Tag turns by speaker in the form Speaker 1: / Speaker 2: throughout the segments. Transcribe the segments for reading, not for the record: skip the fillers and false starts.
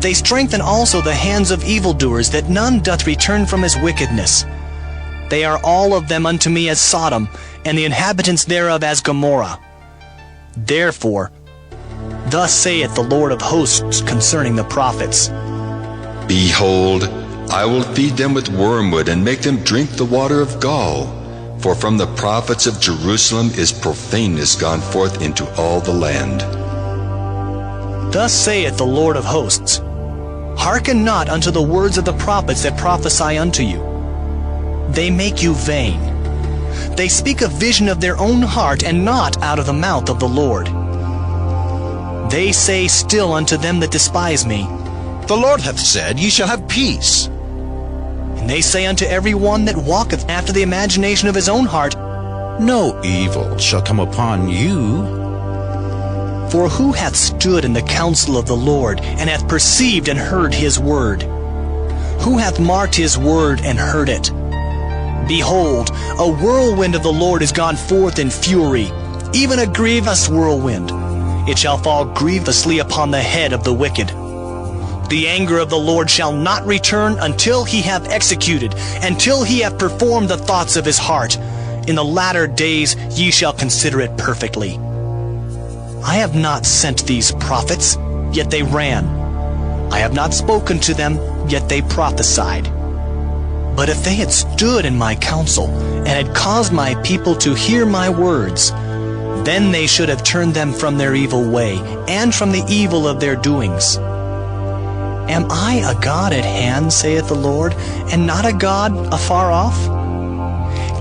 Speaker 1: They strengthen also the hands of evildoers, that none doth return from his wickedness. They are all of them unto me as Sodom, and the inhabitants thereof as Gomorrah. Therefore, thus saith the Lord of hosts concerning the prophets,
Speaker 2: Behold, I will feed them with wormwood, and make them drink the water of gall. For from the prophets of Jerusalem is profaneness gone forth into all the land.
Speaker 1: Thus saith the Lord of hosts, Hearken not unto the words of the prophets that prophesy unto you. They make you vain. They speak a vision of their own heart, and not out of the mouth of the Lord. They say still unto them that despise me,
Speaker 3: The Lord hath said, Ye shall have peace.
Speaker 1: And they say unto every one that walketh after the imagination of his own heart,
Speaker 3: No evil shall come upon you.
Speaker 1: For who hath stood in the counsel of the Lord, and hath perceived and heard his word? Who hath marked his word and heard it? Behold, a whirlwind of the Lord is gone forth in fury, even a grievous whirlwind. It shall fall grievously upon the head of the wicked. The anger of the Lord shall not return until he have executed, until he have performed the thoughts of his heart. In the latter days ye shall consider it perfectly. I have not sent these prophets, yet they ran. I have not spoken to them, yet they prophesied. But if they had stood in my counsel, and had caused my people to hear my words, then they should have turned them from their evil way, and from the evil of their doings. Am I a God at hand, saith the Lord, and not a God afar off?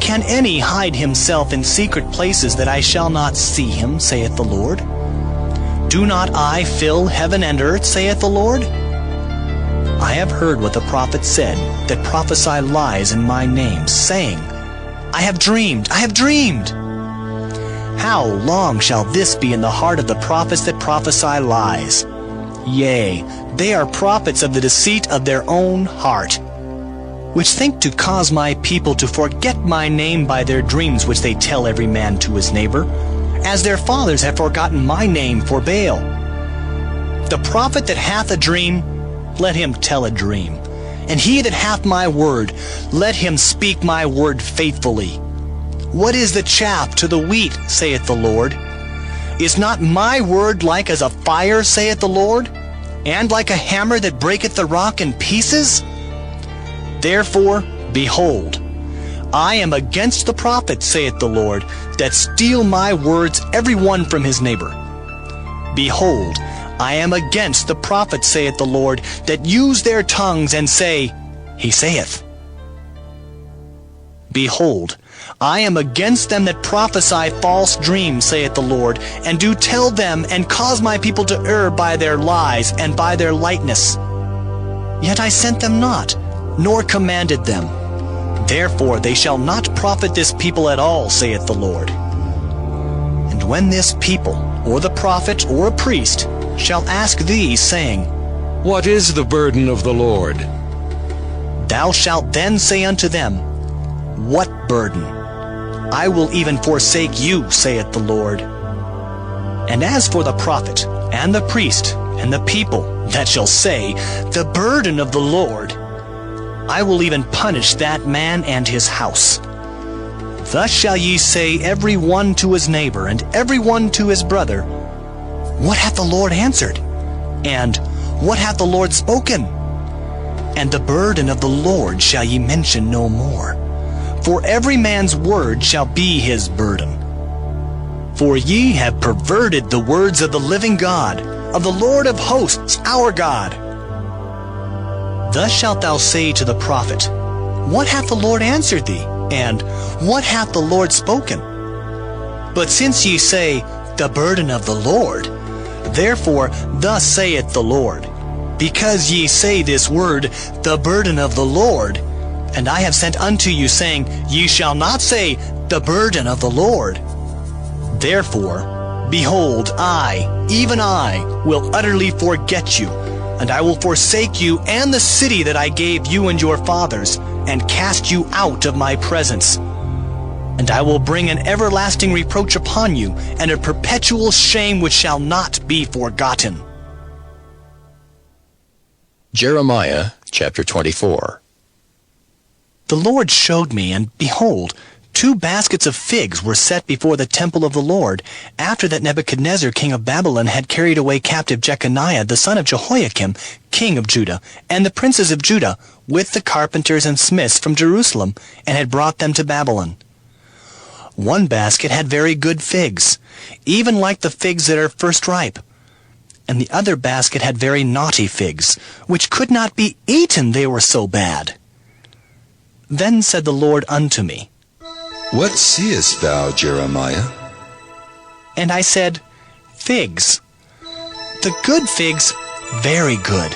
Speaker 1: Can any hide himself in secret places that I shall not see him, saith the Lord? Do not I fill heaven and earth, saith the Lord? I have heard what the prophets said, that prophesy lies in my name, saying, I have dreamed, I have dreamed. How long shall this be in the heart of the prophets that prophesy lies? Yea, they are prophets of the deceit of their own heart, which think to cause my people to forget my name by their dreams which they tell every man to his neighbor, as their fathers have forgotten my name for Baal. The prophet that hath a dream, let him tell a dream. And he that hath my word, let him speak my word faithfully. What is the chaff to the wheat, saith the Lord? Is not my word like as a fire, saith the Lord, and like a hammer that breaketh the rock in pieces? Therefore, behold, I am against the prophets, saith the Lord, that steal my words every one from his neighbor. Behold, I am against the prophets, saith the Lord, that use their tongues and say, He saith. Behold, I am against them that prophesy false dreams, saith the Lord, and do tell them, and cause my people to err by their lies and by their lightness. Yet I sent them not, nor commanded them. Therefore they shall not profit this people at all, saith the Lord. And when this people, or the prophet, or a priest, shall ask thee, saying,
Speaker 4: What is the burden of the Lord?
Speaker 1: Thou shalt then say unto them, What burden? I will even forsake you, saith the Lord. And as for the prophet, and the priest, and the people that shall say, The burden of the Lord, I will even punish that man and his house. Thus shall ye say every one to his neighbor, and every one to his brother, What hath the Lord answered? And what hath the Lord spoken? And the burden of the Lord shall ye mention no more. For every man's word shall be his burden. For ye have perverted the words of the living God, of the Lord of hosts, our God. Thus shalt thou say to the prophet, What hath the Lord answered thee? And what hath the Lord spoken? But since ye say, The burden of the Lord, therefore thus saith the Lord, Because ye say this word, The burden of the Lord, and I have sent unto you, saying, Ye shall not say, The burden of the Lord. Therefore, behold, I, even I, will utterly forget you, and I will forsake you and the city that I gave you and your fathers, and cast you out of my presence. And I will bring an everlasting reproach upon you, and a perpetual shame which shall not be forgotten.
Speaker 5: Jeremiah chapter 24.
Speaker 1: The Lord showed me, and behold, 2 baskets of figs were set before the temple of the Lord, after that Nebuchadnezzar king of Babylon had carried away captive Jeconiah the son of Jehoiakim, king of Judah, and the princes of Judah, with the carpenters and smiths from Jerusalem, and had brought them to Babylon. 1 basket had very good figs, even like the figs that are first ripe. And the other basket had very naughty figs, which could not be eaten, they were so bad. Then said the Lord unto me,
Speaker 2: What seest thou, Jeremiah?
Speaker 1: And I said, Figs. The good figs, very good.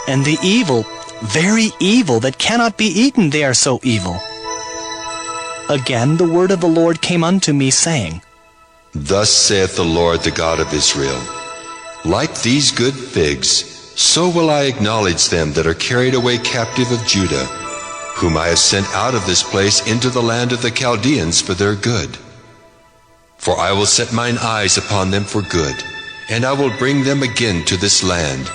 Speaker 1: And the evil, very evil, that cannot be eaten, they are so evil. Again the word of the Lord came unto me, saying,
Speaker 2: Thus saith the Lord, the God of Israel, Like these good figs, so will I acknowledge them that are carried away captive of Judah, whom I have sent out of this place into the land of the Chaldeans for their good. For I will set mine eyes upon them for good, and I will bring them again to this land,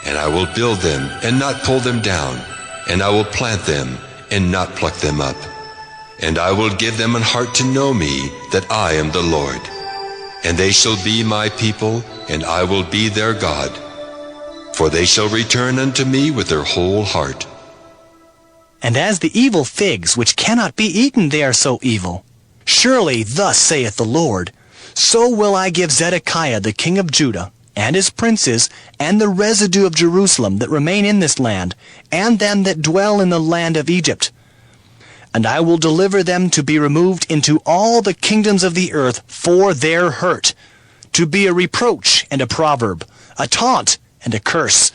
Speaker 2: and I will build them and not pull them down, and I will plant them and not pluck them up. And I will give them an heart to know me, that I am the Lord. And they shall be my people, and I will be their God. For they shall return unto me with their whole heart.
Speaker 1: And as the evil figs, which cannot be eaten, they are so evil. Surely thus saith the Lord, so will I give Zedekiah the king of Judah, and his princes, and the residue of Jerusalem that remain in this land, and them that dwell in the land of Egypt. And I will deliver them to be removed into all the kingdoms of the earth for their hurt, to be a reproach and a proverb, a taunt and a curse,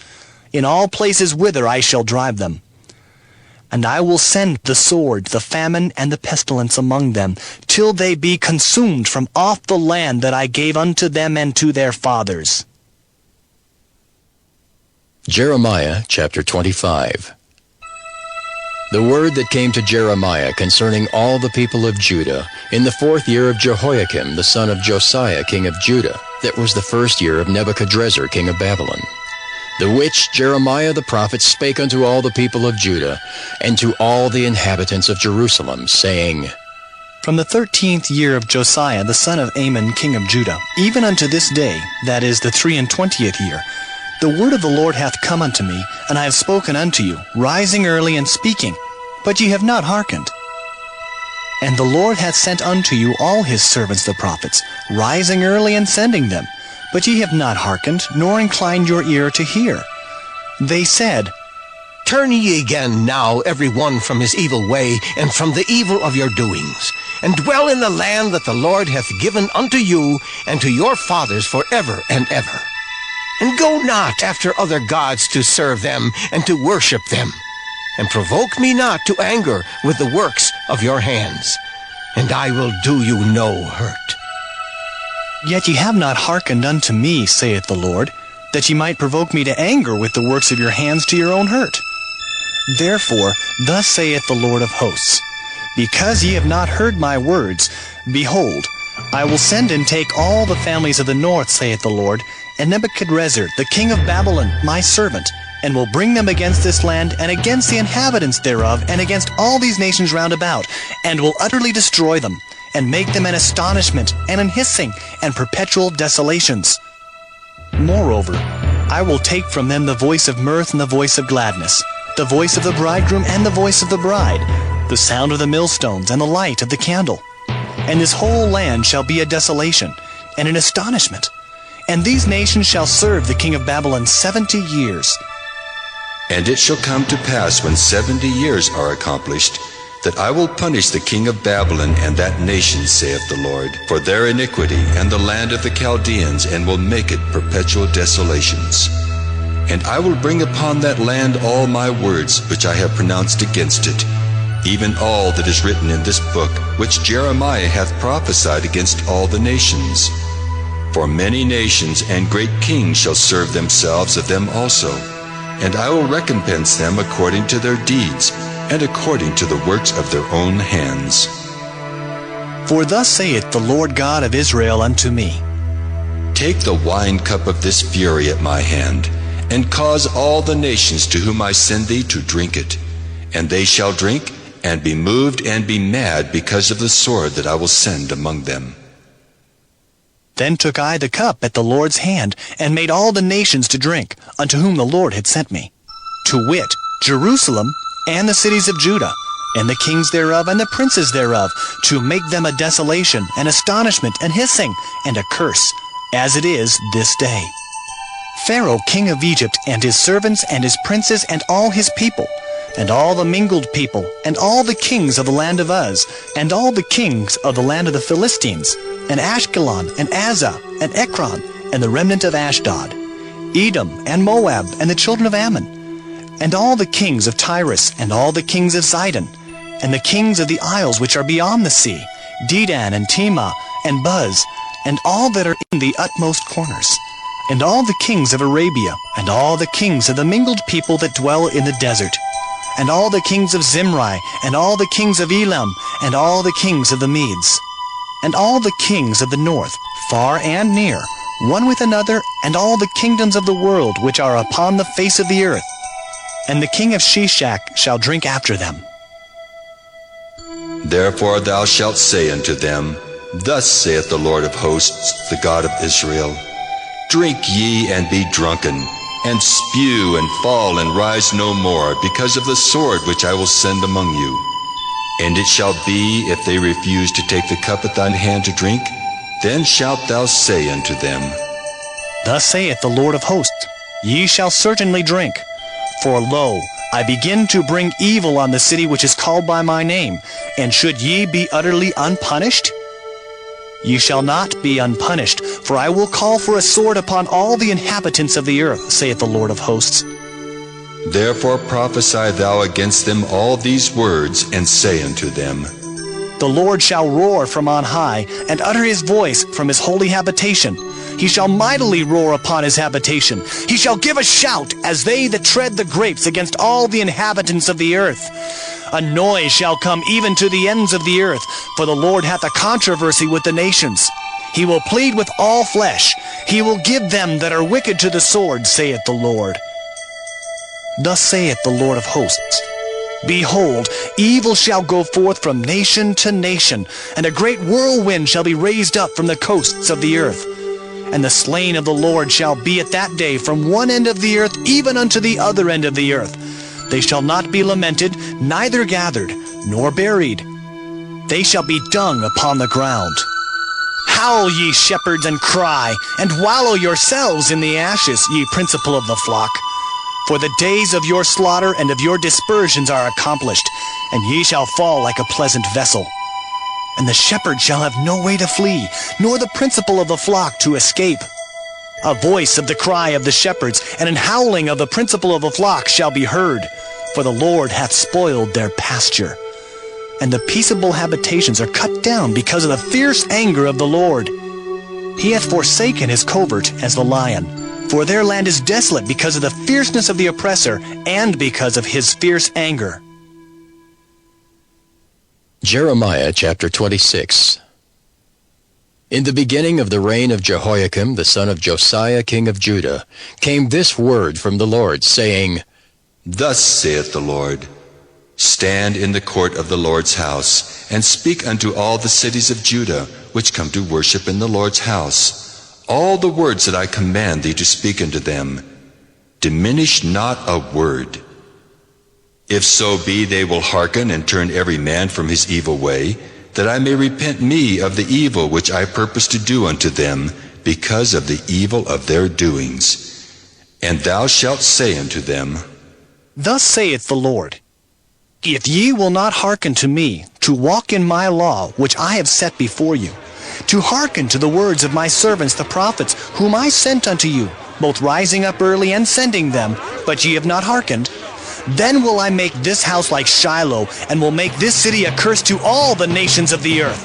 Speaker 1: in all places whither I shall drive them. And I will send the sword, the famine, and the pestilence among them, till they be consumed from off the land that I gave unto them and to their fathers.
Speaker 5: Jeremiah chapter 25. The word that came to Jeremiah concerning all the people of Judah in the 4th year of Jehoiakim the son of Josiah king of Judah, that was the 1st year of Nebuchadrezzar king of Babylon, the which Jeremiah the prophet spake unto all the people of Judah, and to all the inhabitants of Jerusalem, saying,
Speaker 1: From the 13th year of Josiah the son of Amon king of Judah, even unto this day, that is the 23rd year, the word of the Lord hath come unto me, and I have spoken unto you, rising early and speaking, but ye have not hearkened. And the Lord hath sent unto you all his servants the prophets, rising early and sending them, but ye have not hearkened, nor inclined your ear to hear. They said,
Speaker 6: Turn ye again now every one from his evil way, and from the evil of your doings, and dwell in the land that the Lord hath given unto you and to your fathers forever and ever. And go not after other gods to serve them and to worship them, and provoke me not to anger with the works of your hands, and I will do you no hurt.
Speaker 1: Yet ye have not hearkened unto me, saith the Lord, that ye might provoke me to anger with the works of your hands to your own hurt. Therefore, thus saith the Lord of hosts, Because ye have not heard my words, behold, I will send and take all the families of the north, saith the Lord, and Nebuchadrezzar, the king of Babylon, my servant, and will bring them against this land, and against the inhabitants thereof, and against all these nations round about, and will utterly destroy them, and make them an astonishment, and an hissing, and perpetual desolations. Moreover, I will take from them the voice of mirth and the voice of gladness, the voice of the bridegroom and the voice of the bride, the sound of the millstones and the light of the candle. And this whole land shall be a desolation, and an astonishment. And these nations shall serve the king of Babylon 70 years.
Speaker 2: And it shall come to pass when 70 years are accomplished, that I will punish the king of Babylon and that nation, saith the Lord, for their iniquity and the land of the Chaldeans, and will make it perpetual desolations. And I will bring upon that land all my words which I have pronounced against it, even all that is written in this book, which Jeremiah hath prophesied against all the nations. For many nations and great kings shall serve themselves of them also, and I will recompense them according to their deeds, and according to the works of their own hands.
Speaker 1: For thus saith the Lord God of Israel unto me,
Speaker 2: Take the wine cup of this fury at my hand, and cause all the nations to whom I send thee to drink it. And they shall drink, and be moved, and be mad because of the sword that I will send among them.
Speaker 1: Then took I the cup at the Lord's hand, and made all the nations to drink, unto whom the Lord had sent me, to wit, Jerusalem, and the cities of Judah, and the kings thereof, and the princes thereof, to make them a desolation, and astonishment, and hissing, and a curse, as it is this day. Pharaoh king of Egypt, and his servants, and his princes, and all his people, and all the mingled people, and all the kings of the land of Uz, and all the kings of the land of the Philistines, and Ashkelon, and Azah, and Ekron, and the remnant of Ashdod, Edom, and Moab, and the children of Ammon, and all the kings of Tyrus, and all the kings of Zidon, and the kings of the isles which are beyond the sea, Dedan, and Tema, and Buz, and all that are in the utmost corners, and all the kings of Arabia, and all the kings of the mingled people that dwell in the desert, and all the kings of Zimri, and all the kings of Elam, and all the kings of the Medes, and all the kings of the north, far and near, one with another, and all the kingdoms of the world which are upon the face of the earth. And the king of Sheshach shall drink after them.
Speaker 2: Therefore thou shalt say unto them, Thus saith the Lord of hosts, the God of Israel, Drink ye and be drunken, and spew and fall and rise no more, because of the sword which I will send among you. And it shall be, if they refuse to take the cup at thine hand to drink, then shalt thou say unto them,
Speaker 1: Thus saith the Lord of hosts, Ye shall certainly drink. For lo, I begin to bring evil on the city which is called by my name, and should ye be utterly unpunished? Ye shall not be unpunished, for I will call for a sword upon all the inhabitants of the earth, saith the Lord of hosts.
Speaker 2: Therefore prophesy thou against them all these words, and say unto them,
Speaker 1: The Lord shall roar from on high, and utter his voice from his holy habitation. He shall mightily roar upon his habitation. He shall give a shout, as they that tread the grapes against all the inhabitants of the earth. A noise shall come even to the ends of the earth, for the Lord hath a controversy with the nations. He will plead with all flesh. He will give them that are wicked to the sword, saith the Lord. Thus saith the Lord of hosts, Behold, evil shall go forth from nation to nation, and a great whirlwind shall be raised up from the coasts of the earth. And the slain of the Lord shall be at that day from one end of the earth even unto the other end of the earth. They shall not be lamented, neither gathered, nor buried. They shall be dung upon the ground. Howl, ye shepherds, and cry, and wallow yourselves in the ashes, ye principal of the flock. For the days of your slaughter and of your dispersions are accomplished, and ye shall fall like a pleasant vessel. And the shepherd shall have no way to flee, nor the principal of the flock to escape. A voice of the cry of the shepherds, and an howling of the principal of the flock shall be heard, for the Lord hath spoiled their pasture. And the peaceable habitations are cut down because of the fierce anger of the Lord. He hath forsaken his covert as the lion, for their land is desolate because of the fierceness of the oppressor, and because of his fierce anger.
Speaker 5: Jeremiah chapter 26. In the beginning of the reign of Jehoiakim, the son of Josiah, king of Judah, came this word from the Lord, saying,
Speaker 2: Thus saith the Lord, Stand in the court of the Lord's house, and speak unto all the cities of Judah, which come to worship in the Lord's house, all the words that I command thee to speak unto them. Diminish not a word. If so be they will hearken and turn every man from his evil way, that I may repent me of the evil which I purpose to do unto them, because of the evil of their doings. And thou shalt say unto them,
Speaker 1: Thus saith the Lord, If ye will not hearken to me, to walk in my law which I have set before you, to hearken to the words of my servants the prophets, whom I sent unto you, both rising up early and sending them, but ye have not hearkened, then will I make this house like Shiloh, and will make this city a curse to all the nations of the earth.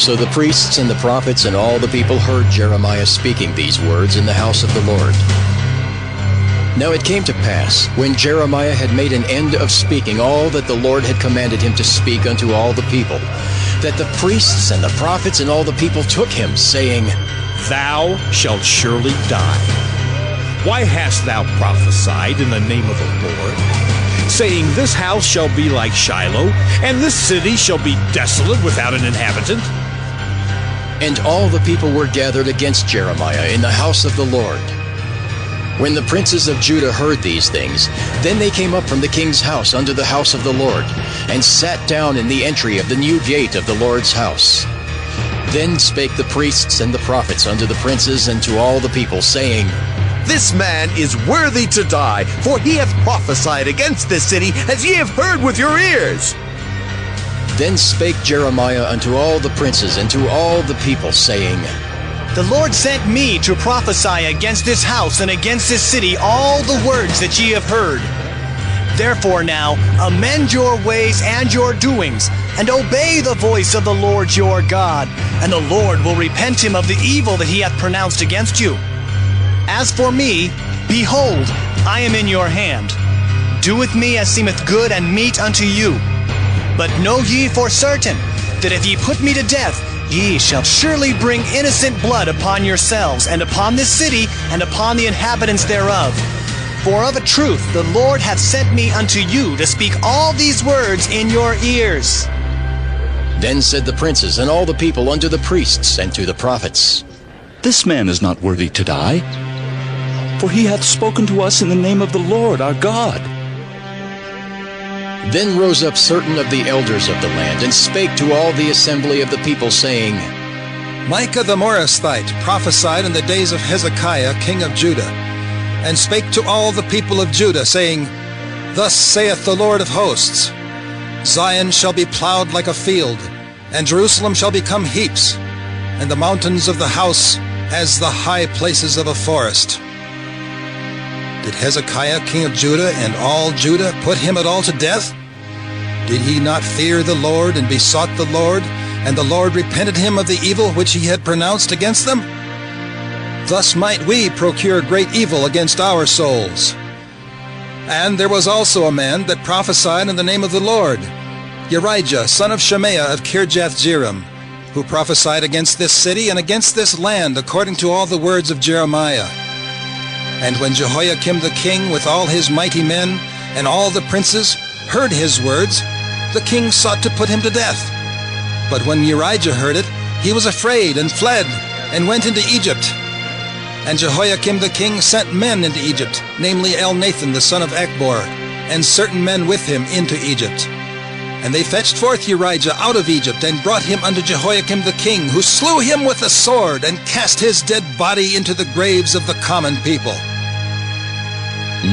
Speaker 5: So the priests and the prophets and all the people heard Jeremiah speaking these words in the house of the Lord. Now it came to pass, when Jeremiah had made an end of speaking all that the Lord had commanded him to speak unto all the people, that the priests and the prophets and all the people took him, saying,
Speaker 3: Thou shalt surely die.
Speaker 4: Why hast thou prophesied in the name of the Lord, saying, This house shall be like Shiloh, and this city shall be desolate without an inhabitant?
Speaker 5: And all the people were gathered against Jeremiah in the house of the Lord. When the princes of Judah heard these things, then they came up from the king's house unto the house of the Lord, and sat down in the entry of the new gate of the Lord's house. Then spake the priests and the prophets unto the princes and to all the people, saying,
Speaker 7: This man is worthy to die, for he hath prophesied against this city, as ye have heard with your ears.
Speaker 5: Then spake Jeremiah unto all the princes and to all the people, saying,
Speaker 1: The Lord sent me to prophesy against this house and against this city all the words that ye have heard. Therefore now, amend your ways and your doings, and obey the voice of the Lord your God, and the Lord will repent him of the evil that he hath pronounced against you. As for me, behold, I am in your hand. Do with me as seemeth good and meet unto you. But know ye for certain, that if ye put me to death, ye shall surely bring innocent blood upon yourselves, and upon this city, and upon the inhabitants thereof. For of a truth the Lord hath sent me unto you to speak all these words in your ears.
Speaker 5: Then said the princes and all the people unto the priests and to the prophets,
Speaker 8: This man is not worthy to die, for he hath spoken to us in the name of the Lord our God.
Speaker 5: Then rose up certain of the elders of the land, and spake to all the assembly of the people, saying,
Speaker 9: Micah the Morasthite prophesied in the days of Hezekiah king of Judah, and spake to all the people of Judah, saying, Thus saith the Lord of hosts, Zion shall be plowed like a field, and Jerusalem shall become heaps, and the mountains of the house as the high places of a forest. Did Hezekiah king of Judah and all Judah put him at all to death? Did he not fear the Lord and besought the Lord, and the Lord repented him of the evil which he had pronounced against them? Thus might we procure great evil against our souls. And there was also a man that prophesied in the name of the Lord, Urijah, son of Shemaiah of Kirjath-jearim, who prophesied against this city and against this land according to all the words of Jeremiah. And when Jehoiakim the king with all his mighty men and all the princes heard his words, the king sought to put him to death. But when Urijah heard it, he was afraid and fled and went into Egypt. And Jehoiakim the king sent men into Egypt, namely Elnathan the son of Achbor, and certain men with him into Egypt. And they fetched forth Urijah out of Egypt, and brought him unto Jehoiakim the king, who slew him with the sword, and cast his dead body into the graves of the common people.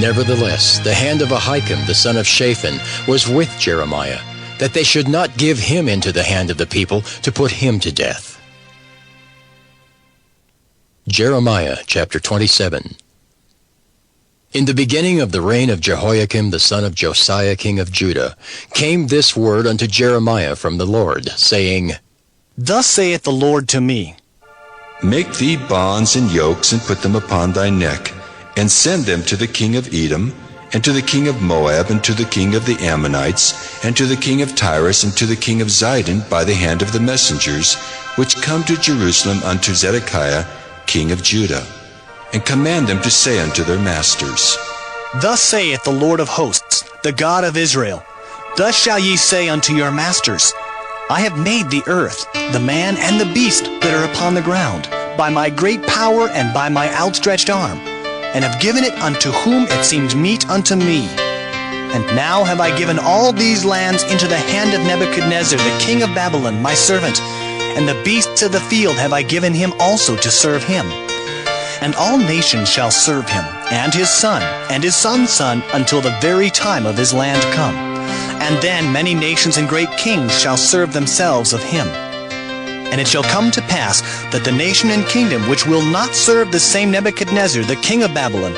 Speaker 5: Nevertheless, the hand of Ahikam the son of Shaphan was with Jeremiah, that they should not give him into the hand of the people to put him to death. Jeremiah chapter 27. In the beginning of the reign of Jehoiakim the son of Josiah king of Judah, came this word unto Jeremiah from the Lord, saying,
Speaker 1: Thus saith the Lord to me,
Speaker 2: Make thee bonds and yokes, and put them upon thy neck, and send them to the king of Edom, and to the king of Moab, and to the king of the Ammonites, and to the king of Tyrus, and to the king of Zidon, by the hand of the messengers, which come to Jerusalem unto Zedekiah king of Judah, and command them to say unto their masters,
Speaker 1: Thus saith the Lord of hosts, the God of Israel, Thus shall ye say unto your masters, I have made the earth, the man and the beast that are upon the ground, by my great power and by my outstretched arm, and have given it unto whom it seemed meet unto me. And now have I given all these lands into the hand of Nebuchadnezzar, the king of Babylon, my servant, and the beasts of the field have I given him also to serve him. And all nations shall serve him, and his son's son, until the very time of his land come. And then many nations and great kings shall serve themselves of him. And it shall come to pass that the nation and kingdom which will not serve the same Nebuchadnezzar, the king of Babylon,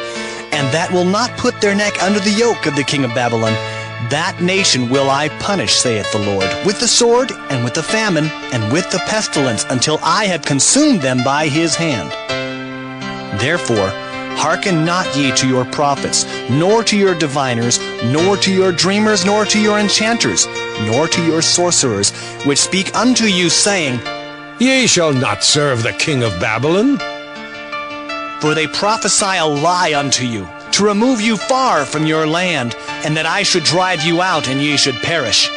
Speaker 1: and that will not put their neck under the yoke of the king of Babylon, that nation will I punish, saith the Lord, with the sword, and with the famine, and with the pestilence, until I have consumed them by his hand. Therefore, hearken not ye to your prophets, nor to your diviners, nor to your dreamers, nor to your enchanters, nor to your sorcerers, which speak unto you, saying,
Speaker 4: Ye shall not serve the king of Babylon.
Speaker 1: For they prophesy a lie unto you, to remove you far from your land, and that I should drive you out, and ye should perish.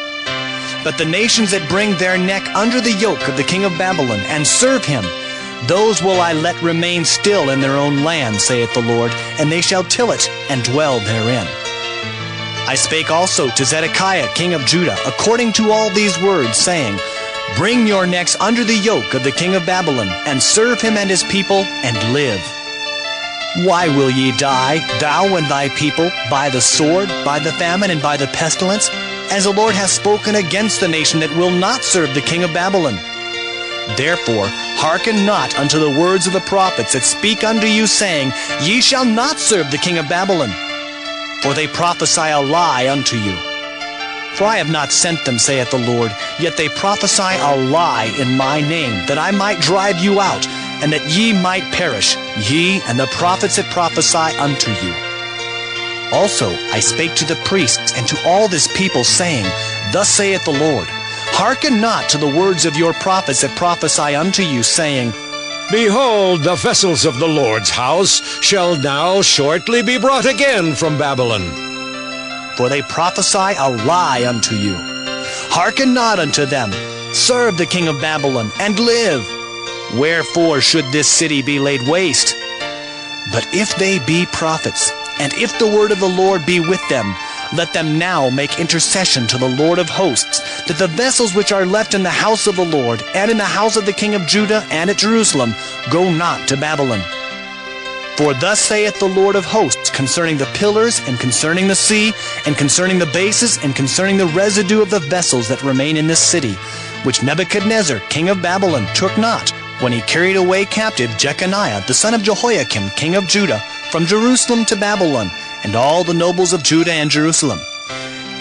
Speaker 1: But the nations that bring their neck under the yoke of the king of Babylon, and serve him, those will I let remain still in their own land, saith the Lord, and they shall till it, and dwell therein. I spake also to Zedekiah king of Judah, according to all these words, saying, Bring your necks under the yoke of the king of Babylon, and serve him and his people, and live. Why will ye die, thou and thy people, by the sword, by the famine, and by the pestilence, as the Lord hath spoken against the nation that will not serve the king of Babylon? Therefore hearken not unto the words of the prophets that speak unto you, saying, Ye shall not serve the king of Babylon. For they prophesy a lie unto you. For I have not sent them, saith the Lord, yet they prophesy a lie in my name, that I might drive you out, and that ye might perish, ye and the prophets that prophesy unto you. Also I spake to the priests and to all this people, saying, Thus saith the Lord, Hearken not to the words of your prophets that prophesy unto you, saying,
Speaker 4: Behold, the vessels of the Lord's house shall now shortly be brought again from Babylon.
Speaker 1: For they prophesy a lie unto you. Hearken not unto them. Serve the king of Babylon, and live. Wherefore should this city be laid waste? But if they be prophets, and if the word of the Lord be with them, let them now make intercession to the Lord of hosts, that the vessels which are left in the house of the Lord, and in the house of the king of Judah, and at Jerusalem, go not to Babylon. For thus saith the Lord of hosts concerning the pillars, and concerning the sea, and concerning the bases, and concerning the residue of the vessels that remain in this city, which Nebuchadnezzar king of Babylon took not, when he carried away captive Jeconiah the son of Jehoiakim king of Judah from Jerusalem to Babylon, and all the nobles of Judah and Jerusalem.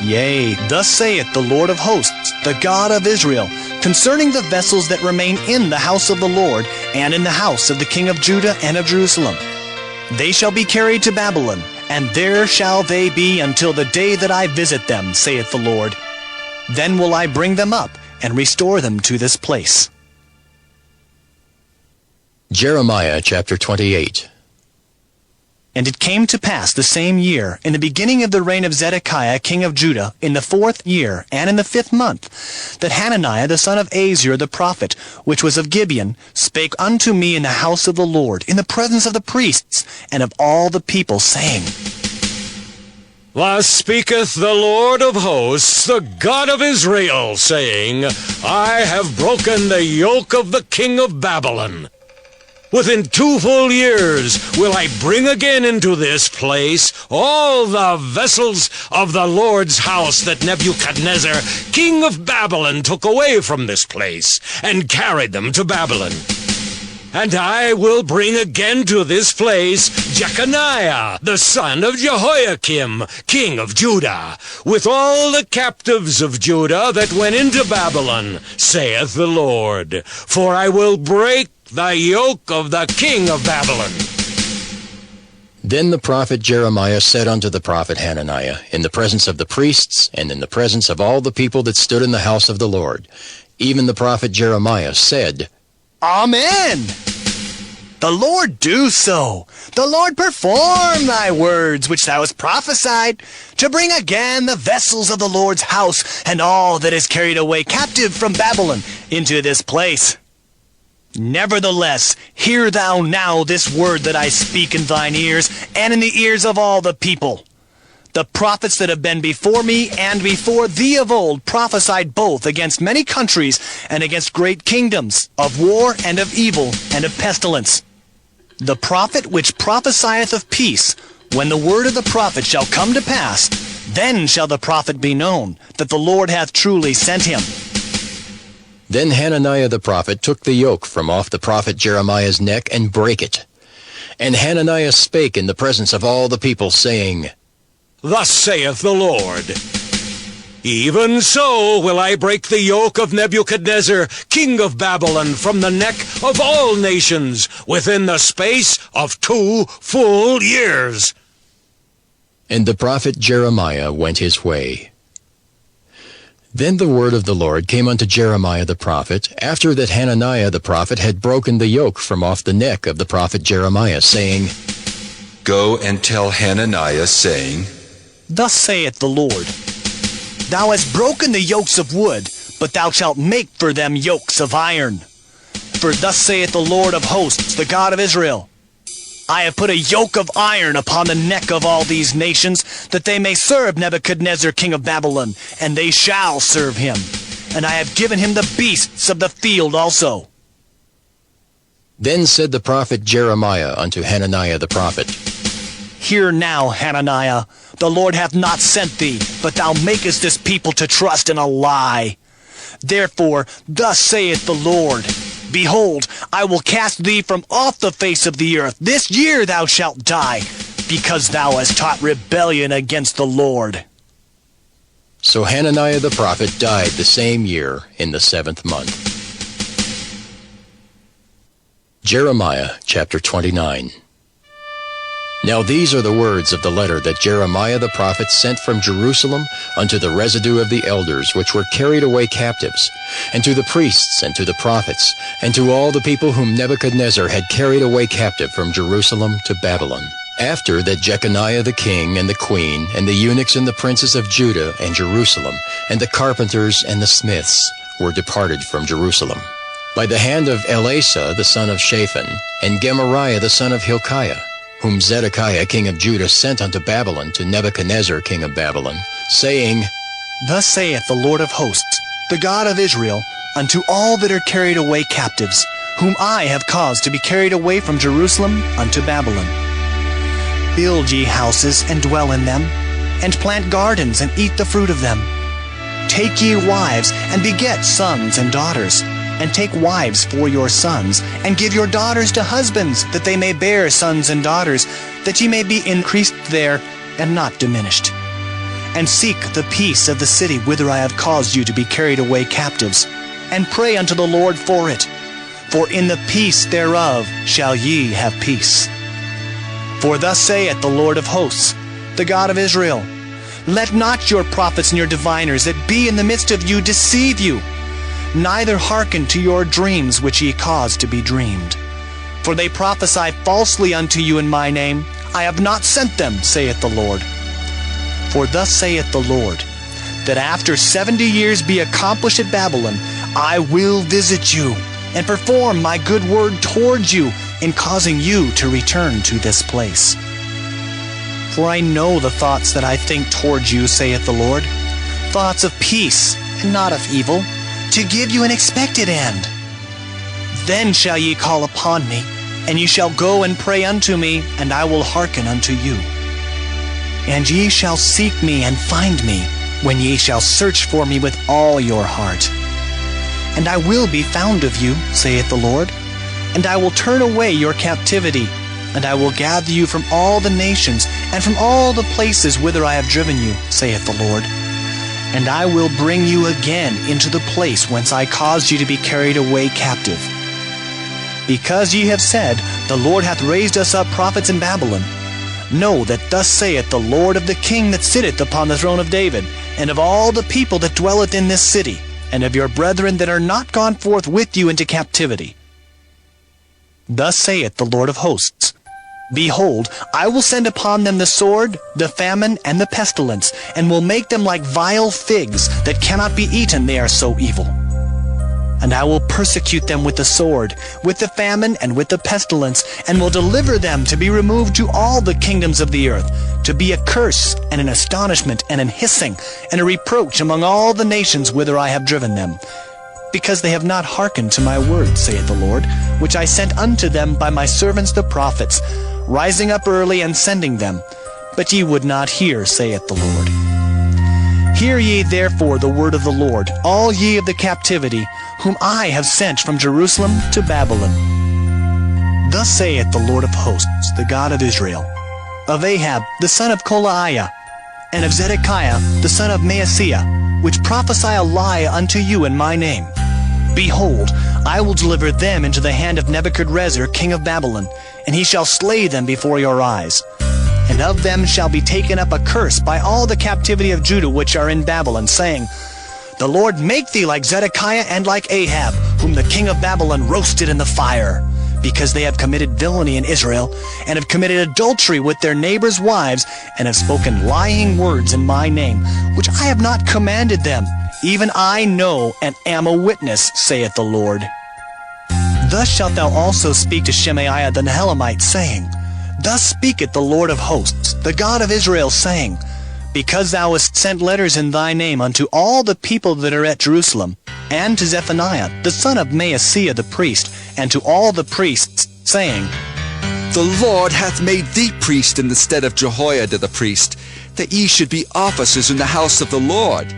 Speaker 1: Yea, thus saith the Lord of hosts, the God of Israel, concerning the vessels that remain in the house of the Lord, and in the house of the king of Judah and of Jerusalem. They shall be carried to Babylon, and there shall they be until the day that I visit them, saith the Lord. Then will I bring them up, and restore them to this place.
Speaker 5: Jeremiah chapter 28.
Speaker 1: And it came to pass the same year, in the beginning of the reign of Zedekiah king of Judah, in the 4th year, and in the 5th month, that Hananiah the son of Azur the prophet, which was of Gibeon, spake unto me in the house of the Lord, in the presence of the priests, and of all the people, saying,
Speaker 4: Thus speaketh the Lord of hosts, the God of Israel, saying, I have broken the yoke of the king of Babylon. Within 2 full years will I bring again into this place all the vessels of the Lord's house that Nebuchadnezzar, king of Babylon, took away from this place, and carried them to Babylon. And I will bring again to this place Jeconiah, the son of Jehoiakim, king of Judah, with all the captives of Judah that went into Babylon, saith the Lord. For I will break the yoke of the king of Babylon.
Speaker 5: Then the prophet Jeremiah said unto the prophet Hananiah, in the presence of the priests, and in the presence of all the people that stood in the house of the Lord, even the prophet Jeremiah said,
Speaker 1: Amen. The Lord do so. The Lord perform thy words which thou hast prophesied, to bring again the vessels of the Lord's house, and all that is carried away captive from Babylon into this place. Nevertheless, hear thou now this word that I speak in thine ears, and in the ears of all the people. The prophets that have been before me and before thee of old prophesied both against many countries and against great kingdoms, of war and of evil and of pestilence. The prophet which prophesieth of peace, when the word of the prophet shall come to pass, then shall the prophet be known, that the Lord hath truly sent him.
Speaker 5: Then Hananiah the prophet took the yoke from off the prophet Jeremiah's neck, and brake it. And Hananiah spake in the presence of all the people, saying,
Speaker 4: Thus saith the Lord, Even so will I break the yoke of Nebuchadnezzar, king of Babylon, from the neck of all nations, within the space of 2 full years.
Speaker 5: And the prophet Jeremiah went his way. Then the word of the Lord came unto Jeremiah the prophet, after that Hananiah the prophet had broken the yoke from off the neck of the prophet Jeremiah, saying,
Speaker 2: Go and tell Hananiah, saying,
Speaker 1: Thus saith the Lord, Thou hast broken the yokes of wood, but thou shalt make for them yokes of iron. For thus saith the Lord of hosts, the God of Israel, I have put a yoke of iron upon the neck of all these nations, that they may serve Nebuchadnezzar king of Babylon, and they shall serve him. And I have given him the beasts of the field also.
Speaker 5: Then said the prophet Jeremiah unto Hananiah the prophet,
Speaker 1: Hear now, Hananiah, the Lord hath not sent thee, but thou makest this people to trust in a lie. Therefore, thus saith the Lord, Behold, I will cast thee from off the face of the earth. This year thou shalt die, because thou hast taught rebellion against the Lord.
Speaker 5: So Hananiah the prophet died the same year in the 7th month. Jeremiah chapter 29. Now these are the words of the letter that Jeremiah the prophet sent from Jerusalem unto the residue of the elders which were carried away captives, and to the priests, and to the prophets, and to all the people whom Nebuchadnezzar had carried away captive from Jerusalem to Babylon. After that Jeconiah the king, and the queen, and the eunuchs and the princes of Judah and Jerusalem, and the carpenters and the smiths were departed from Jerusalem, by the hand of Elasah the son of Shaphan, and Gemariah the son of Hilkiah, whom Zedekiah king of Judah sent unto Babylon to Nebuchadnezzar king of Babylon, saying,
Speaker 1: Thus saith the Lord of hosts, the God of Israel, unto all that are carried away captives, whom I have caused to be carried away from Jerusalem unto Babylon. Build ye houses, and dwell in them, and plant gardens, and eat the fruit of them. Take ye wives, and beget sons and daughters, and take wives for your sons, and give your daughters to husbands, that they may bear sons and daughters, that ye may be increased there, and not diminished. And seek the peace of the city whither I have caused you to be carried away captives, and pray unto the Lord for it. For in the peace thereof shall ye have peace. For thus saith the Lord of hosts, the God of Israel, Let not your prophets and your diviners that be in the midst of you deceive you, neither hearken to your dreams which ye cause to be dreamed. For they prophesy falsely unto you in my name. I have not sent them, saith the Lord. For thus saith the Lord, that after 70 years be accomplished at Babylon, I will visit you, and perform my good word towards you, in causing you to return to this place. For I know the thoughts that I think towards you, saith the Lord, thoughts of peace, and not of evil, to give you an expected end. Then shall ye call upon me, and ye shall go and pray unto me, and I will hearken unto you. And ye shall seek me and find me, when ye shall search for me with all your heart. And I will be found of you, saith the Lord, and I will turn away your captivity, and I will gather you from all the nations, and from all the places whither I have driven you, saith the Lord. And I will bring you again into the place whence I caused you to be carried away captive. Because ye have said, The Lord hath raised us up prophets in Babylon, know that thus saith the Lord of the king that sitteth upon the throne of David, and of all the people that dwelleth in this city, and of your brethren that are not gone forth with you into captivity. Thus saith the Lord of hosts, Behold, I will send upon them the sword, the famine, and the pestilence, and will make them like vile figs that cannot be eaten, they are so evil. And I will persecute them with the sword, with the famine, and with the pestilence, and will deliver them to be removed to all the kingdoms of the earth, to be a curse, and an astonishment, and an hissing, and a reproach among all the nations whither I have driven them, because they have not hearkened to my word, saith the Lord, which I sent unto them by my servants the prophets, rising up early and sending them. But ye would not hear, saith the Lord. Hear ye therefore the word of the Lord, all ye of the captivity, whom I have sent from Jerusalem to Babylon. Thus saith the Lord of hosts, the God of Israel, of Ahab the son of Kolaiah, and of Zedekiah the son of Maaseiah, which prophesy a lie unto you in my name. Behold, I will deliver them into the hand of Nebuchadnezzar king of Babylon, and he shall slay them before your eyes. And of them shall be taken up a curse by all the captivity of Judah which are in Babylon, saying, The Lord make thee like Zedekiah and like Ahab, whom the king of Babylon roasted in the fire, because they have committed villainy in Israel, and have committed adultery with their neighbors' wives, and have spoken lying words in my name, which I have not commanded them. Even I know and am a witness, saith the Lord. Thus shalt thou also speak to Shemaiah the Nehelamite, saying, Thus speaketh the Lord of hosts, the God of Israel, saying, Because thou hast sent letters in thy name unto all the people that are at Jerusalem, and to Zephaniah the son of Maaseiah the priest, and to all the priests, saying,
Speaker 10: The Lord hath made thee priest in the stead of Jehoiada the priest, that ye should be officers in the house of the Lord.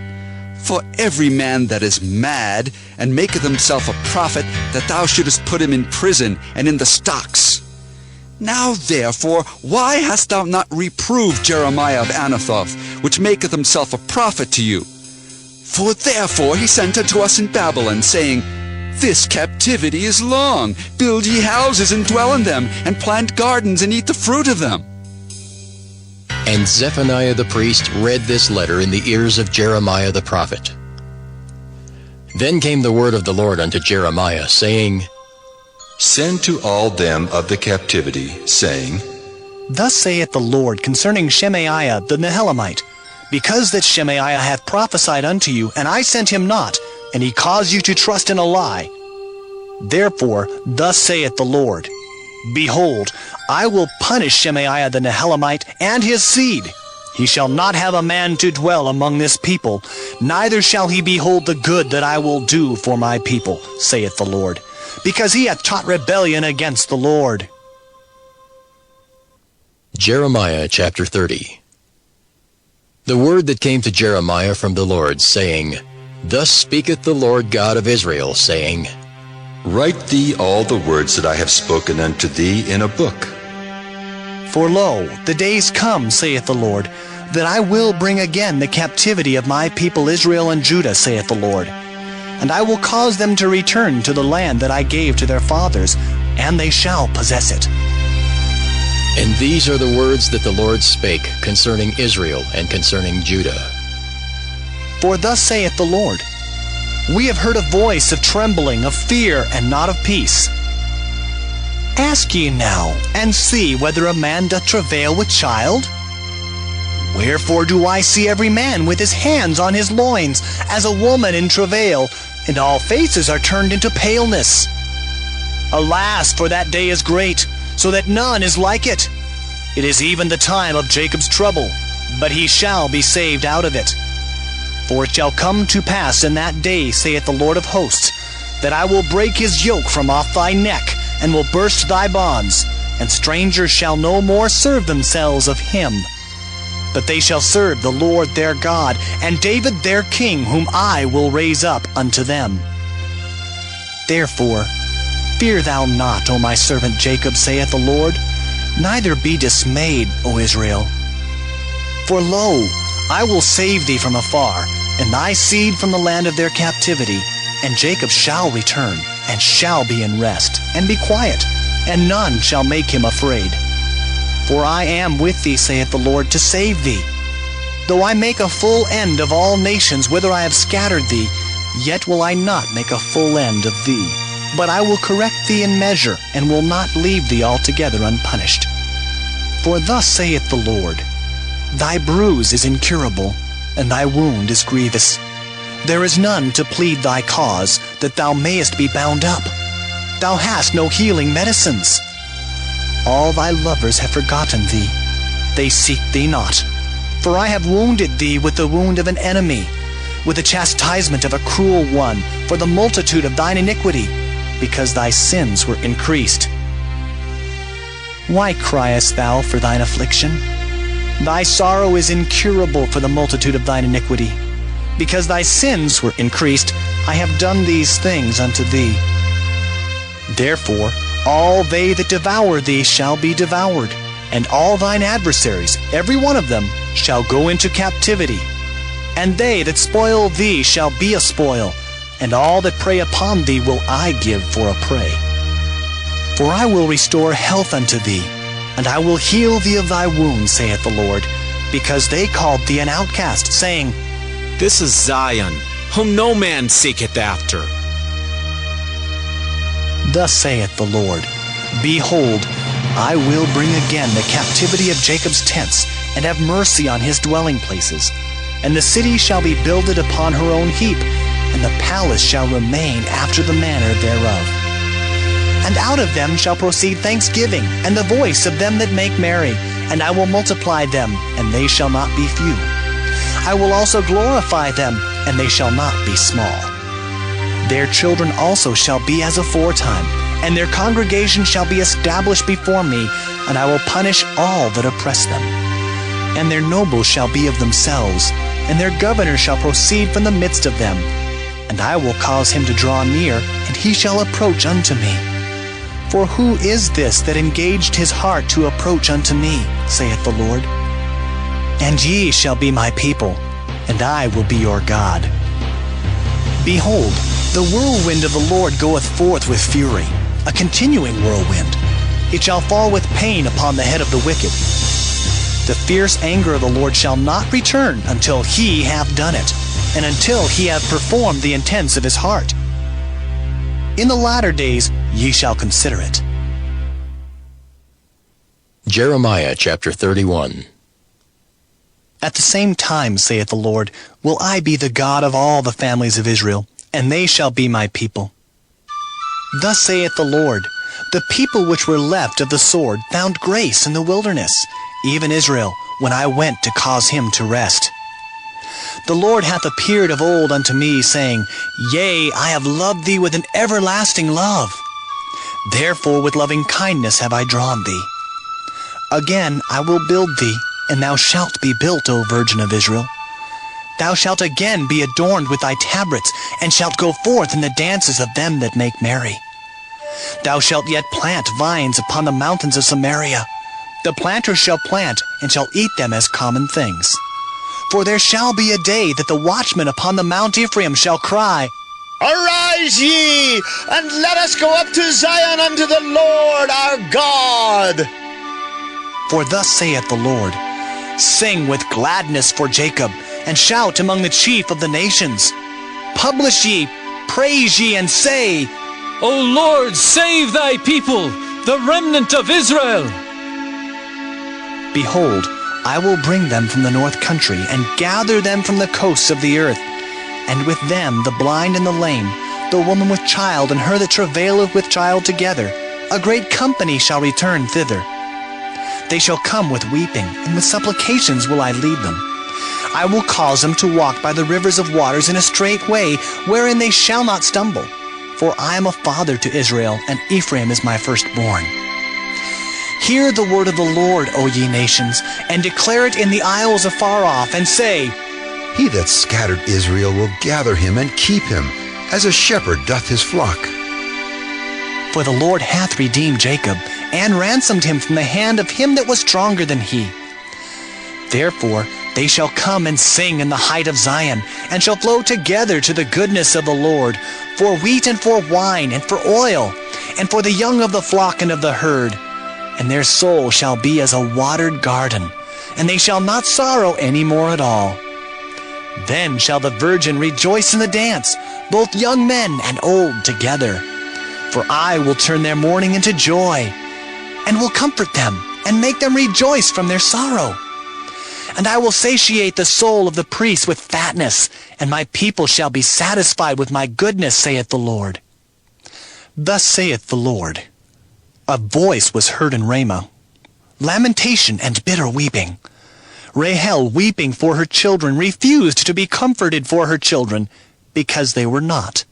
Speaker 10: For every man that is mad, and maketh himself a prophet, that thou shouldest put him in prison and in the stocks. Now therefore, why hast thou not reproved Jeremiah of Anathoth, which maketh himself a prophet to you? For therefore he sent unto us in Babylon, saying, This captivity is long. Build ye houses and dwell in them, and plant gardens and eat the fruit of them.
Speaker 5: And Zephaniah the priest read this letter in the ears of Jeremiah the prophet. Then came the word of the Lord unto Jeremiah, saying,
Speaker 2: Send to all them of the captivity, saying,
Speaker 1: Thus saith the Lord concerning Shemaiah the Nehelamite, Because that Shemaiah hath prophesied unto you, and I sent him not, and he caused you to trust in a lie. Therefore, thus saith the Lord, Behold, I will punish Shemaiah the Nehelamite and his seed. He shall not have a man to dwell among this people, neither shall he behold the good that I will do for my people, saith the Lord, because he hath taught rebellion against the Lord.
Speaker 5: Jeremiah chapter 30. The word that came to Jeremiah from the Lord, saying, Thus speaketh the Lord God of Israel, saying,
Speaker 2: Write thee all the words that I have spoken unto thee in a book.
Speaker 1: For lo, the days come, saith the Lord, that I will bring again the captivity of my people Israel and Judah, saith the Lord. And I will cause them to return to the land that I gave to their fathers, and they shall possess it.
Speaker 5: And these are the words that the Lord spake concerning Israel and concerning Judah.
Speaker 1: For thus saith the Lord, We have heard a voice of trembling, of fear, and not of peace. Ask ye now, and see whether a man doth travail with child? Wherefore do I see every man with his hands on his loins, as a woman in travail, and all faces are turned into paleness? Alas, for that day is great, so that none is like it. It is even the time of Jacob's trouble, but he shall be saved out of it. For it shall come to pass in that day, saith the Lord of hosts, that I will break his yoke from off thy neck, and will burst thy bonds, and strangers shall no more serve themselves of him. But they shall serve the Lord their God, and David their king, whom I will raise up unto them. Therefore, fear thou not, O my servant Jacob, saith the Lord, neither be dismayed, O Israel. For lo, I will save thee from afar, and thy seed from the land of their captivity, and Jacob shall return, and shall be in rest, and be quiet, and none shall make him afraid. For I am with thee, saith the Lord, to save thee. Though I make a full end of all nations whither I have scattered thee, yet will I not make a full end of thee. But I will correct thee in measure, and will not leave thee altogether unpunished. For thus saith the Lord, Thy bruise is incurable, and thy wound is grievous. There is none to plead thy cause, that thou mayest be bound up. Thou hast no healing medicines. All thy lovers have forgotten thee. They seek thee not. For I have wounded thee with the wound of an enemy, with the chastisement of a cruel one, for the multitude of thine iniquity, because thy sins were increased. Why criest thou for thine affliction? Thy sorrow is incurable for the multitude of thine iniquity. Because thy sins were increased, I have done these things unto thee. Therefore, all they that devour thee shall be devoured, and all thine adversaries, every one of them, shall go into captivity. And they that spoil thee shall be a spoil, and all that prey upon thee will I give for a prey. For I will restore health unto thee, and I will heal thee of thy wounds, saith the Lord, because they called thee an outcast, saying,
Speaker 3: This is Zion,
Speaker 11: whom no man seeketh after.
Speaker 1: Thus saith the Lord, Behold, I will bring again the captivity of Jacob's tents, and have mercy on his dwelling places. And the city shall be builded upon her own heap, and the palace shall remain after the manner thereof. And out of them shall proceed thanksgiving, and the voice of them that make merry, and I will multiply them, and they shall not be few. I will also glorify them, and they shall not be small. Their children also shall be as aforetime, and their congregation shall be established before me, and I will punish all that oppress them. And their nobles shall be of themselves, and their governor shall proceed from the midst of them. And I will cause him to draw near, and he shall approach unto me. For who is this that engaged his heart to approach unto me, saith the Lord? And ye shall be my people, and I will be your God. Behold, the whirlwind of the Lord goeth forth with fury, a continuing whirlwind. It shall fall with pain upon the head of the wicked. The fierce anger of the Lord shall not return until he have done it, and until he have performed the intents of his heart. In the latter days ye shall consider it.
Speaker 5: Jeremiah chapter 31.
Speaker 1: At the same time, saith the Lord, will I be the God of all the families of Israel, and they shall be my people. Thus saith the Lord, the people which were left of the sword found grace in the wilderness, even Israel, when I went to cause him to rest. The Lord hath appeared of old unto me, saying, Yea, I have loved thee with an everlasting love. Therefore with loving kindness have I drawn thee. Again I will build thee, and thou shalt be built, O Virgin of Israel. Thou shalt again be adorned with thy tabrets, and shalt go forth in the dances of them that make merry. Thou shalt yet plant vines upon the mountains of Samaria. The planters shall plant, and shall eat them as common things. For there shall be a day that the watchmen upon the Mount Ephraim shall cry,
Speaker 12: Arise ye, and let us go up to Zion unto the Lord our God.
Speaker 1: For thus saith the Lord, Sing with gladness for Jacob, and shout among the chief of the nations. Publish ye, praise ye, and say,
Speaker 13: O Lord, save thy people, the remnant of Israel.
Speaker 1: Behold, I will bring them from the north country, and gather them from the coasts of the earth. And with them the blind and the lame, the woman with child, and her that travaileth with child together. A great company shall return thither. They shall come with weeping, and with supplications will I lead them. I will cause them to walk by the rivers of waters in a straight way, wherein they shall not stumble. For I am a father to Israel, and Ephraim is my firstborn. Hear the word of the Lord, O ye nations, and declare it in the isles afar off, and say,
Speaker 14: He that scattered Israel will gather him and keep him, as a shepherd doth his flock.
Speaker 1: For the Lord hath redeemed Jacob, and ransomed him from the hand of him that was stronger than he. Therefore they shall come and sing in the height of Zion, and shall flow together to the goodness of the Lord, for wheat and for wine and for oil, and for the young of the flock and of the herd. And their soul shall be as a watered garden, and they shall not sorrow any more at all. Then shall the virgin rejoice in the dance, both young men and old together. For I will turn their mourning into joy, and will comfort them, and make them rejoice from their sorrow. And I will satiate the soul of the priests with fatness, and my people shall be satisfied with my goodness, saith the Lord. Thus saith the Lord, A voice was heard in Ramah, lamentation and bitter weeping. Rahel, weeping for her children, refused to be comforted for her children, because they were not.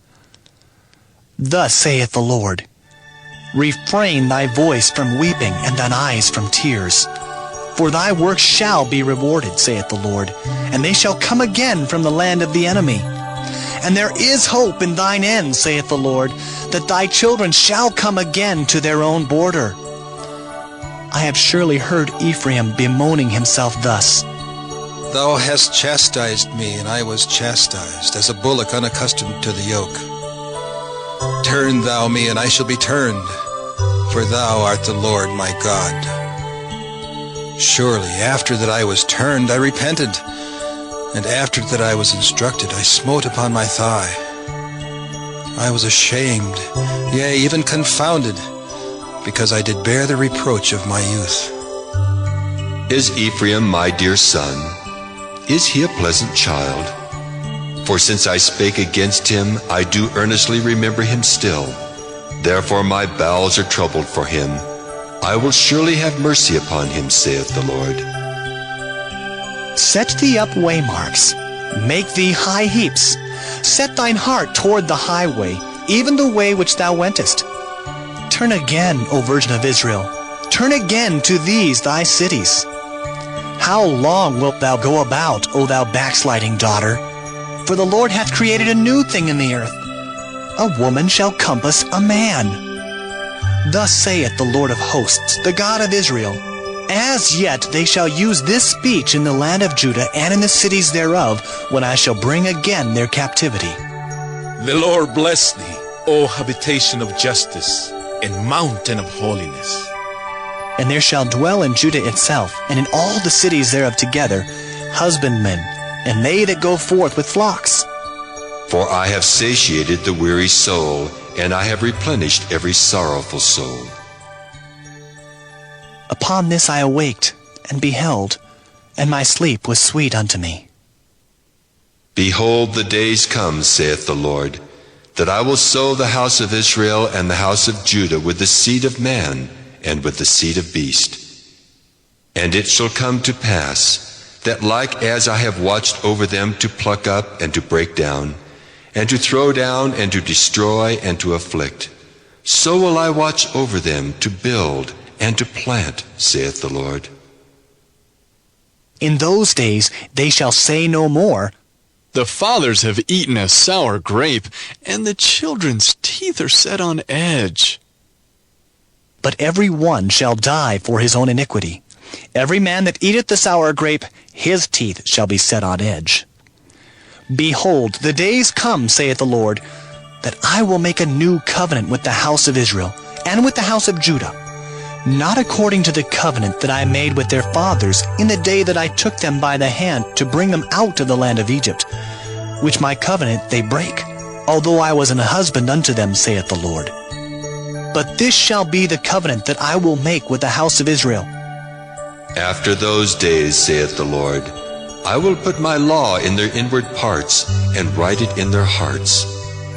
Speaker 1: Thus saith the Lord, Refrain thy voice from weeping, and thine eyes from tears. For thy work shall be rewarded, saith the Lord, and they shall come again from the land of the enemy. And there is hope in thine end, saith the Lord, that thy children shall come again to their own border. I have surely heard Ephraim bemoaning himself thus,
Speaker 9: Thou hast chastised me, and I was chastised, as a bullock unaccustomed to the yoke. Turn thou me, and I shall be turned, for thou art the Lord my God. Surely after that I was turned, I repented, And after that I was instructed, I smote upon my thigh. I was ashamed, yea, even confounded, because I did bear the reproach of my youth.
Speaker 2: Is Ephraim my dear son? Is he a pleasant child? For since I spake against him, I do earnestly remember him still. Therefore my bowels are troubled for him. I will surely have mercy upon him, saith the Lord.
Speaker 1: Set thee up waymarks, make thee high heaps. Set thine heart toward the highway, even the way which thou wentest. Turn again, O Virgin of Israel, turn again to these thy cities. How long wilt thou go about, O thou backsliding daughter? For the Lord hath created a new thing in the earth. A woman shall compass a man. Thus saith the Lord of hosts, the God of Israel, as yet they shall use this speech in the land of Judah and in the cities thereof, when I shall bring again their captivity.
Speaker 3: The Lord bless thee, O habitation of justice, and mountain of holiness.
Speaker 1: And there shall dwell in Judah itself, and in all the cities thereof together, husbandmen, and they that go forth with flocks.
Speaker 2: For I have satiated the weary soul, and I have replenished every sorrowful soul.
Speaker 1: Upon this I awaked, and beheld, and my sleep was sweet unto me.
Speaker 2: Behold, the days come, saith the Lord, that I will sow the house of Israel and the house of Judah with the seed of man and with the seed of beast. And it shall come to pass, that like as I have watched over them to pluck up and to break down, and to throw down and to destroy and to afflict, so will I watch over them to build and to plant, saith the Lord.
Speaker 1: In those days they shall say no more,
Speaker 15: The fathers have eaten a sour grape, and the children's teeth are set on edge.
Speaker 1: But every one shall die for his own iniquity. Every man that eateth the sour grape, his teeth shall be set on edge. Behold, the days come, saith the Lord, that I will make a new covenant with the house of Israel and with the house of Judah, not according to the covenant that I made with their fathers in the day that I took them by the hand to bring them out of the land of Egypt, which my covenant they break, although I was an husband unto them, saith the Lord. But this shall be the covenant that I will make with the house of Israel.
Speaker 2: After those days, saith the Lord, I will put my law in their inward parts, and write it in their hearts,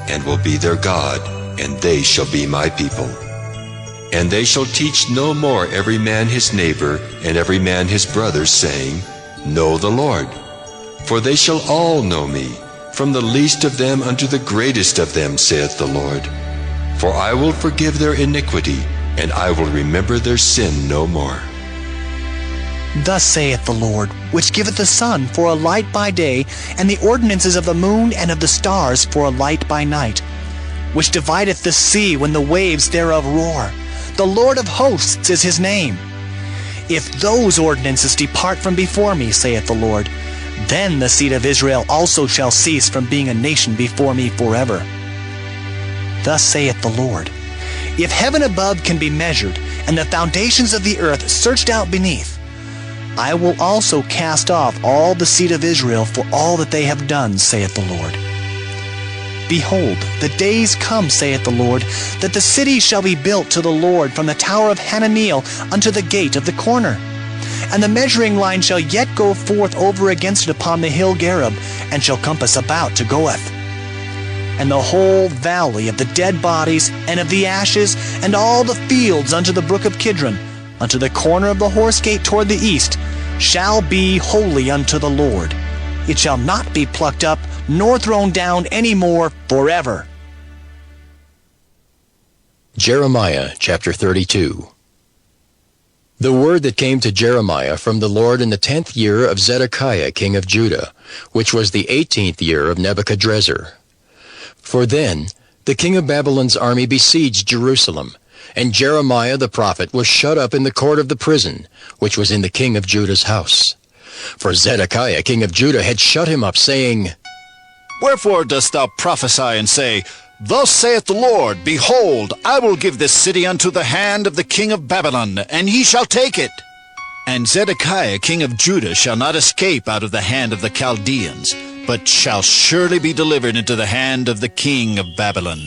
Speaker 2: and will be their God, and they shall be my people. And they shall teach no more every man his neighbor, and every man his brother, saying, Know the Lord. For they shall all know me, from the least of them unto the greatest of them, saith the Lord. For I will forgive their iniquity, and I will remember their sin no more.
Speaker 1: Thus saith the Lord, which giveth the sun for a light by day, and the ordinances of the moon and of the stars for a light by night, which divideth the sea when the waves thereof roar. The Lord of hosts is his name. If those ordinances depart from before me, saith the Lord, then the seed of Israel also shall cease from being a nation before me forever. Thus saith the Lord, if heaven above can be measured, and the foundations of the earth searched out beneath, I will also cast off all the seed of Israel for all that they have done, saith the Lord. Behold, the days come, saith the Lord, that the city shall be built to the Lord from the tower of Hananeel unto the gate of the corner. And the measuring line shall yet go forth over against it upon the hill Gareb, and shall compass about to Goeth. And the whole valley of the dead bodies, and of the ashes, and all the fields unto the brook of Kidron, unto the corner of the horse gate toward the east, shall be holy unto the Lord. It shall not be plucked up, nor thrown down any more forever.
Speaker 5: Jeremiah chapter 32. The word that came to Jeremiah from the Lord in the 10th year of Zedekiah king of Judah, which was the 18th year of Nebuchadrezzar. For then the king of Babylon's army besieged Jerusalem, and Jeremiah the prophet was shut up in the court of the prison, which was in the king of Judah's house. For Zedekiah king of Judah had shut him up, saying,
Speaker 16: Wherefore dost thou prophesy and say, Thus saith the Lord, Behold, I will give this city unto the hand of the king of Babylon, and he shall take it. And Zedekiah king of Judah shall not escape out of the hand of the Chaldeans, but shall surely be delivered into the hand of the king of Babylon,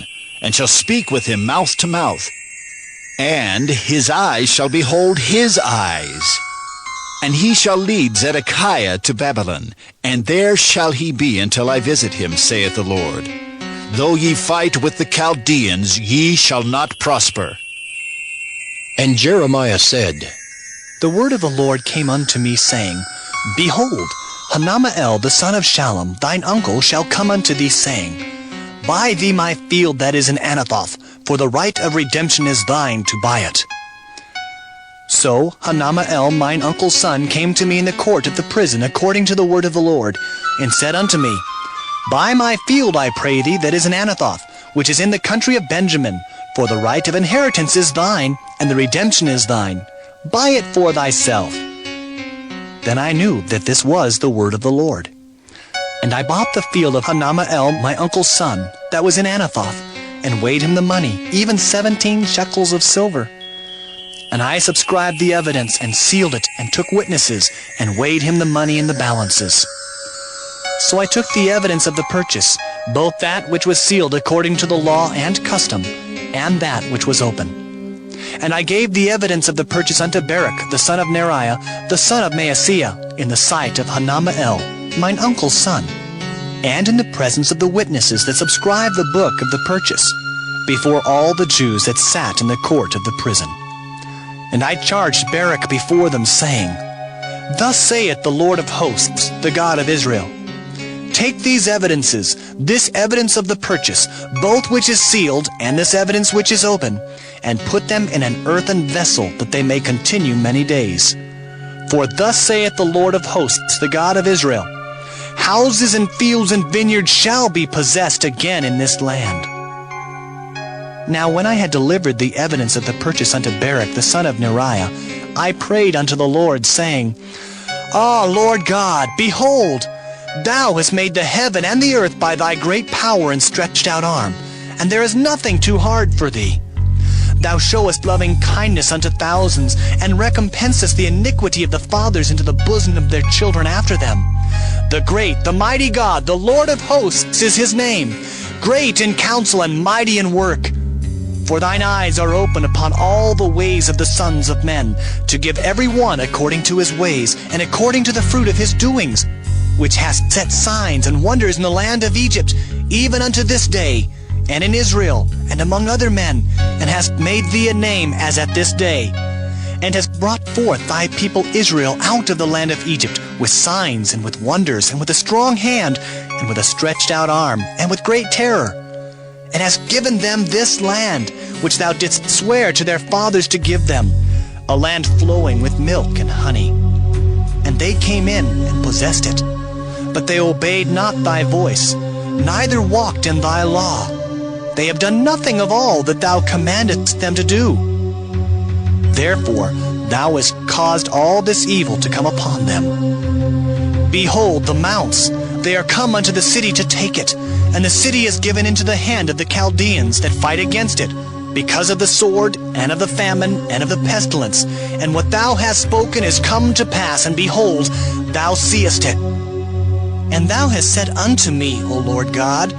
Speaker 16: and shall speak with him mouth to mouth. And his eyes shall behold his eyes. And he shall lead Zedekiah to Babylon, and there shall he be until I visit him, saith the Lord. Though ye fight with the Chaldeans, ye shall not prosper.
Speaker 5: And Jeremiah said,
Speaker 1: The word of the Lord came unto me, saying, Behold, Hanamael the son of Shallum, thine uncle, shall come unto thee, saying, Buy thee my field that is in Anathoth, for the right of redemption is thine to buy it. So Hanamael mine uncle's son came to me in the court of the prison according to the word of the Lord, and said unto me, Buy my field, I pray thee, that is in Anathoth, which is in the country of Benjamin, for the right of inheritance is thine, and the redemption is thine. Buy it for thyself. Then I knew that this was the word of the Lord. And I bought the field of Hanamael my uncle's son, that was in Anathoth, and weighed him the money, even 17 shekels of silver. And I subscribed the evidence, and sealed it, and took witnesses, and weighed him the money in the balances. So I took the evidence of the purchase, both that which was sealed according to the law and custom, and that which was open. And I gave the evidence of the purchase unto Baruch, the son of Neriah, the son of Maaseiah, in the sight of Hanamael, mine uncle's son, and in the presence of the witnesses that subscribed the book of the purchase, before all the Jews that sat in the court of the prison. And I charged Baruch before them, saying, Thus saith the Lord of hosts, the God of Israel, Take these evidences, this evidence of the purchase, both which is sealed, and this evidence which is open, and put them in an earthen vessel, that they may continue many days. For thus saith the Lord of hosts, the God of Israel, Houses and fields and vineyards shall be possessed again in this land. Now when I had delivered the evidence of the purchase unto Baruch the son of Neriah, I prayed unto the Lord, saying, Ah, Lord God, behold, thou hast made the heaven and the earth by thy great power and stretched out arm, and there is nothing too hard for thee. Thou showest loving kindness unto thousands, and recompensest the iniquity of the fathers into the bosom of their children after them. The great, the mighty God, the Lord of hosts is his name, great in counsel and mighty in work. For thine eyes are open upon all the ways of the sons of men, to give every one according to his ways, and according to the fruit of his doings, which hast set signs and wonders in the land of Egypt, even unto this day, and in Israel, and among other men, and hast made thee a name as at this day, and hast brought forth thy people Israel out of the land of Egypt, with signs and with wonders, and with a strong hand, and with a stretched out arm, and with great terror, and hast given them this land, which thou didst swear to their fathers to give them, a land flowing with milk and honey. And they came in and possessed it. But they obeyed not thy voice, neither walked in thy law. They have done nothing of all that thou commandest them to do. Therefore thou hast caused all this evil to come upon them. Behold, the mounts, they are come unto the city to take it, and the city is given into the hand of the Chaldeans that fight against it, because of the sword, and of the famine, and of the pestilence. And what thou hast spoken is come to pass, and behold, thou seest it. And thou hast said unto me, O Lord God,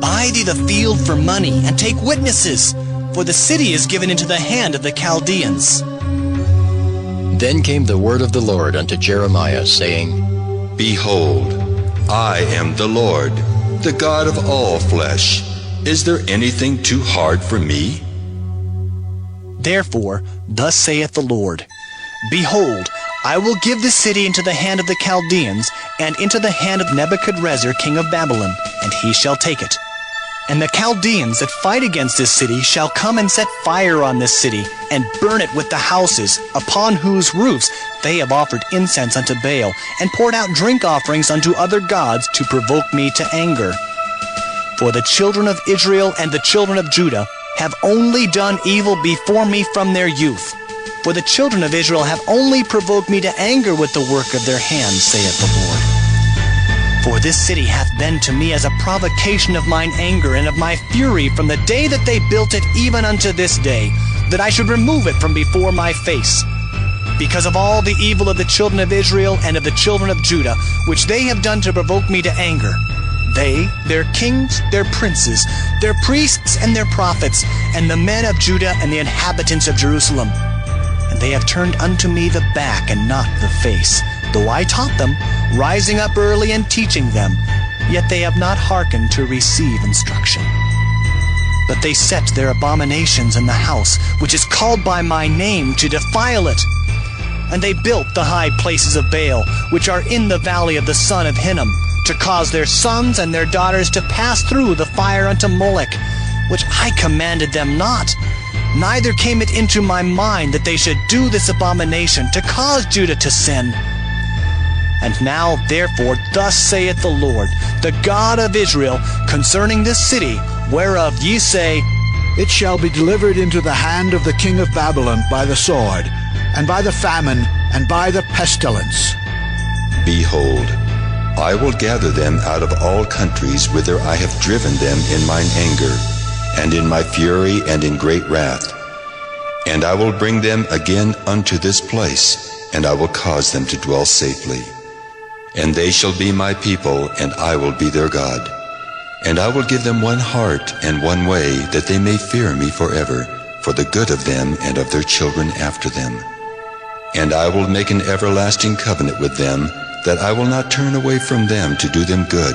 Speaker 1: Buy thee the field for money, and take witnesses, for the city is given into the hand of the Chaldeans.
Speaker 5: Then came the word of the Lord unto Jeremiah, saying,
Speaker 2: Behold, I am the Lord, the God of all flesh. Is there anything too hard for me?
Speaker 1: Therefore, thus saith the Lord, Behold, I will give the city into the hand of the Chaldeans, and into the hand of Nebuchadrezzar king of Babylon, and he shall take it. And the Chaldeans that fight against this city shall come and set fire on this city, and burn it with the houses, upon whose roofs they have offered incense unto Baal, and poured out drink offerings unto other gods to provoke me to anger. For the children of Israel and the children of Judah have only done evil before me from their youth. For the children of Israel have only provoked me to anger with the work of their hands, saith the Lord. For this city hath been to me as a provocation of mine anger and of my fury from the day that they built it even unto this day, that I should remove it from before my face. because of all the evil of the children of Israel and of the children of Judah, which they have done to provoke me to anger. They, their kings, their princes, their priests and their prophets, and the men of Judah and the inhabitants of Jerusalem. And they have turned unto me the back and not the face, though I taught them, rising up early and teaching them, yet they have not hearkened to receive instruction. But they set their abominations in the house, which is called by my name, to defile it. And they built the high places of Baal, which are in the valley of the son of Hinnom, to cause their sons and their daughters to pass through the fire unto Molech, which I commanded them not. Neither came it into my mind that they should do this abomination, to cause Judah to sin. And now, therefore, thus saith the Lord, the God of Israel, concerning this city, whereof ye say,
Speaker 17: It shall be delivered into the hand of the king of Babylon by the sword, and by the famine, and by the pestilence.
Speaker 2: Behold, I will gather them out of all countries whither I have driven them in mine anger, and in my fury, and in great wrath. And I will bring them again unto this place, and I will cause them to dwell safely. And they shall be my people, and I will be their God. And I will give them one heart and one way, that they may fear me forever, for the good of them and of their children after them. And I will make an everlasting covenant with them, that I will not turn away from them to do them good.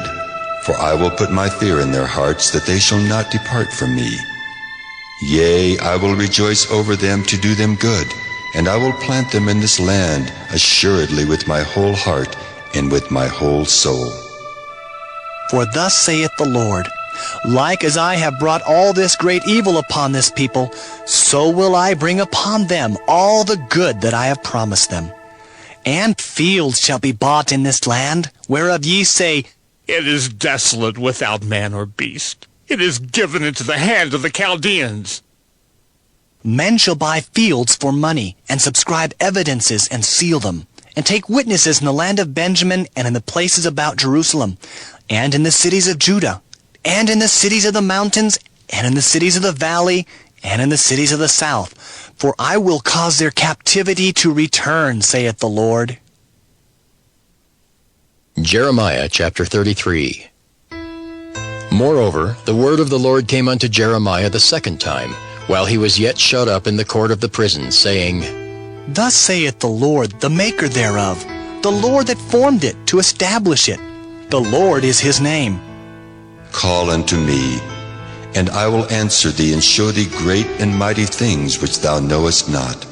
Speaker 2: For I will put my fear in their hearts, that they shall not depart from me. Yea, I will rejoice over them to do them good, and I will plant them in this land assuredly with my whole heart and with my whole soul.
Speaker 1: For thus saith the Lord, like as I have brought all this great evil upon this people, so will I bring upon them all the good that I have promised them. And fields shall be bought in this land, whereof ye say,
Speaker 4: It is desolate without man or beast. It is given into the hand of the Chaldeans.
Speaker 1: Men shall buy fields for money, and subscribe evidences, and seal them, and take witnesses in the land of Benjamin, and in the places about Jerusalem, and in the cities of Judah, and in the cities of the mountains, and in the cities of the valley, and in the cities of the south. For I will cause their captivity to return, saith the Lord.
Speaker 5: Jeremiah chapter 33. Moreover, the word of the Lord came unto Jeremiah the second time, while he was yet shut up in the court of the prison, saying,
Speaker 1: Thus saith the Lord, the maker thereof, the Lord that formed it, to establish it. The Lord is his name.
Speaker 2: Call unto me, and I will answer thee, and show thee great and mighty things which thou knowest not.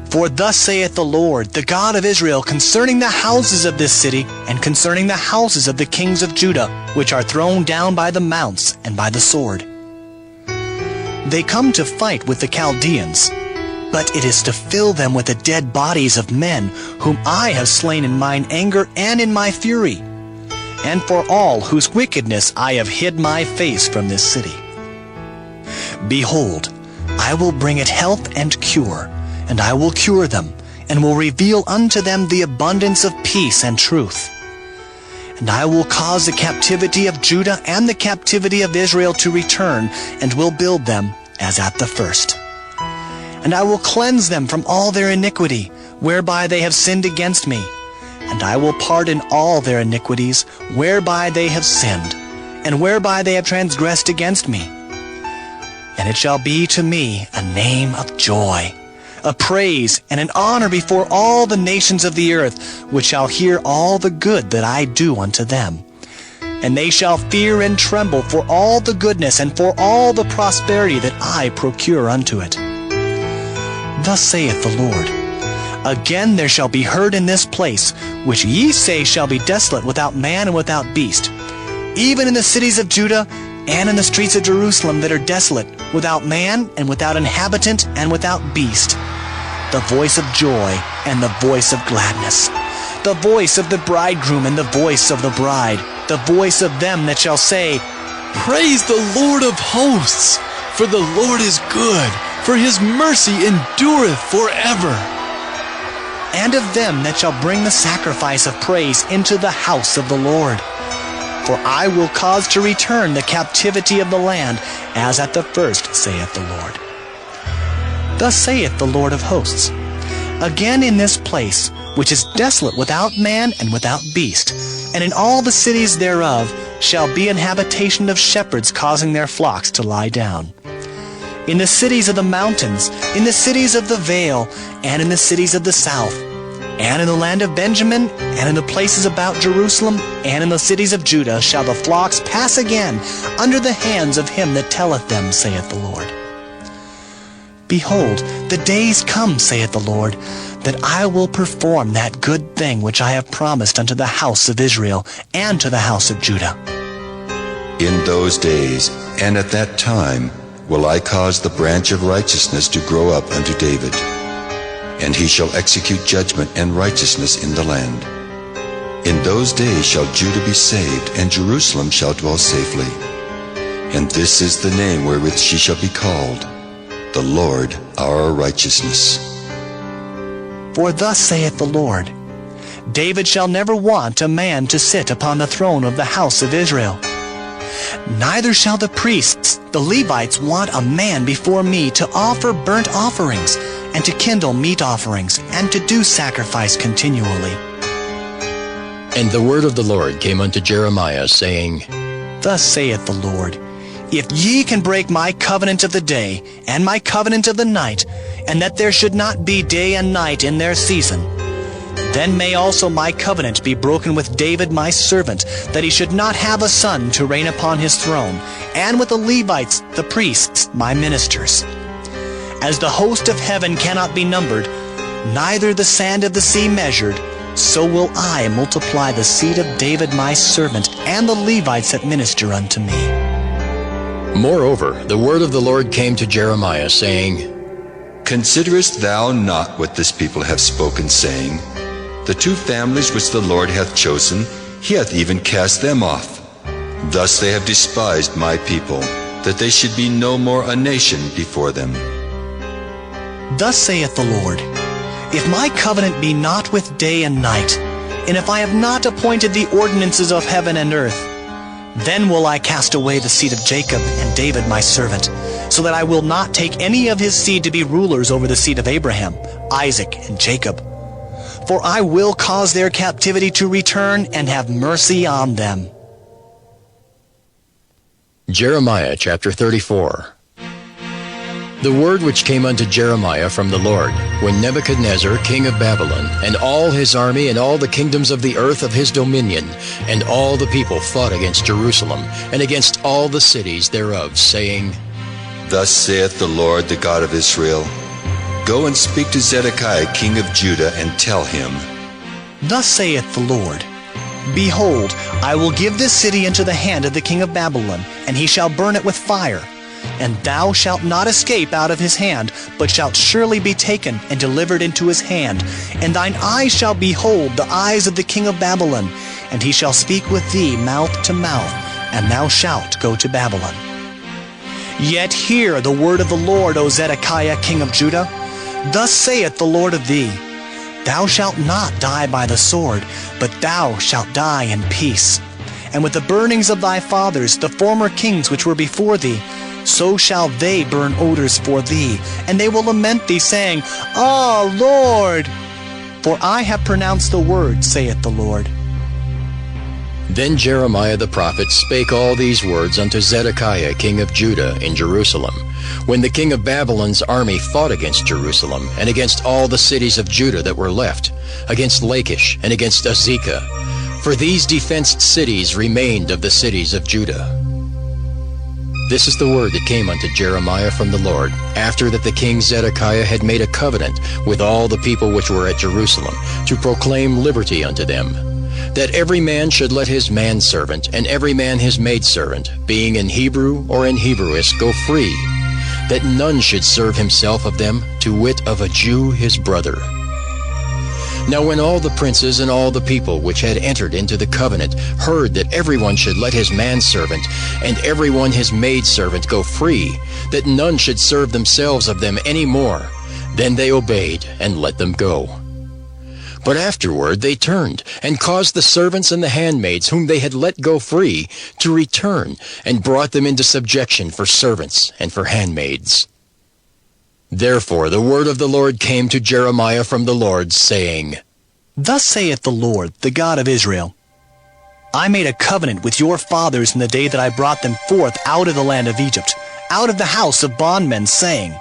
Speaker 1: For thus saith the Lord, the God of Israel, concerning the houses of this city, and concerning the houses of the kings of Judah, which are thrown down by the mounts and by the sword. They come to fight with the Chaldeans, but it is to fill them with the dead bodies of men, whom I have slain in mine anger and in my fury, and for all whose wickedness I have hid my face from this city. Behold, I will bring it health and cure, and I will cure them, and will reveal unto them the abundance of peace and truth. And I will cause the captivity of Judah and the captivity of Israel to return, and will build them as at the first. And I will cleanse them from all their iniquity, whereby they have sinned against me. And I will pardon all their iniquities, whereby they have sinned, and whereby they have transgressed against me. And it shall be to me a name of joy, a praise and an honor before all the nations of the earth, which shall hear all the good that I do unto them. And they shall fear and tremble for all the goodness and for all the prosperity that I procure unto it. Thus saith the Lord, Again there shall be heard in this place, which ye say shall be desolate without man and without beast, even in the cities of Judah and in the streets of Jerusalem that are desolate, without man and without inhabitant and without beast, the voice of joy and the voice of gladness, the voice of the bridegroom and the voice of the bride, the voice of them that shall say,
Speaker 15: Praise the Lord of hosts, for the Lord is good, for his mercy endureth forever.
Speaker 1: And of them that shall bring the sacrifice of praise into the house of the Lord. For I will cause to return the captivity of the land, as at the first, saith the Lord. Thus saith the Lord of hosts, Again in this place, which is desolate without man and without beast, and in all the cities thereof shall be an habitation of shepherds causing their flocks to lie down. In the cities of the mountains, in the cities of the vale, and in the cities of the south, and in the land of Benjamin, and in the places about Jerusalem, and in the cities of Judah shall the flocks pass again under the hands of him that telleth them, saith the Lord. Behold, the days come, saith the Lord, that I will perform that good thing which I have promised unto the house of Israel and to the house of Judah.
Speaker 2: In those days and at that time will I cause the branch of righteousness to grow up unto David, and he shall execute judgment and righteousness in the land. In those days shall Judah be saved, and Jerusalem shall dwell safely. And this is the name wherewith she shall be called, the Lord our righteousness.
Speaker 1: For thus saith the Lord, David shall never want a man to sit upon the throne of the house of Israel. Neither shall the priests, the Levites, want a man before me to offer burnt offerings, and to kindle meat offerings, and to do sacrifice continually.
Speaker 5: And the word of the Lord came unto Jeremiah, saying,
Speaker 1: Thus saith the Lord, If ye can break my covenant of the day, and my covenant of the night, and that there should not be day and night in their season, then may also my covenant be broken with David my servant, that he should not have a son to reign upon his throne, and with the Levites, the priests, my ministers. As the host of heaven cannot be numbered, neither the sand of the sea measured, so will I multiply the seed of David my servant, and the Levites that minister unto me.
Speaker 5: Moreover, the word of the Lord came to Jeremiah, saying,
Speaker 2: Considerest thou not what this people have spoken, saying, The two families which the Lord hath chosen, he hath even cast them off. Thus they have despised my people, that they should be no more a nation before them.
Speaker 1: Thus saith the Lord, If my covenant be not with day and night, and if I have not appointed the ordinances of heaven and earth, then will I cast away the seed of Jacob and David my servant, so that I will not take any of his seed to be rulers over the seed of Abraham, Isaac, and Jacob. For I will cause their captivity to return and have mercy on them.
Speaker 5: Jeremiah chapter 34. The word which came unto Jeremiah from the Lord, when Nebuchadnezzar king of Babylon, and all his army, and all the kingdoms of the earth of his dominion, and all the people fought against Jerusalem, and against all the cities thereof, saying,
Speaker 2: Thus saith the Lord, the God of Israel, Go and speak to Zedekiah king of Judah, and tell him,
Speaker 1: Thus saith the Lord, Behold, I will give this city into the hand of the king of Babylon, and he shall burn it with fire. And thou shalt not escape out of his hand, but shalt surely be taken and delivered into his hand. And thine eyes shall behold the eyes of the king of Babylon, and he shall speak with thee mouth to mouth, and thou shalt go to Babylon. Yet hear the word of the Lord, O Zedekiah king of Judah. Thus saith the Lord of thee, Thou shalt not die by the sword, but thou shalt die in peace. And with the burnings of thy fathers, the former kings which were before thee, so shall they burn odors for thee, and they will lament thee, saying, Ah, Lord! For I have pronounced the word, saith the Lord.
Speaker 5: Then Jeremiah the prophet spake all these words unto Zedekiah king of Judah in Jerusalem, when the king of Babylon's army fought against Jerusalem, and against all the cities of Judah that were left, against Lachish, and against Azekah. For these defenced cities remained of the cities of Judah. This is the word that came unto Jeremiah from the Lord, after that the king Zedekiah had made a covenant with all the people which were at Jerusalem, to proclaim liberty unto them, that every man should let his manservant, and every man his maidservant, being in Hebrew or in Hebrewish, go free, that none should serve himself of them, to wit of a Jew his brother. Now when all the princes and all the people which had entered into the covenant heard that everyone should let his manservant and everyone his maidservant go free, that none should serve themselves of them any more, then they obeyed and let them go. But afterward they turned, and caused the servants and the handmaids whom they had let go free to return, and brought them into subjection for servants and for handmaids. Therefore the word of the Lord came to Jeremiah from the Lord, saying,
Speaker 1: Thus saith the Lord, the God of Israel, I made a covenant with your fathers in the day that I brought them forth out of the land of Egypt, out of the house of bondmen, saying,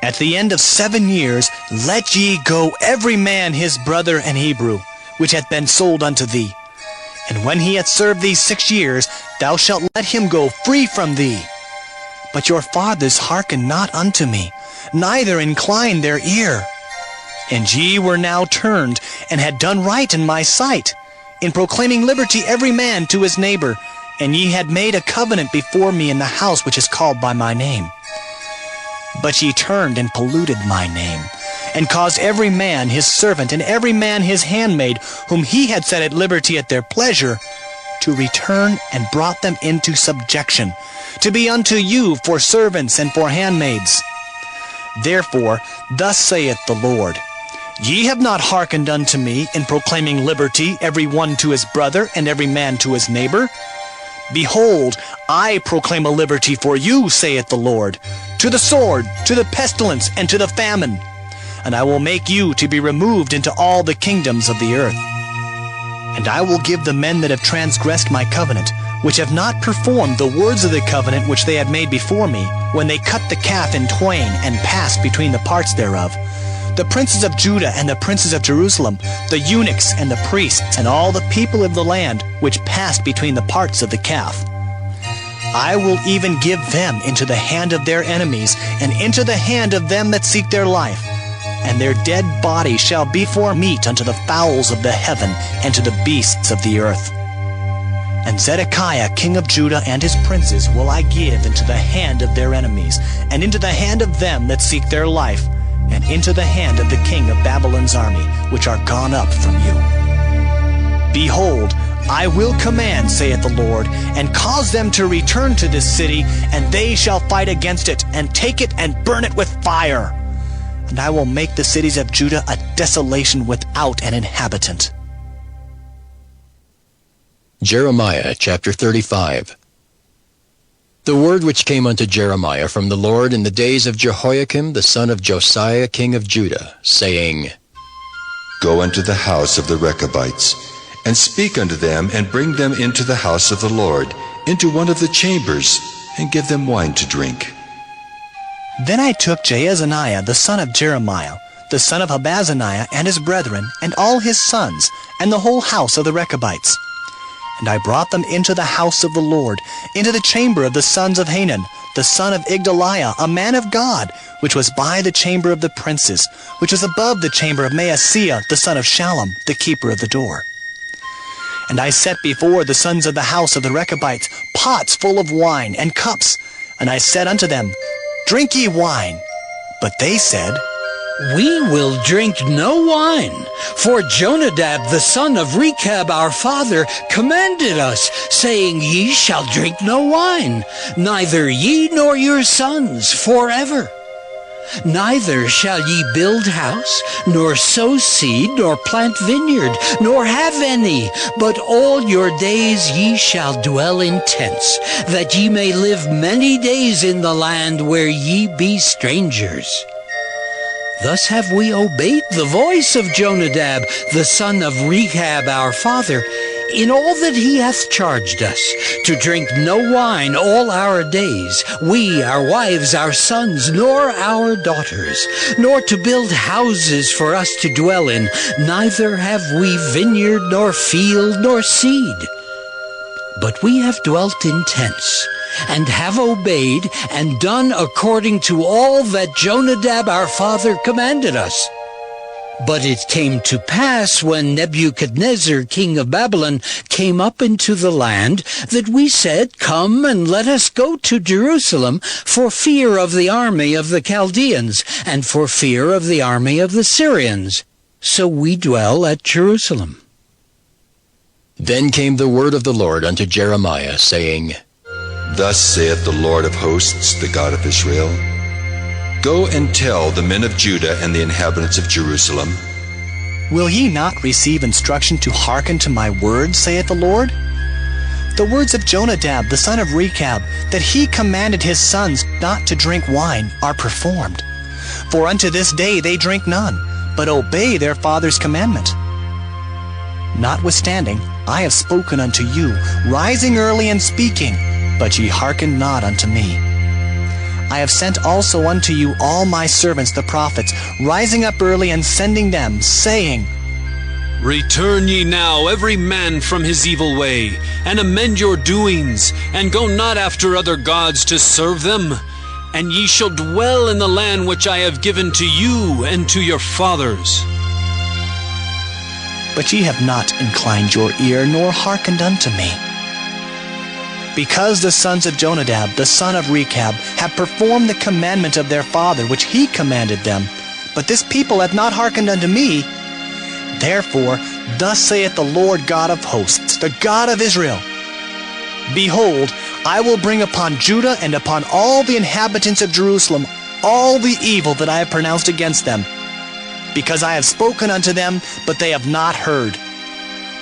Speaker 1: At the end of 7 years let ye go every man his brother and Hebrew, which hath been sold unto thee. And when he hath served thee 6 years, thou shalt let him go free from thee. But your fathers hearkened not unto me, neither inclined their ear. And ye were now turned, and had done right in my sight, in proclaiming liberty every man to his neighbor, and ye had made a covenant before me in the house which is called by my name. But ye turned and polluted my name, and caused every man his servant, and every man his handmaid, whom he had set at liberty at their pleasure, to return, and brought them into subjection, to be unto you for servants and for handmaids. Therefore, thus saith the Lord, Ye have not hearkened unto me in proclaiming liberty every one to his brother, and every man to his neighbor. Behold, I proclaim a liberty for you, saith the Lord, to the sword, to the pestilence, and to the famine. And I will make you to be removed into all the kingdoms of the earth. And I will give the men that have transgressed my covenant, which have not performed the words of the covenant which they had made before me, when they cut the calf in twain, and passed between the parts thereof, the princes of Judah and the princes of Jerusalem, the eunuchs and the priests, and all the people of the land, which passed between the parts of the calf. I will even give them into the hand of their enemies, and into the hand of them that seek their life. And their dead bodies shall be for meat unto the fowls of the heaven, and to the beasts of the earth. And Zedekiah king of Judah and his princes will I give into the hand of their enemies, and into the hand of them that seek their life, and into the hand of the king of Babylon's army, which are gone up from you. Behold, I will command, saith the Lord, and cause them to return to this city, and they shall fight against it, and take it, and burn it with fire. And I will make the cities of Judah a desolation without an inhabitant.
Speaker 5: Jeremiah chapter 35. The word which came unto Jeremiah from the Lord in the days of Jehoiakim the son of Josiah king of Judah, saying,
Speaker 2: Go unto the house of the Rechabites, and speak unto them, and bring them into the house of the Lord, into one of the chambers, and give them wine to drink.
Speaker 1: Then I took Jaazaniah the son of Jeremiah, the son of Habazaniah, and his brethren, and all his sons, and the whole house of the Rechabites. And I brought them into the house of the Lord, into the chamber of the sons of Hanan, the son of Igdaliah, a man of God, which was by the chamber of the princes, which was above the chamber of Maaseiah, the son of Shallum, the keeper of the door. And I set before the sons of the house of the Rechabites pots full of wine and cups, and I said unto them, Drink ye wine. But they said,
Speaker 18: We will drink no wine, for Jonadab the son of Rechab our father commanded us, saying, Ye shall drink no wine, neither ye nor your sons forever. Neither shall ye build house, nor sow seed, nor plant vineyard, nor have any, but all your days ye shall dwell in tents, that ye may live many days in the land where ye be strangers. Thus have we obeyed the voice of Jonadab, the son of Rechab our father, in all that he hath charged us, to drink no wine all our days, we, our wives, our sons, nor our daughters, nor to build houses for us to dwell in, neither have we vineyard, nor field, nor seed. But we have dwelt in tents, and have obeyed, and done according to all that Jonadab our father commanded us. But it came to pass, when Nebuchadnezzar king of Babylon came up into the land, that we said, Come and let us go to Jerusalem, for fear of the army of the Chaldeans, and for fear of the army of the Syrians. So we dwell at Jerusalem.
Speaker 5: Then came the word of the Lord unto Jeremiah, saying,
Speaker 2: Thus saith the Lord of hosts, the God of Israel, Go and tell the men of Judah and the inhabitants of Jerusalem,
Speaker 1: Will ye not receive instruction to hearken to my words, saith the Lord? The words of Jonadab the son of Rechab, that he commanded his sons not to drink wine, are performed. For unto this day they drink none, but obey their father's commandment. Notwithstanding, I have spoken unto you, rising early and speaking, but ye hearken not unto me. I have sent also unto you all my servants the prophets, rising up early and sending them, saying,
Speaker 13: Return ye now every man from his evil way, and amend your doings, and go not after other gods to serve them. And ye shall dwell in the land which I have given to you and to your fathers.
Speaker 1: But ye have not inclined your ear, nor hearkened unto me. Because the sons of Jonadab, the son of Rechab, have performed the commandment of their father, which he commanded them, but this people hath not hearkened unto me, therefore thus saith the Lord God of hosts, the God of Israel, Behold, I will bring upon Judah and upon all the inhabitants of Jerusalem all the evil that I have pronounced against them, because I have spoken unto them, but they have not heard,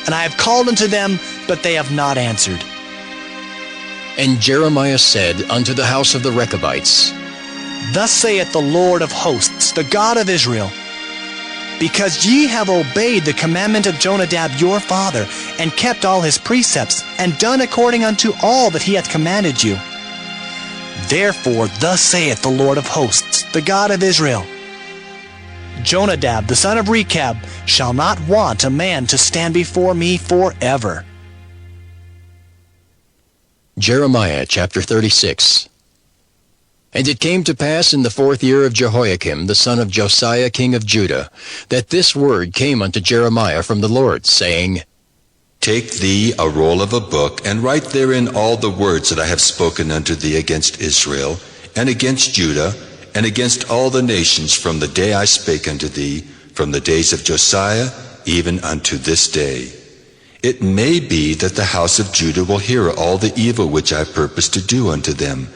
Speaker 1: and I have called unto them, but they have not answered.
Speaker 5: And Jeremiah said unto the house of the Rechabites,
Speaker 1: Thus saith the Lord of hosts, the God of Israel, Because ye have obeyed the commandment of Jonadab your father, and kept all his precepts, and done according unto all that he hath commanded you. Therefore thus saith the Lord of hosts, the God of Israel, Jonadab the son of Rechab shall not want a man to stand before me forever.
Speaker 5: Jeremiah chapter 36. And it came to pass in the 4th year of Jehoiakim, the son of Josiah king of Judah, that this word came unto Jeremiah from the Lord, saying,
Speaker 2: Take thee a roll of a book, and write therein all the words that I have spoken unto thee against Israel, and against Judah, and against all the nations from the day I spake unto thee, from the days of Josiah, even unto this day. It may be that the house of Judah will hear all the evil which I purpose to do unto them,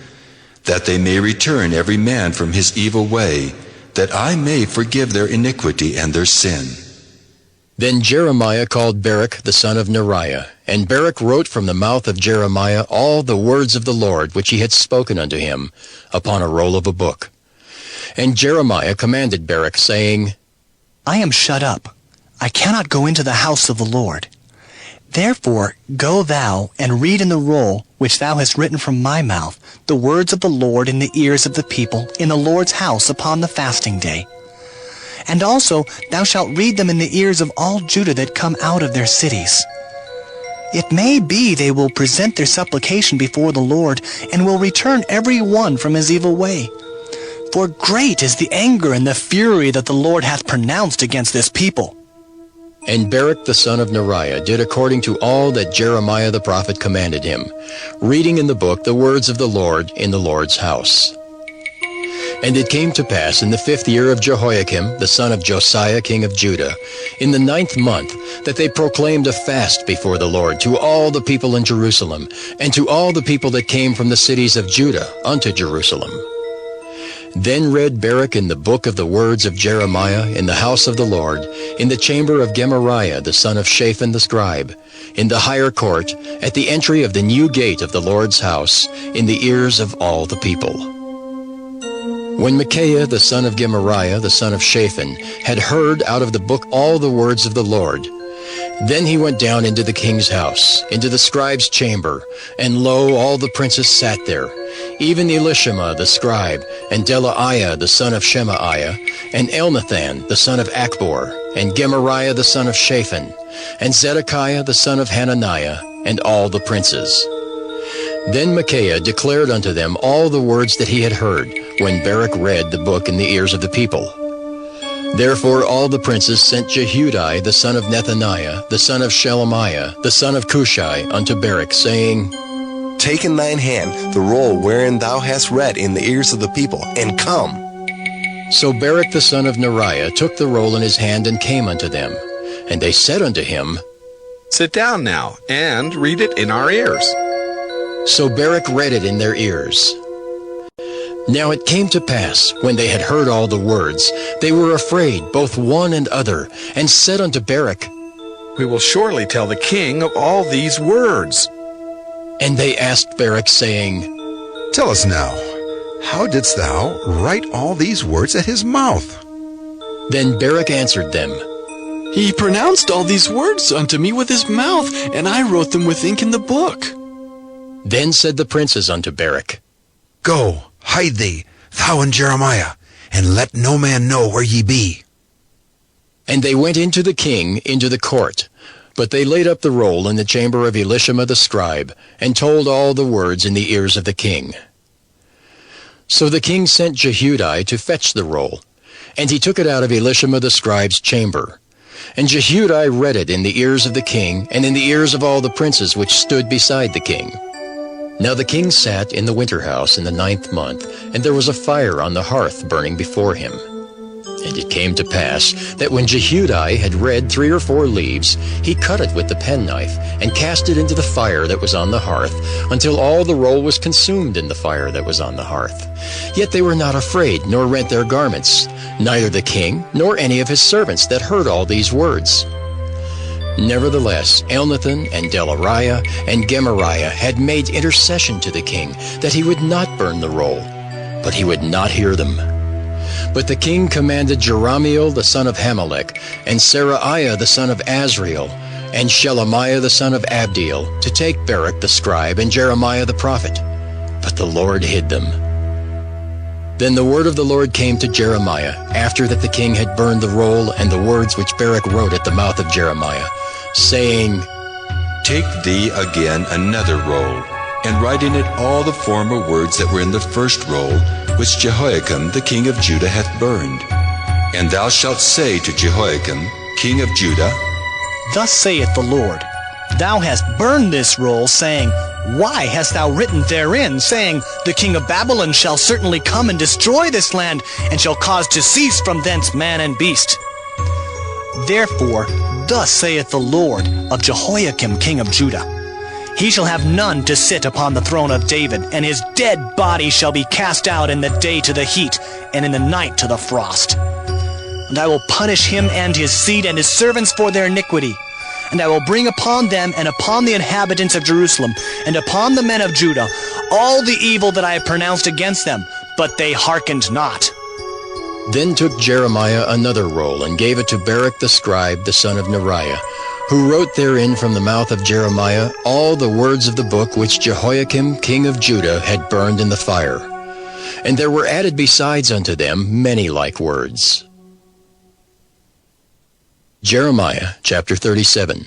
Speaker 2: that they may return every man from his evil way, that I may forgive their iniquity and their sin.
Speaker 5: Then Jeremiah called Baruch the son of Neriah, and Baruch wrote from the mouth of Jeremiah all the words of the Lord which he had spoken unto him, upon a roll of a book. And Jeremiah commanded Baruch, saying,
Speaker 1: I am shut up. I cannot go into the house of the Lord. Therefore go thou and read in the roll which thou hast written from my mouth the words of the Lord in the ears of the people in the Lord's house upon the fasting day. And also thou shalt read them in the ears of all Judah that come out of their cities. It may be they will present their supplication before the Lord, and will return every one from his evil way. For great is the anger and the fury that the Lord hath pronounced against this people.
Speaker 5: And Baruch the son of Neriah did according to all that Jeremiah the prophet commanded him, reading in the book the words of the Lord in the Lord's house. And it came to pass in the 5th year of Jehoiakim, the son of Josiah king of Judah, in the 9th month, that they proclaimed a fast before the Lord to all the people in Jerusalem, and to all the people that came from the cities of Judah unto Jerusalem. Then read Baruch in the book of the words of Jeremiah in the house of the Lord, in the chamber of Gemariah the son of Shaphan the scribe, in the higher court, at the entry of the new gate of the Lord's house, in the ears of all the people. When Micaiah the son of Gemariah the son of Shaphan had heard out of the book all the words of the Lord, then he went down into the king's house, into the scribe's chamber, and lo, all the princes sat there, even Elishama the scribe, and Delaiah the son of Shemaiah, and Elnathan the son of Achbor, and Gemariah the son of Shaphan, and Zedekiah the son of Hananiah, and all the princes. Then Micaiah declared unto them all the words that he had heard, when Baruch read the book in the ears of the people. Therefore all the princes sent Jehudi the son of Nethaniah, the son of Shelemiah, the son of Cushai, unto Baruch, saying,
Speaker 19: Take in thine hand the roll wherein thou hast read in the ears of the people, and come.
Speaker 5: So Baruch the son of Neriah took the roll in his hand, and came unto them. And they said unto him,
Speaker 11: Sit down now, and read it in our ears.
Speaker 5: So Baruch read it in their ears. Now it came to pass, when they had heard all the words, they were afraid, both one and other, and said unto Baruch,
Speaker 11: We will surely tell the king of all these words.
Speaker 5: And they asked Baruch, saying,
Speaker 14: Tell us now, how didst thou write all these words at his mouth?
Speaker 5: Then Baruch answered them,
Speaker 15: He pronounced all these words unto me with his mouth, and I wrote them with ink in the book.
Speaker 5: Then said the princes unto Baruch,
Speaker 14: Go, hide thee, thou and Jeremiah, and let no man know where ye be.
Speaker 5: And they went into the king into the court. But they laid up the roll in the chamber of Elishama the scribe, and told all the words in the ears of the king. So the king sent Jehudi to fetch the roll, and he took it out of Elishama the scribe's chamber. And Jehudi read it in the ears of the king, and in the ears of all the princes which stood beside the king. Now the king sat in the winter house in the 9th month, and there was a fire on the hearth burning before him. And it came to pass that when Jehudi had read 3 or 4 leaves, he cut it with the penknife, and cast it into the fire that was on the hearth, until all the roll was consumed in the fire that was on the hearth. Yet they were not afraid, nor rent their garments, neither the king, nor any of his servants that heard all these words. Nevertheless, Elnathan and Delariah and Gemariah had made intercession to the king, that he would not burn the roll, but he would not hear them. But the king commanded Jerahmeel the son of Hamelech, and Seraiah the son of Azriel, and Shelemiah the son of Abdiel, to take Baruch the scribe and Jeremiah the prophet. But the Lord hid them. Then the word of the Lord came to Jeremiah, after that the king had burned the roll and the words which Baruch wrote at the mouth of Jeremiah, saying,
Speaker 2: Take thee again another roll, and write in it all the former words that were in the first roll, which Jehoiakim the king of Judah hath burned. And thou shalt say to Jehoiakim, king of Judah,
Speaker 1: Thus saith the Lord, Thou hast burned this roll, saying, Why hast thou written therein, saying, The king of Babylon shall certainly come and destroy this land, and shall cause to cease from thence man and beast? Therefore, thus saith the Lord of Jehoiakim king of Judah, He shall have none to sit upon the throne of David, and his dead body shall be cast out in the day to the heat, and in the night to the frost. And I will punish him and his seed and his servants for their iniquity. And I will bring upon them and upon the inhabitants of Jerusalem and upon the men of Judah all the evil that I have pronounced against them, but they hearkened not.
Speaker 5: Then took Jeremiah another roll, and gave it to Baruch the scribe, the son of Neriah, who wrote therein from the mouth of Jeremiah all the words of the book which Jehoiakim king of Judah had burned in the fire. And there were added besides unto them many like words. Jeremiah chapter 37.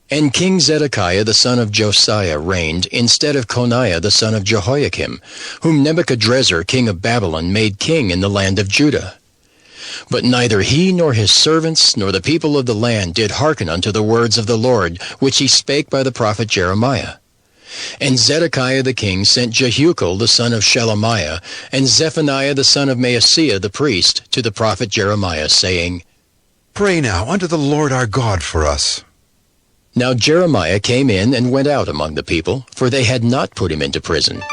Speaker 5: And King Zedekiah the son of Josiah reigned instead of Coniah the son of Jehoiakim, whom Nebuchadrezzar king of Babylon made king in the land of Judah. But neither he nor his servants nor the people of the land did hearken unto the words of the Lord, which he spake by the prophet Jeremiah. And Zedekiah the king sent Jehucal the son of Shelemiah, and Zephaniah the son of Maaseiah the priest, to the prophet Jeremiah, saying,
Speaker 14: Pray now unto the Lord our God for us.
Speaker 5: Now Jeremiah came in and went out among the people, for they had not put him into prison.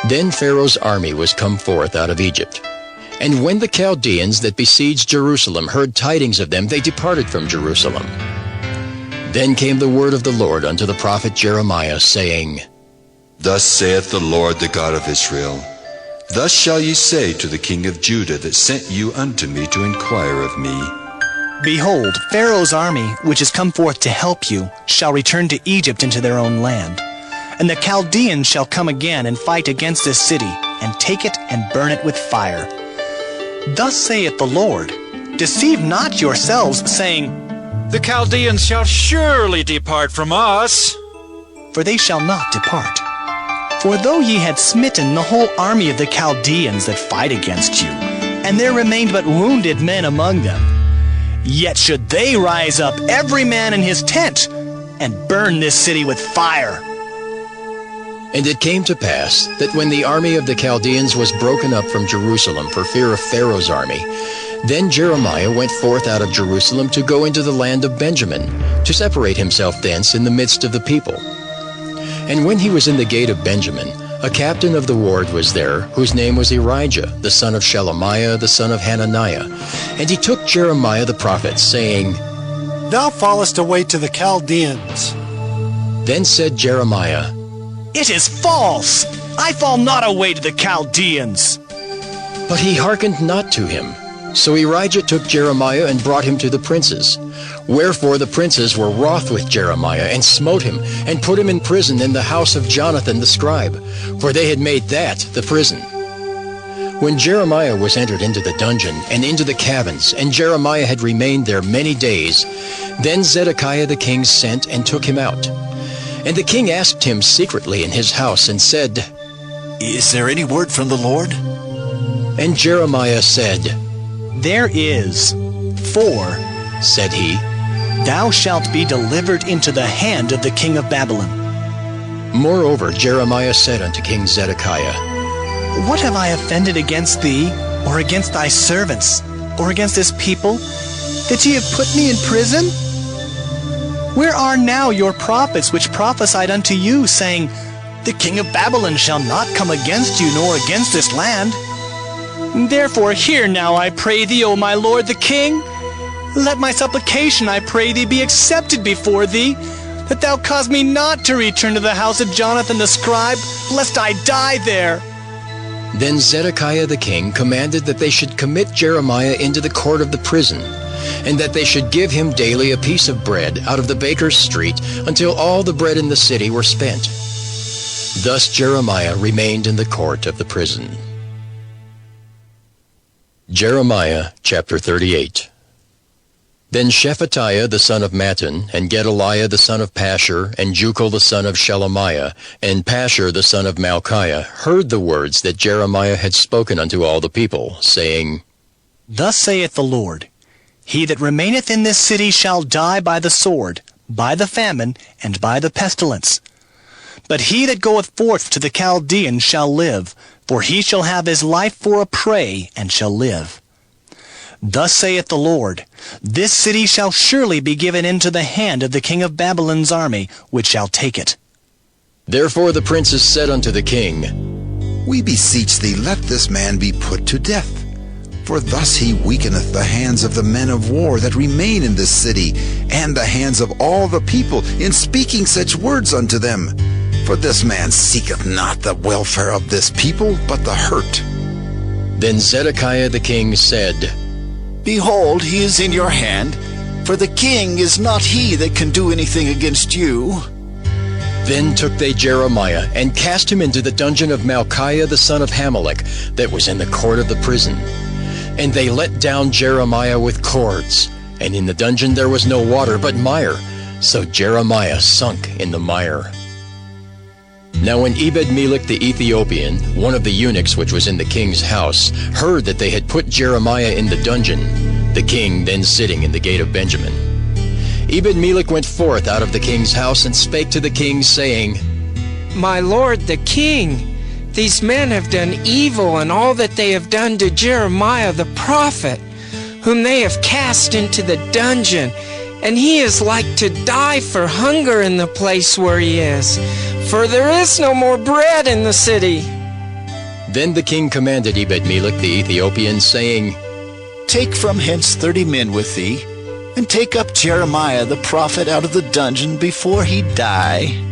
Speaker 5: Then Pharaoh's army was come forth out of Egypt. And when the Chaldeans that besieged Jerusalem heard tidings of them, they departed from Jerusalem. Then came the word of the Lord unto the prophet Jeremiah, saying,
Speaker 2: Thus saith the Lord, the God of Israel, Thus shall ye say to the king of Judah that sent you unto me to inquire of me,
Speaker 1: Behold, Pharaoh's army, which is come forth to help you, shall return to Egypt into their own land. And the Chaldeans shall come again and fight against this city, and take it and burn it with fire. Thus saith the Lord, Deceive not yourselves, saying,
Speaker 20: The Chaldeans shall surely depart from us.
Speaker 1: For they shall not depart. For though ye had smitten the whole army of the Chaldeans that fight against you, and there remained but wounded men among them, yet should they rise up every man in his tent, and burn this city with fire.
Speaker 5: And it came to pass that when the army of the Chaldeans was broken up from Jerusalem for fear of Pharaoh's army, then Jeremiah went forth out of Jerusalem to go into the land of Benjamin, to separate himself thence in the midst of the people. And when he was in the gate of Benjamin, a captain of the ward was there, whose name was Erijah, the son of Shelemiah, the son of Hananiah. And he took Jeremiah the prophet, saying,
Speaker 21: Thou fallest away to the Chaldeans.
Speaker 5: Then said Jeremiah,
Speaker 1: It is false! I fall not away to the Chaldeans.
Speaker 5: But he hearkened not to him. So Erijah took Jeremiah and brought him to the princes. Wherefore the princes were wroth with Jeremiah, and smote him, and put him in prison in the house of Jonathan the scribe, for they had made that the prison. When Jeremiah was entered into the dungeon, and into the cabins, and Jeremiah had remained there many days, then Zedekiah the king sent and took him out. And the king asked him secretly in his house, and said,
Speaker 16: Is there any word from the Lord?
Speaker 5: And Jeremiah said,
Speaker 1: There is. For,
Speaker 5: said he,
Speaker 1: thou shalt be delivered into the hand of the king of Babylon.
Speaker 5: Moreover, Jeremiah said unto King Zedekiah,
Speaker 1: What have I offended against thee, or against thy servants, or against this people, that ye have put me in prison? Where are now your prophets which prophesied unto you, saying, The king of Babylon shall not come against you, nor against this land? Therefore hear now, I pray thee, O my lord the king. Let my supplication, I pray thee, be accepted before thee, that thou cause me not to return to the house of Jonathan the scribe, lest I die there.
Speaker 5: Then Zedekiah the king commanded that they should commit Jeremiah into the court of the prison, and that they should give him daily a piece of bread out of the baker's street, until all the bread in the city were spent. Thus Jeremiah remained in the court of the prison. Jeremiah chapter 38. Then Shephatiah the son of Mattan, and Gedaliah the son of Pashur, and Jucal the son of Shelemiah, and Pashur the son of Malchiah heard the words that Jeremiah had spoken unto all the people, saying,
Speaker 1: Thus saith the Lord, He that remaineth in this city shall die by the sword, by the famine, and by the pestilence. But he that goeth forth to the Chaldeans shall live, for he shall have his life for a prey, and shall live. Thus saith the Lord, This city shall surely be given into the hand of the king of Babylon's army, which shall take it.
Speaker 5: Therefore the princes said unto the king,
Speaker 14: We beseech thee, let this man be put to death. For thus he weakeneth the hands of the men of war that remain in this city, and the hands of all the people, in speaking such words unto them. For this man seeketh not the welfare of this people, but the hurt.
Speaker 5: Then Zedekiah the king said,
Speaker 16: Behold, he is in your hand, for the king is not he that can do anything against you.
Speaker 5: Then took they Jeremiah, and cast him into the dungeon of Malchiah the son of Hamelech, that was in the court of the prison. And they let down Jeremiah with cords, and in the dungeon there was no water but mire, so Jeremiah sunk in the mire. Now when Ebed-Melech the Ethiopian, one of the eunuchs which was in the king's house, heard that they had put Jeremiah in the dungeon, the king then sitting in the gate of Benjamin, Ebed-Melech went forth out of the king's house and spake to the king, saying,
Speaker 21: My lord the king, these men have done evil in all that they have done to Jeremiah the prophet, whom they have cast into the dungeon, and he is like to die for hunger in the place where he is, for there is no more bread in the city.
Speaker 5: Then the king commanded Ebed-Melech the Ethiopian, saying,
Speaker 16: Take from hence 30 men with thee, and take up Jeremiah the prophet out of the dungeon before he die.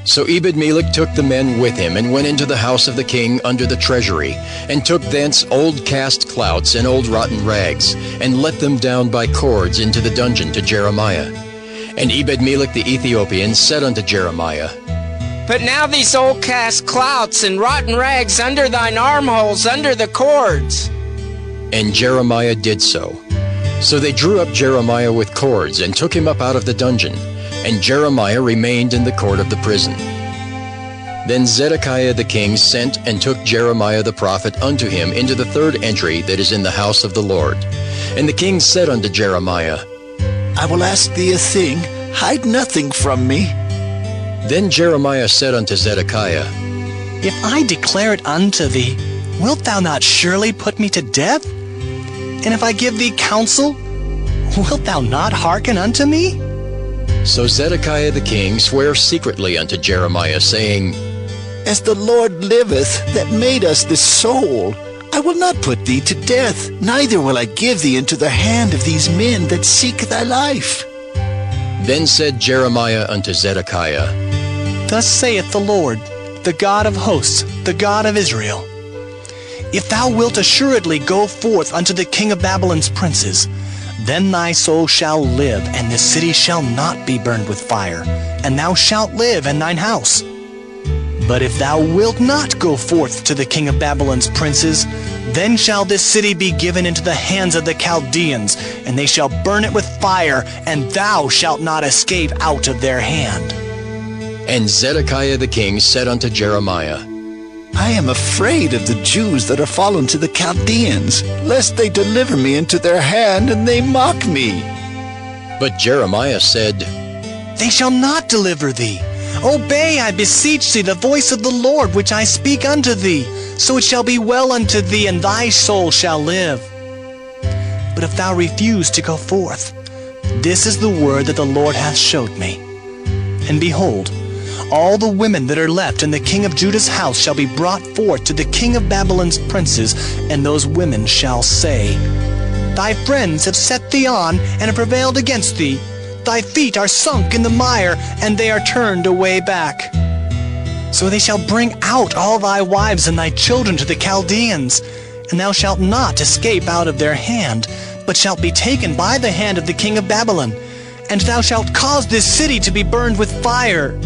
Speaker 5: So Ebed-Melech took the men with him, and went into the house of the king under the treasury, and took thence old cast clouts and old rotten rags, and let them down by cords into the dungeon to Jeremiah. And Ebed-Melech the Ethiopian said unto Jeremiah,
Speaker 21: Put now these old cast clouts and rotten rags under thine armholes, under the cords.
Speaker 5: And Jeremiah did so. So they drew up Jeremiah with cords, and took him up out of the dungeon, and Jeremiah remained in the court of the prison. Then Zedekiah the king sent and took Jeremiah the prophet unto him into the third entry that is in the house of the Lord. And the king said unto Jeremiah,
Speaker 16: I will ask thee a thing, hide nothing from me.
Speaker 5: Then Jeremiah said unto Zedekiah,
Speaker 1: If I declare it unto thee, wilt thou not surely put me to death? And if I give thee counsel, wilt thou not hearken unto me?
Speaker 5: So Zedekiah the king sware secretly unto Jeremiah, saying,
Speaker 16: As the Lord liveth, that made us this soul, I will not put thee to death, neither will I give thee into the hand of these men that seek thy life.
Speaker 5: Then said Jeremiah unto Zedekiah,
Speaker 1: Thus saith the Lord, the God of hosts, the God of Israel, if thou wilt assuredly go forth unto the king of Babylon's princes, then thy soul shall live, and this city shall not be burned with fire, and thou shalt live in thine house. But if thou wilt not go forth to the king of Babylon's princes, then shall this city be given into the hands of the Chaldeans, and they shall burn it with fire, and thou shalt not escape out of their hand.
Speaker 5: And Zedekiah the king said unto Jeremiah,
Speaker 17: I am afraid of the Jews that are fallen to the Chaldeans, lest they deliver me into their hand, and they mock me.
Speaker 5: But Jeremiah said,
Speaker 1: They shall not deliver thee. Obey, I beseech thee, the voice of the Lord, which I speak unto thee. So it shall be well unto thee, and thy soul shall live. But if thou refuse to go forth, this is the word that the Lord hath showed me. And behold, all the women that are left in the king of Judah's house shall be brought forth to the king of Babylon's princes, and those women shall say, Thy friends have set thee on, and have prevailed against thee. Thy feet are sunk in the mire, and they are turned away back. So they shall bring out all thy wives and thy children to the Chaldeans, and thou shalt not escape out of their hand, but shalt be taken by the hand of the king of Babylon, and thou shalt cause this city to be burned with fire.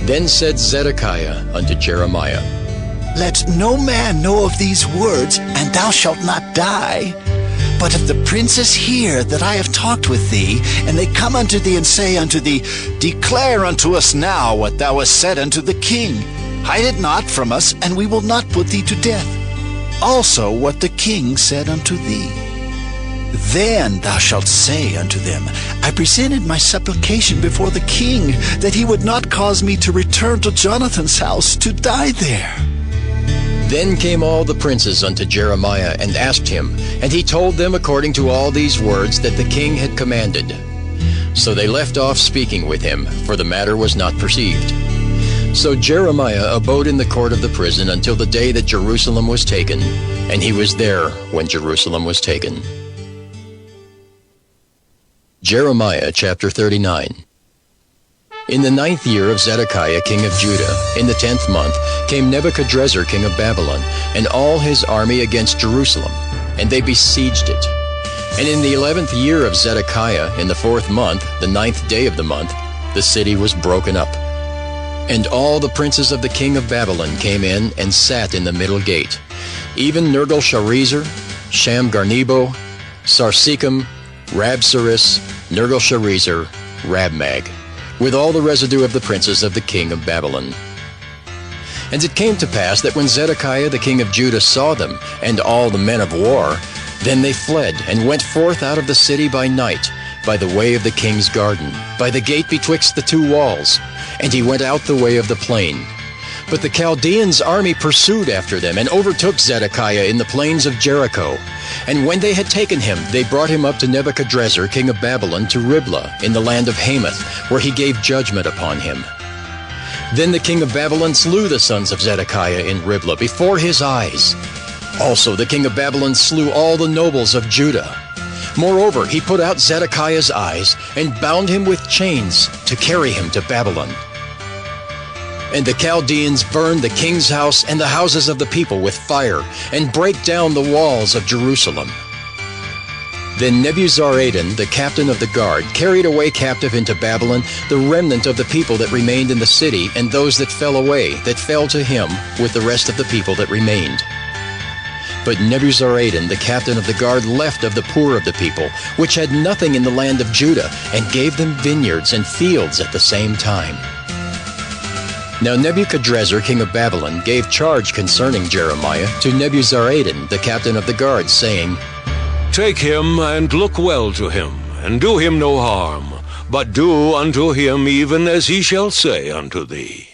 Speaker 5: Then said Zedekiah unto Jeremiah,
Speaker 17: Let no man know of these words, and thou shalt not die. But if the princes hear that I have talked with thee, and they come unto thee and say unto thee, Declare unto us now what thou hast said unto the king. Hide it not from us, and we will not put thee to death. Also what the king said unto thee. Then thou shalt say unto them, I presented my supplication before the king, that he would not cause me to return to Jonathan's house to die there.
Speaker 5: Then came all the princes unto Jeremiah, and asked him, and he told them according to all these words that the king had commanded. So they left off speaking with him, for the matter was not perceived. So Jeremiah abode in the court of the prison until the day that Jerusalem was taken, and he was there when Jerusalem was taken. Jeremiah chapter 39. In the 9th year of Zedekiah king of Judah, in the 10th month, came Nebuchadrezzar king of Babylon, and all his army against Jerusalem, and they besieged it. And in the 11th year of Zedekiah, in the 4th month, the 9th day of the month, the city was broken up. And all the princes of the king of Babylon came in and sat in the middle gate, even Nergal-Sharezer, Shamgar-Nebo, Sarsekim, Rabsaris, Nergal-Sharezer, Rabmag, with all the residue of the princes of the king of Babylon. And it came to pass that when Zedekiah the king of Judah saw them, and all the men of war, then they fled, and went forth out of the city by night, by the way of the king's garden, by the gate betwixt the two walls, and he went out the way of the plain. But the Chaldeans' army pursued after them, and overtook Zedekiah in the plains of Jericho. And when they had taken him, they brought him up to Nebuchadrezzar king of Babylon to Riblah, in the land of Hamath, where he gave judgment upon him. Then the king of Babylon slew the sons of Zedekiah in Riblah before his eyes. Also the king of Babylon slew all the nobles of Judah. Moreover, he put out Zedekiah's eyes, and bound him with chains to carry him to Babylon. And the Chaldeans burned the king's house and the houses of the people with fire, and brake down the walls of Jerusalem. Then Nebuzaradan, the captain of the guard, carried away captive into Babylon the remnant of the people that remained in the city, and those that fell away, that fell to him with the rest of the people that remained. But Nebuzaradan, the captain of the guard, left of the poor of the people, which had nothing in the land of Judah, and gave them vineyards and fields at the same time. Now Nebuchadrezzar king of Babylon gave charge concerning Jeremiah to Nebuzaradan, the captain of the guard, saying,
Speaker 4: Take him, and look well to him, and do him no harm, but do unto him even as he shall say unto thee.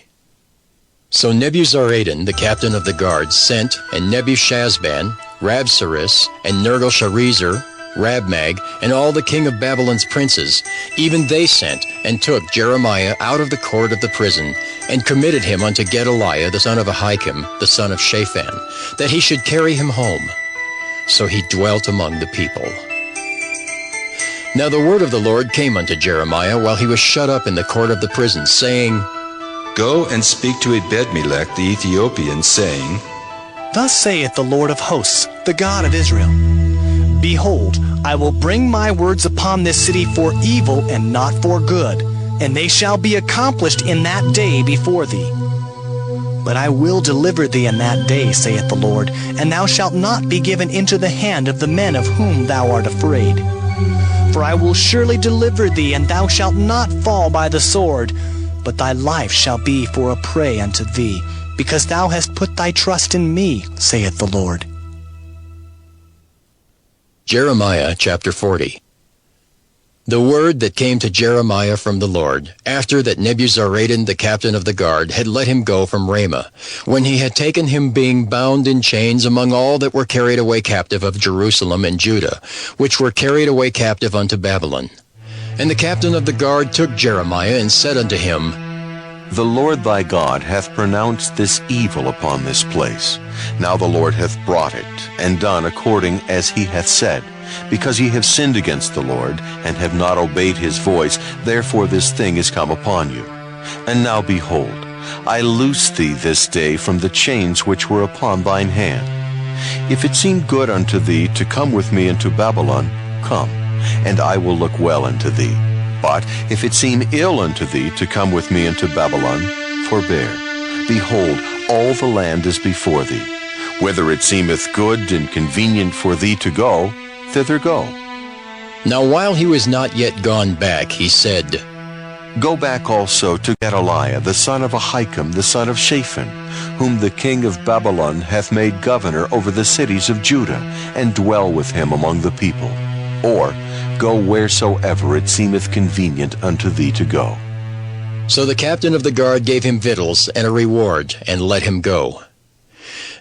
Speaker 5: So Nebuzaradan, the captain of the guard, sent, and Nebushazban, Rabsaris, and Nergal-Sharezer, Rabmag, and all the king of Babylon's princes, even they sent, and took Jeremiah out of the court of the prison, and committed him unto Gedaliah the son of Ahikam, the son of Shaphan, that he should carry him home. So he dwelt among the people. Now the word of the Lord came unto Jeremiah while he was shut up in the court of the prison, saying,
Speaker 2: Go and speak to Ebed-melech the Ethiopian, saying,
Speaker 1: Thus saith the Lord of hosts, the God of Israel, Behold, I will bring my words upon this city for evil and not for good, and they shall be accomplished in that day before thee. But I will deliver thee in that day, saith the Lord, and thou shalt not be given into the hand of the men of whom thou art afraid. For I will surely deliver thee, and thou shalt not fall by the sword, but thy life shall be for a prey unto thee, because thou hast put thy trust in me, saith the Lord.
Speaker 5: Jeremiah chapter 40. The word that came to Jeremiah from the Lord, after that Nebuzaradan the captain of the guard had let him go from Ramah, when he had taken him being bound in chains among all that were carried away captive of Jerusalem and Judah, which were carried away captive unto Babylon. And the captain of the guard took Jeremiah and said unto him,
Speaker 6: The Lord thy God hath pronounced this evil upon this place. Now the Lord hath brought it, and done according as he hath said. Because ye have sinned against the Lord, and have not obeyed his voice, therefore this thing is come upon you. And now behold, I loose thee this day from the chains which were upon thine hand. If it seem good unto thee to come with me into Babylon, come, and I will look well unto thee. But if it seem ill unto thee to come with me into Babylon, forbear. Behold, all the land is before thee. Whether it seemeth good and convenient for thee to go, thither go.
Speaker 5: Now while he was not yet gone back, he said,
Speaker 6: Go back also to Gedaliah, the son of Ahikam, the son of Shaphan, whom the king of Babylon hath made governor over the cities of Judah, and dwell with him among the people. Or go wheresoever it seemeth convenient unto thee to go.
Speaker 5: So the captain of the guard gave him victuals and a reward, and let him go.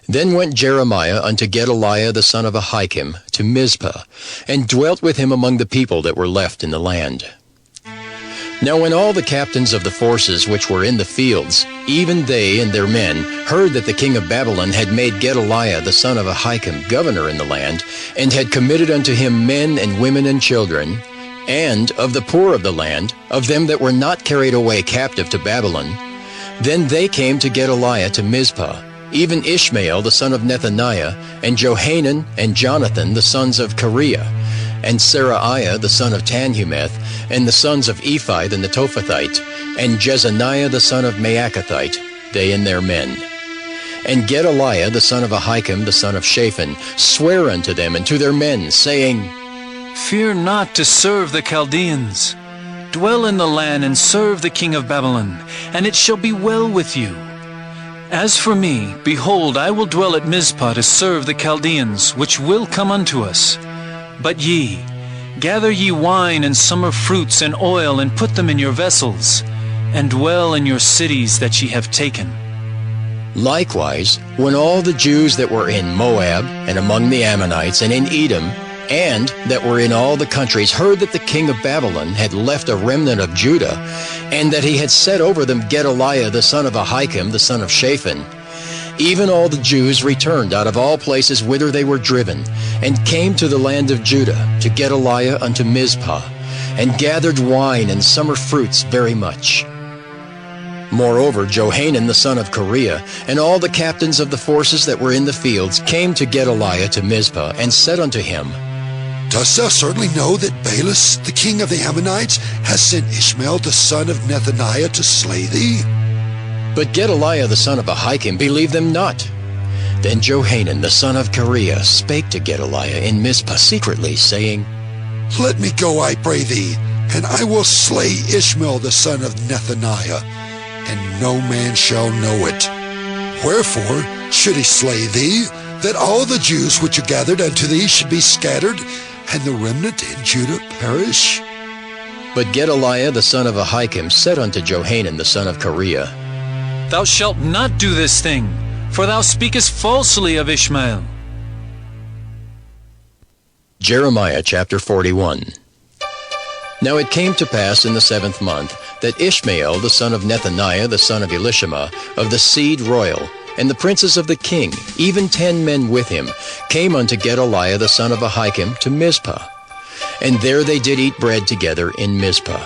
Speaker 5: Then went Jeremiah unto Gedaliah the son of Ahikam to Mizpah, and dwelt with him among the people that were left in the land. Now when all the captains of the forces which were in the fields, even they and their men, heard that the king of Babylon had made Gedaliah the son of Ahikam governor in the land, and had committed unto him men and women and children, and of the poor of the land, of them that were not carried away captive to Babylon, then they came to Gedaliah to Mizpah, even Ishmael the son of Nethaniah, and Johanan and Jonathan the sons of Kareah, and Seraiah the son of Tanhumeth, and the sons of Ephi the Netophathite, and Jezaniah the son of Maacathite, they and their men. And Gedaliah the son of Ahikam the son of Shaphan sware unto them and to their men, saying,
Speaker 13: Fear not to serve the Chaldeans. Dwell in the land and serve the king of Babylon, and it shall be well with you. As for me, behold, I will dwell at Mizpah to serve the Chaldeans, which will come unto us. But ye, gather ye wine and summer fruits and oil, and put them in your vessels, and dwell in your cities that ye have taken.
Speaker 5: Likewise, when all the Jews that were in Moab, and among the Ammonites, and in Edom, and that were in all the countries, heard that the king of Babylon had left a remnant of Judah, and that he had set over them Gedaliah the son of Ahikam the son of Shaphan, even all the Jews returned out of all places whither they were driven, and came to the land of Judah, to Gedaliah unto Mizpah, and gathered wine and summer fruits very much. Moreover, Johanan the son of Kareah, and all the captains of the forces that were in the fields, came to Gedaliah to Mizpah, and said unto him,
Speaker 22: Dost thou certainly know that Baalis, the king of the Ammonites, has sent Ishmael the son of Nethaniah to slay thee?
Speaker 5: But Gedaliah the son of Ahikam believed them not. Then Johanan the son of Kareah spake to Gedaliah in Mizpah secretly, saying,
Speaker 22: Let me go, I pray thee, and I will slay Ishmael the son of Nethaniah, and no man shall know it. Wherefore should he slay thee, that all the Jews which are gathered unto thee should be scattered, and the remnant in Judah perish?
Speaker 5: But Gedaliah the son of Ahikam said unto Johanan the son of Kareah,
Speaker 13: Thou shalt not do this thing, for thou speakest falsely of Ishmael.
Speaker 5: Jeremiah chapter 41. Now it came to pass in the 7th month, that Ishmael the son of Nethaniah the son of Elishama, of the seed royal, and the princes of the king, even 10 men with him, came unto Gedaliah the son of Ahikam to Mizpah. And there they did eat bread together in Mizpah.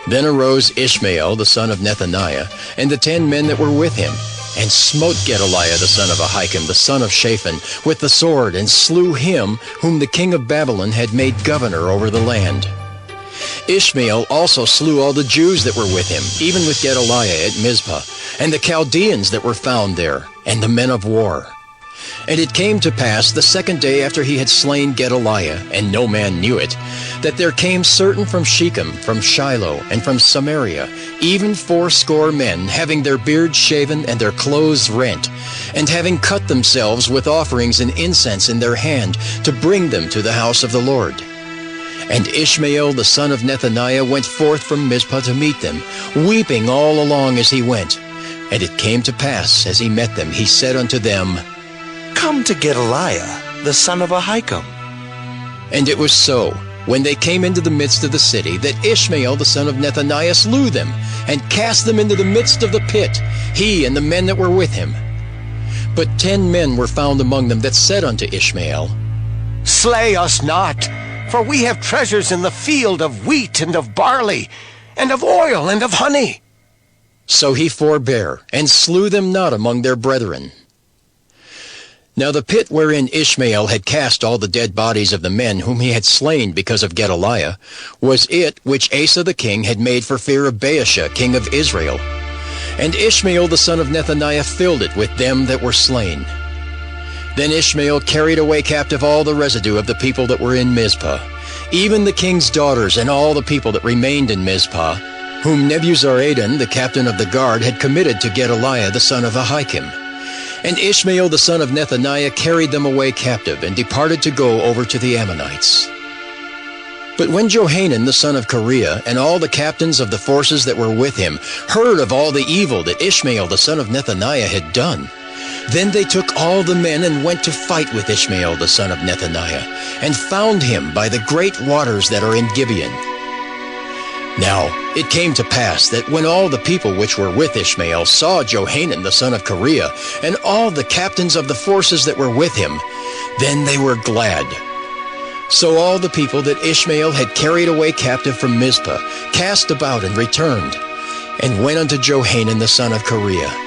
Speaker 5: Then arose Ishmael the son of Nethaniah, and the 10 men that were with him, and smote Gedaliah the son of Ahikam, the son of Shaphan, with the sword, and slew him whom the king of Babylon had made governor over the land. Ishmael also slew all the Jews that were with him, even with Gedaliah at Mizpah, and the Chaldeans that were found there, and the men of war. And it came to pass the 2nd day after he had slain Gedaliah, and no man knew it, that there came certain from Shechem, from Shiloh, and from Samaria, even 80 men, having their beards shaven and their clothes rent, and having cut themselves with offerings and incense in their hand, to bring them to the house of the Lord. And Ishmael the son of Nethaniah went forth from Mizpah to meet them, weeping all along as he went. And it came to pass, as he met them, he said unto them,
Speaker 12: Come to Gedaliah, the son of Ahikam.
Speaker 5: And it was so, when they came into the midst of the city, that Ishmael the son of Nethaniah slew them, and cast them into the midst of the pit, he and the men that were with him. But 10 men were found among them that said unto Ishmael,
Speaker 7: Slay us not, for we have treasures in the field of wheat and of barley, and of oil and of honey.
Speaker 5: So he forbare, and slew them not among their brethren. Now the pit wherein Ishmael had cast all the dead bodies of the men whom he had slain because of Gedaliah was it which Asa the king had made for fear of Baasha king of Israel. And Ishmael the son of Nethaniah filled it with them that were slain. Then Ishmael carried away captive all the residue of the people that were in Mizpah, even the king's daughters and all the people that remained in Mizpah, whom Nebuzaradan the captain of the guard had committed to Gedaliah the son of Ahikam. And Ishmael the son of Nethaniah carried them away captive, and departed to go over to the Ammonites. But when Johanan the son of Kareah, and all the captains of the forces that were with him, heard of all the evil that Ishmael the son of Nethaniah had done, then they took all the men and went to fight with Ishmael the son of Nethaniah, and found him by the great waters that are in Gibeon. Now it came to pass that when all the people which were with Ishmael saw Johanan the son of Kareah, and all the captains of the forces that were with him, then they were glad. So all the people that Ishmael had carried away captive from Mizpah cast about and returned, and went unto Johanan the son of Kareah.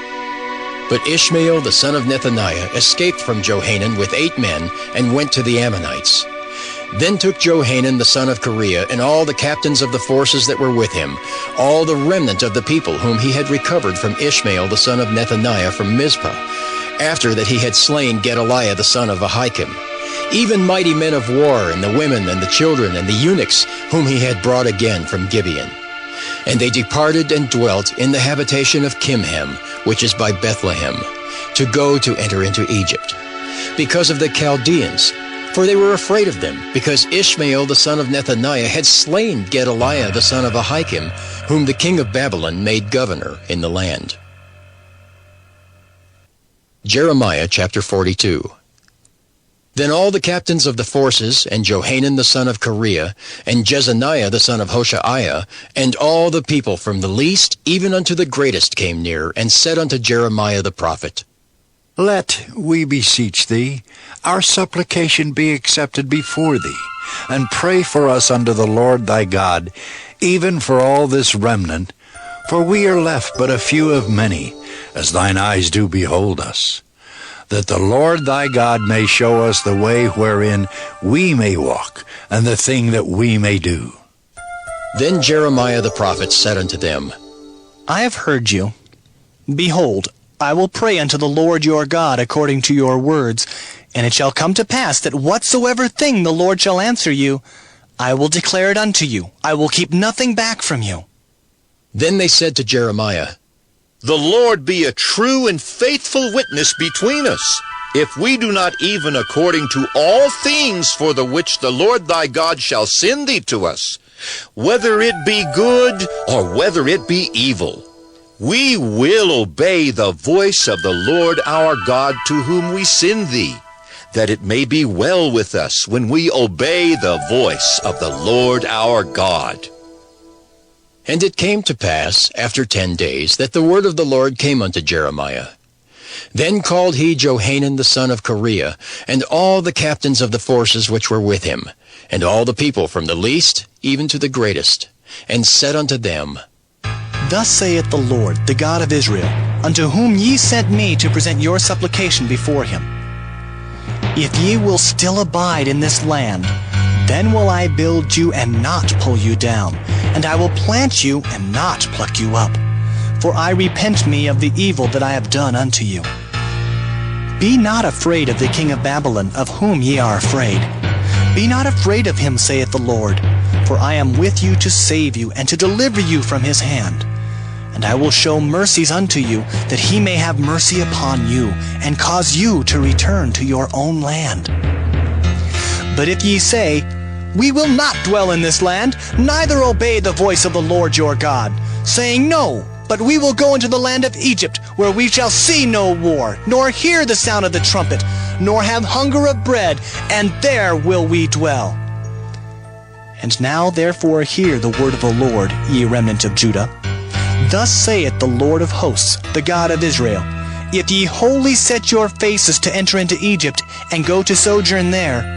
Speaker 5: But Ishmael the son of Nethaniah escaped from Johanan with 8 men, and went to the Ammonites. Then took Johanan the son of Kareah, and all the captains of the forces that were with him, all the remnant of the people whom he had recovered from Ishmael the son of Nethaniah from Mizpah, after that he had slain Gedaliah the son of Ahikam, even mighty men of war, and the women and the children and the eunuchs, whom he had brought again from Gibeon. And they departed and dwelt in the habitation of Kimham, which is by Bethlehem, to go to enter into Egypt, because of the Chaldeans. For they were afraid of them, because Ishmael the son of Nethaniah had slain Gedaliah the son of Ahikam, whom the king of Babylon made governor in the land. Jeremiah chapter 42. Then all the captains of the forces, and Johanan the son of Kareah, and Jezaniah the son of Hoshaiah, and all the people from the least even unto the greatest came near, and said unto Jeremiah the prophet,
Speaker 17: Let, we beseech thee, our supplication be accepted before thee, and pray for us unto the Lord thy God, even for all this remnant, for we are left but a few of many, as thine eyes do behold us, that the Lord thy God may show us the way wherein we may walk, and the thing that we may do.
Speaker 5: Then Jeremiah the prophet said unto them,
Speaker 1: I have heard you. Behold, I will pray unto the Lord your God according to your words, and it shall come to pass that whatsoever thing the Lord shall answer you, I will declare it unto you. I will keep nothing back from you.
Speaker 5: Then they said to Jeremiah,
Speaker 12: The Lord be a true and faithful witness between us, if we do not even according to all things for the which the Lord thy God shall send thee to us, whether it be good or whether it be evil. We will obey the voice of the Lord our God to whom we send thee, that it may be well with us when we obey the voice of the Lord our God.
Speaker 5: And it came to pass, after 10 days, that the word of the Lord came unto Jeremiah. Then called he Johanan the son of Kareah, and all the captains of the forces which were with him, and all the people from the least even to the greatest, and said unto them,
Speaker 1: Thus saith the Lord, the God of Israel, unto whom ye sent me to present your supplication before him. If ye will still abide in this land, then will I build you and not pull you down, and I will plant you and not pluck you up. For I repent me of the evil that I have done unto you. Be not afraid of the king of Babylon, of whom ye are afraid. Be not afraid of him, saith the Lord, for I am with you to save you and to deliver you from his hand. And I will show mercies unto you, that he may have mercy upon you, and cause you to return to your own land. But if ye say, We will not dwell in this land, neither obey the voice of the Lord your God, saying, No, but we will go into the land of Egypt, where we shall see no war, nor hear the sound of the trumpet, nor have hunger of bread, and there will we dwell. And now therefore hear the word of the Lord, ye remnant of Judah. Thus saith the Lord of hosts, the God of Israel, If ye wholly set your faces to enter into Egypt, and go to sojourn there,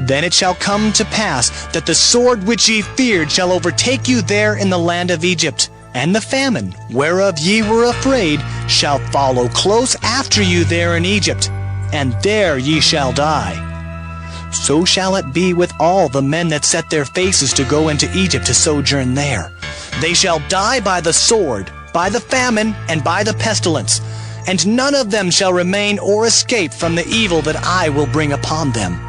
Speaker 1: then it shall come to pass that the sword which ye feared shall overtake you there in the land of Egypt, and the famine, whereof ye were afraid, shall follow close after you there in Egypt, and there ye shall die. So shall it be with all the men that set their faces to go into Egypt to sojourn there. They shall die by the sword, by the famine, and by the pestilence, and none of them shall remain or escape from the evil that I will bring upon them.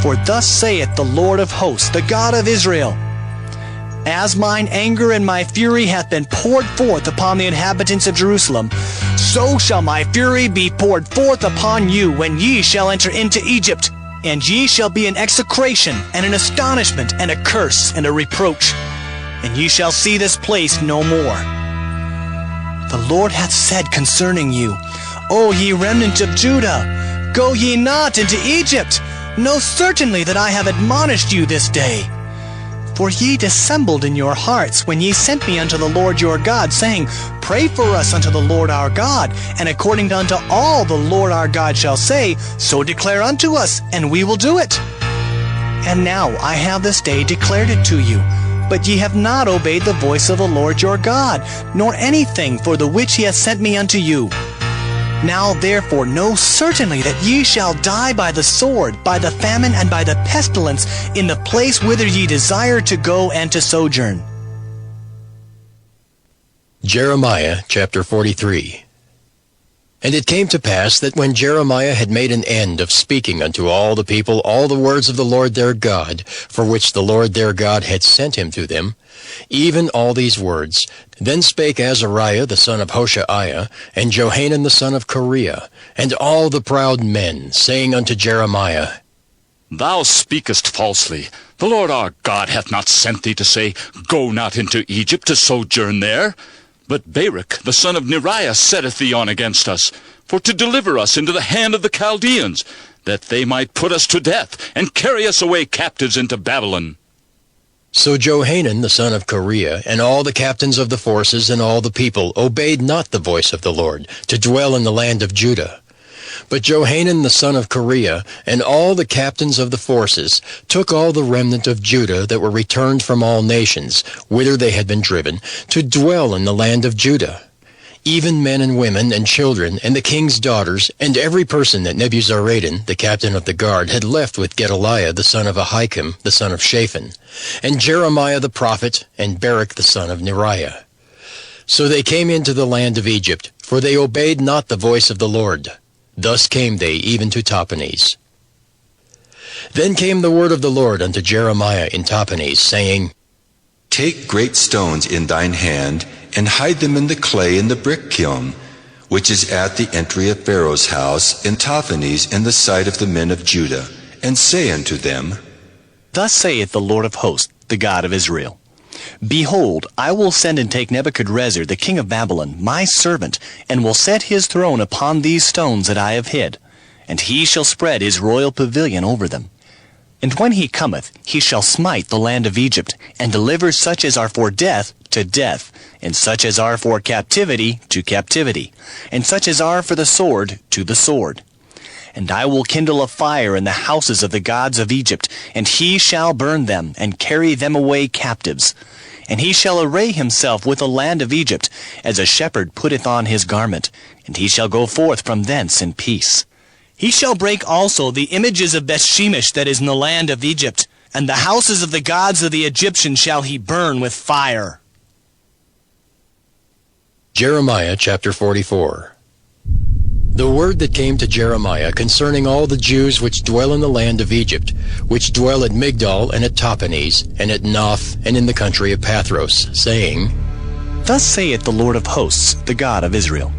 Speaker 1: For thus saith the Lord of hosts, the God of Israel, As mine anger and my fury hath been poured forth upon the inhabitants of Jerusalem, so shall my fury be poured forth upon you when ye shall enter into Egypt, and ye shall be an execration, and an astonishment, and a curse, and a reproach, and ye shall see this place no more. The Lord hath said concerning you, O ye remnant of Judah, go ye not into Egypt. Know certainly that I have admonished you this day. For ye dissembled in your hearts when ye sent me unto the Lord your God, saying, Pray for us unto the Lord our God, and according unto all the Lord our God shall say, so declare unto us, and we will do it. And now I have this day declared it to you, but ye have not obeyed the voice of the Lord your God, nor anything for the which he hath sent me unto you. Now therefore know certainly that ye shall die by the sword, by the famine, and by the pestilence, in the place whither ye desire to go and to sojourn.
Speaker 5: Jeremiah chapter 43. And it came to pass that when Jeremiah had made an end of speaking unto all the people all the words of the Lord their God, for which the Lord their God had sent him to them, even all these words, then spake Azariah the son of Hoshaiah, and Johanan the son of Kareah, and all the proud men, saying unto Jeremiah,
Speaker 8: Thou speakest falsely. The Lord our God hath not sent thee to say, Go not into Egypt to sojourn there. But Baruch the son of Neriah setteth thee on against us, for to deliver us into the hand of the Chaldeans, that they might put us to death, and carry us away captives into Babylon.
Speaker 5: So Johanan the son of Kareah, and all the captains of the forces, and all the people, obeyed not the voice of the Lord, to dwell in the land of Judah. But Johanan the son of Kareah, and all the captains of the forces, took all the remnant of Judah that were returned from all nations, whither they had been driven, to dwell in the land of Judah, even men and women and children, and the king's daughters, and every person that Nebuzaradan, the captain of the guard, had left with Gedaliah the son of Ahikam, the son of Shaphan, and Jeremiah the prophet, and Baruch the son of Neriah. So they came into the land of Egypt, for they obeyed not the voice of the Lord. Thus came they even to Tahpanhes. Then came the word of the Lord unto Jeremiah in Tahpanhes, saying,
Speaker 2: Take great stones in thine hand, and hide them in the clay in the brick kiln, which is at the entry of Pharaoh's house in Tahpanhes in the sight of the men of Judah, and say unto them,
Speaker 1: Thus saith the Lord of hosts, the God of Israel, Behold, I will send and take Nebuchadrezzar, the king of Babylon, my servant, and will set his throne upon these stones that I have hid, and he shall spread his royal pavilion over them. And when he cometh, he shall smite the land of Egypt, and deliver such as are for death to death, and such as are for captivity to captivity, and such as are for the sword to the sword. And I will kindle a fire in the houses of the gods of Egypt, and he shall burn them, and carry them away captives. And he shall array himself with the land of Egypt, as a shepherd putteth on his garment, and he shall go forth from thence in peace. He shall break also the images of Bethshemesh that is in the land of Egypt, and the houses of the gods of the Egyptians shall he burn with fire.
Speaker 5: Jeremiah chapter 44. The word that came to Jeremiah concerning all the Jews which dwell in the land of Egypt, which dwell at Migdol and at Tahpanhes, and at Noth, and in the country of Pathros, saying,
Speaker 1: Thus saith the Lord of hosts, the God of Israel,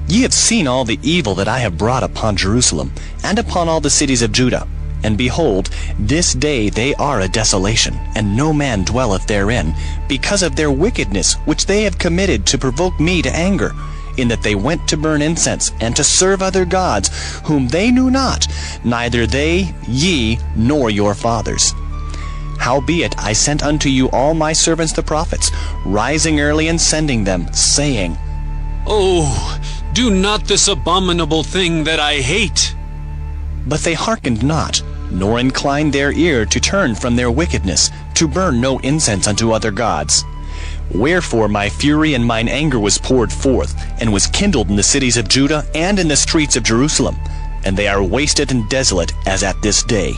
Speaker 1: Ye have seen all the evil that I have brought upon Jerusalem, and upon all the cities of Judah. And behold, this day they are a desolation, and no man dwelleth therein, because of their wickedness which they have committed to provoke me to anger, in that they went to burn incense, and to serve other gods, whom they knew not, neither they, ye, nor your fathers. Howbeit I sent unto you all my servants the prophets, rising early and sending them, saying,
Speaker 13: Oh, do not this abominable thing that I hate.
Speaker 1: But they hearkened not, nor inclined their ear to turn from their wickedness, to burn no incense unto other gods. Wherefore my fury and mine anger was poured forth, and was kindled in the cities of Judah and in the streets of Jerusalem, and they are wasted and desolate as at this day.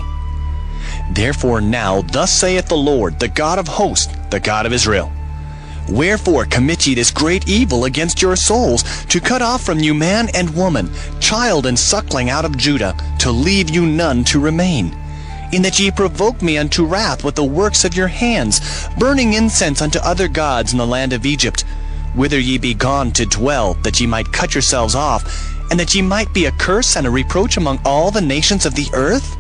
Speaker 1: Therefore now thus saith the Lord, the God of hosts, the God of Israel, Wherefore commit ye this great evil against your souls, to cut off from you man and woman, child and suckling out of Judah, to leave you none to remain? In that ye provoke me unto wrath with the works of your hands, burning incense unto other gods in the land of Egypt, whither ye be gone to dwell, that ye might cut yourselves off, and that ye might be a curse and a reproach among all the nations of the earth?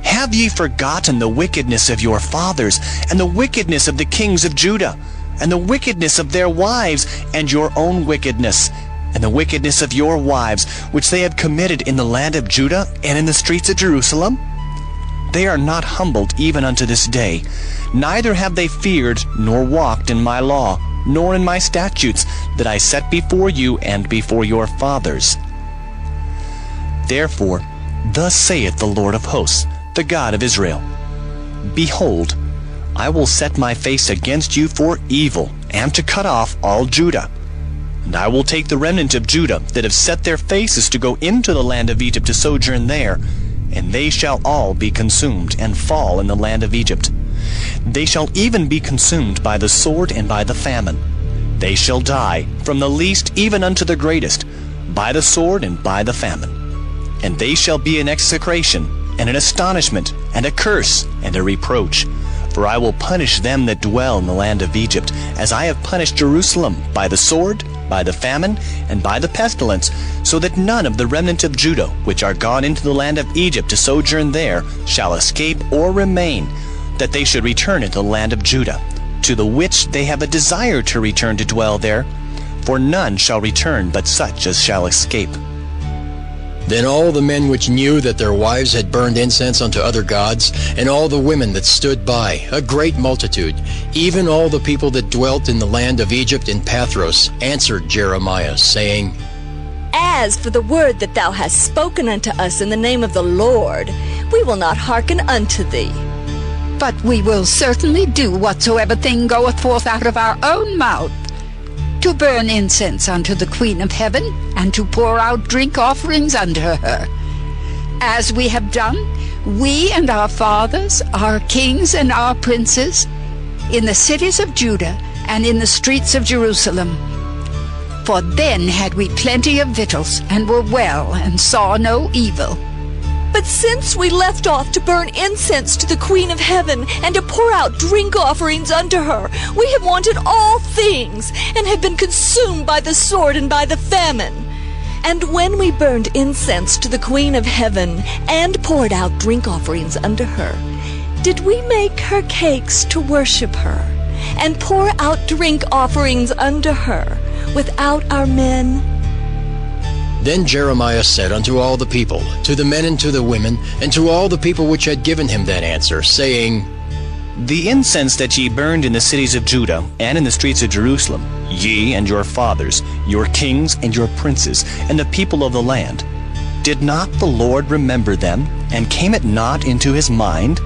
Speaker 1: Have ye forgotten the wickedness of your fathers, and the wickedness of the kings of Judah, and the wickedness of their wives, and your own wickedness, and the wickedness of your wives, which they have committed in the land of Judah and in the streets of Jerusalem? They are not humbled even unto this day, neither have they feared nor walked in my law, nor in my statutes, that I set before you and before your fathers. Therefore, thus saith the Lord of hosts, the God of Israel, Behold, I will set my face against you for evil, and to cut off all Judah. And I will take the remnant of Judah that have set their faces to go into the land of Egypt to sojourn there, and they shall all be consumed, and fall in the land of Egypt. They shall even be consumed by the sword and by the famine. They shall die, from the least even unto the greatest, by the sword and by the famine. And they shall be an execration, and an astonishment, and a curse, and a reproach. For I will punish them that dwell in the land of Egypt, as I have punished Jerusalem, by the sword, by the famine, and by the pestilence, so that none of the remnant of Judah, which are gone into the land of Egypt to sojourn there, shall escape or remain, that they should return into the land of Judah, to the which they have a desire to return to dwell there. For none shall return but such as shall escape.
Speaker 5: Then all the men which knew that their wives had burned incense unto other gods, and all the women that stood by, a great multitude, even all the people that dwelt in the land of Egypt in Pathros, answered Jeremiah, saying,
Speaker 9: As for the word that thou hast spoken unto us in the name of the Lord, we will not hearken unto thee.
Speaker 10: But we will certainly do whatsoever thing goeth forth out of our own mouth, to burn incense unto the Queen of Heaven, and to pour out drink offerings unto her. As we have done, we and our fathers, our kings and our princes, in the cities of Judah and in the streets of Jerusalem. For then had we plenty of victuals, and were well, and saw no evil.
Speaker 9: But since we left off to burn incense to the Queen of Heaven, and to pour out drink offerings unto her, we have wanted all things, and have been consumed by the sword and by the famine. And when we burned incense to the Queen of Heaven, and poured out drink offerings unto her, did we make her cakes to worship her, and pour out drink offerings unto her, without our men?
Speaker 5: Then Jeremiah said unto all the people, to the men and to the women, and to all the people which had given him that answer, saying,
Speaker 1: The incense that ye burned in the cities of Judah and in the streets of Jerusalem, ye and your fathers, your kings and your princes, and the people of the land, Did not the Lord remember them, and came it not into his mind?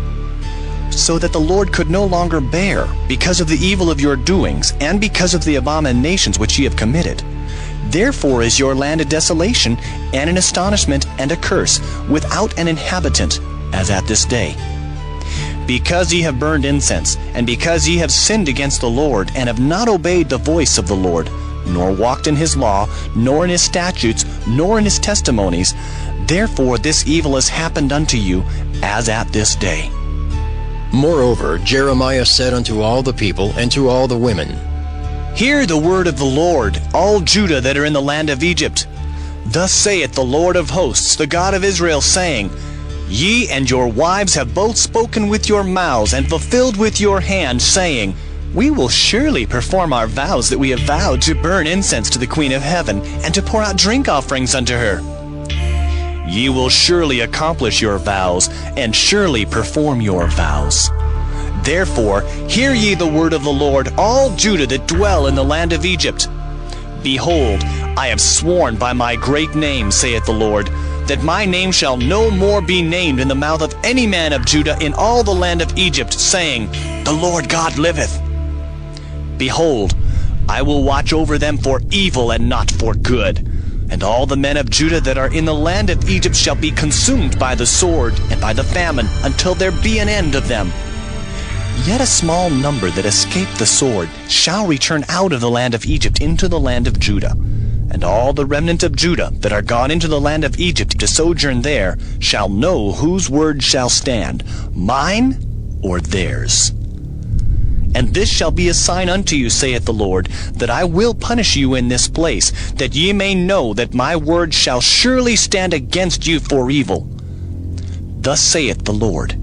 Speaker 1: So that the Lord could no longer bear, because of the evil of your doings, and because of the abominations which ye have committed. Therefore is your land a desolation, and an astonishment, and a curse, without an inhabitant, as at this day. Because ye have burned incense, and because ye have sinned against the Lord, and have not obeyed the voice of the Lord, nor walked in his law, nor in his statutes, nor in his testimonies, therefore this evil has happened unto you, as at this day.
Speaker 5: Moreover, Jeremiah said unto all the people and to all the women,
Speaker 1: Hear the word of the Lord, all Judah that are in the land of Egypt. Thus saith the Lord of hosts, the God of Israel, saying, Ye and your wives have both spoken with your mouths, and fulfilled with your hand, saying, We will surely perform our vows that we have vowed, to burn incense to the Queen of Heaven, and to pour out drink offerings unto her. Ye will surely accomplish your vows, and surely perform your vows. Therefore, hear ye the word of the Lord, all Judah that dwell in the land of Egypt. Behold, I have sworn by my great name, saith the Lord, that my name shall no more be named in the mouth of any man of Judah in all the land of Egypt, saying, The Lord God liveth. Behold, I will watch over them for evil and not for good. And all the men of Judah that are in the land of Egypt shall be consumed by the sword and by the famine, until there be an end of them. Yet a small number that escape the sword shall return out of the land of Egypt into the land of Judah. And all the remnant of Judah that are gone into the land of Egypt to sojourn there shall know whose word shall stand, mine or theirs. And this shall be a sign unto you, saith the Lord, that I will punish you in this place, that ye may know that my word shall surely stand against you for evil. Thus saith the Lord,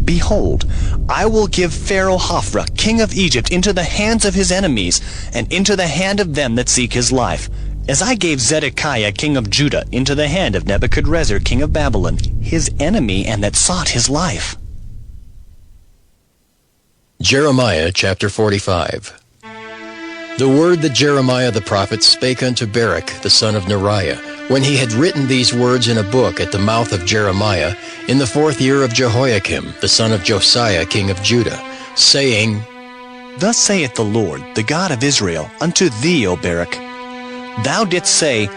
Speaker 1: Behold, I will give Pharaoh Hophra, king of Egypt, into the hands of his enemies, and into the hand of them that seek his life, as I gave Zedekiah, king of Judah, into the hand of Nebuchadrezzar, king of Babylon, his enemy, and that sought his life.
Speaker 5: Jeremiah chapter 45. The word that Jeremiah the prophet spake unto Baruch the son of Neriah, when he had written these words in a book at the mouth of Jeremiah, in the 4th year of Jehoiakim the son of Josiah king of Judah, saying,
Speaker 1: Thus saith the Lord, the God of Israel, unto thee, O Baruch, Thou didst say,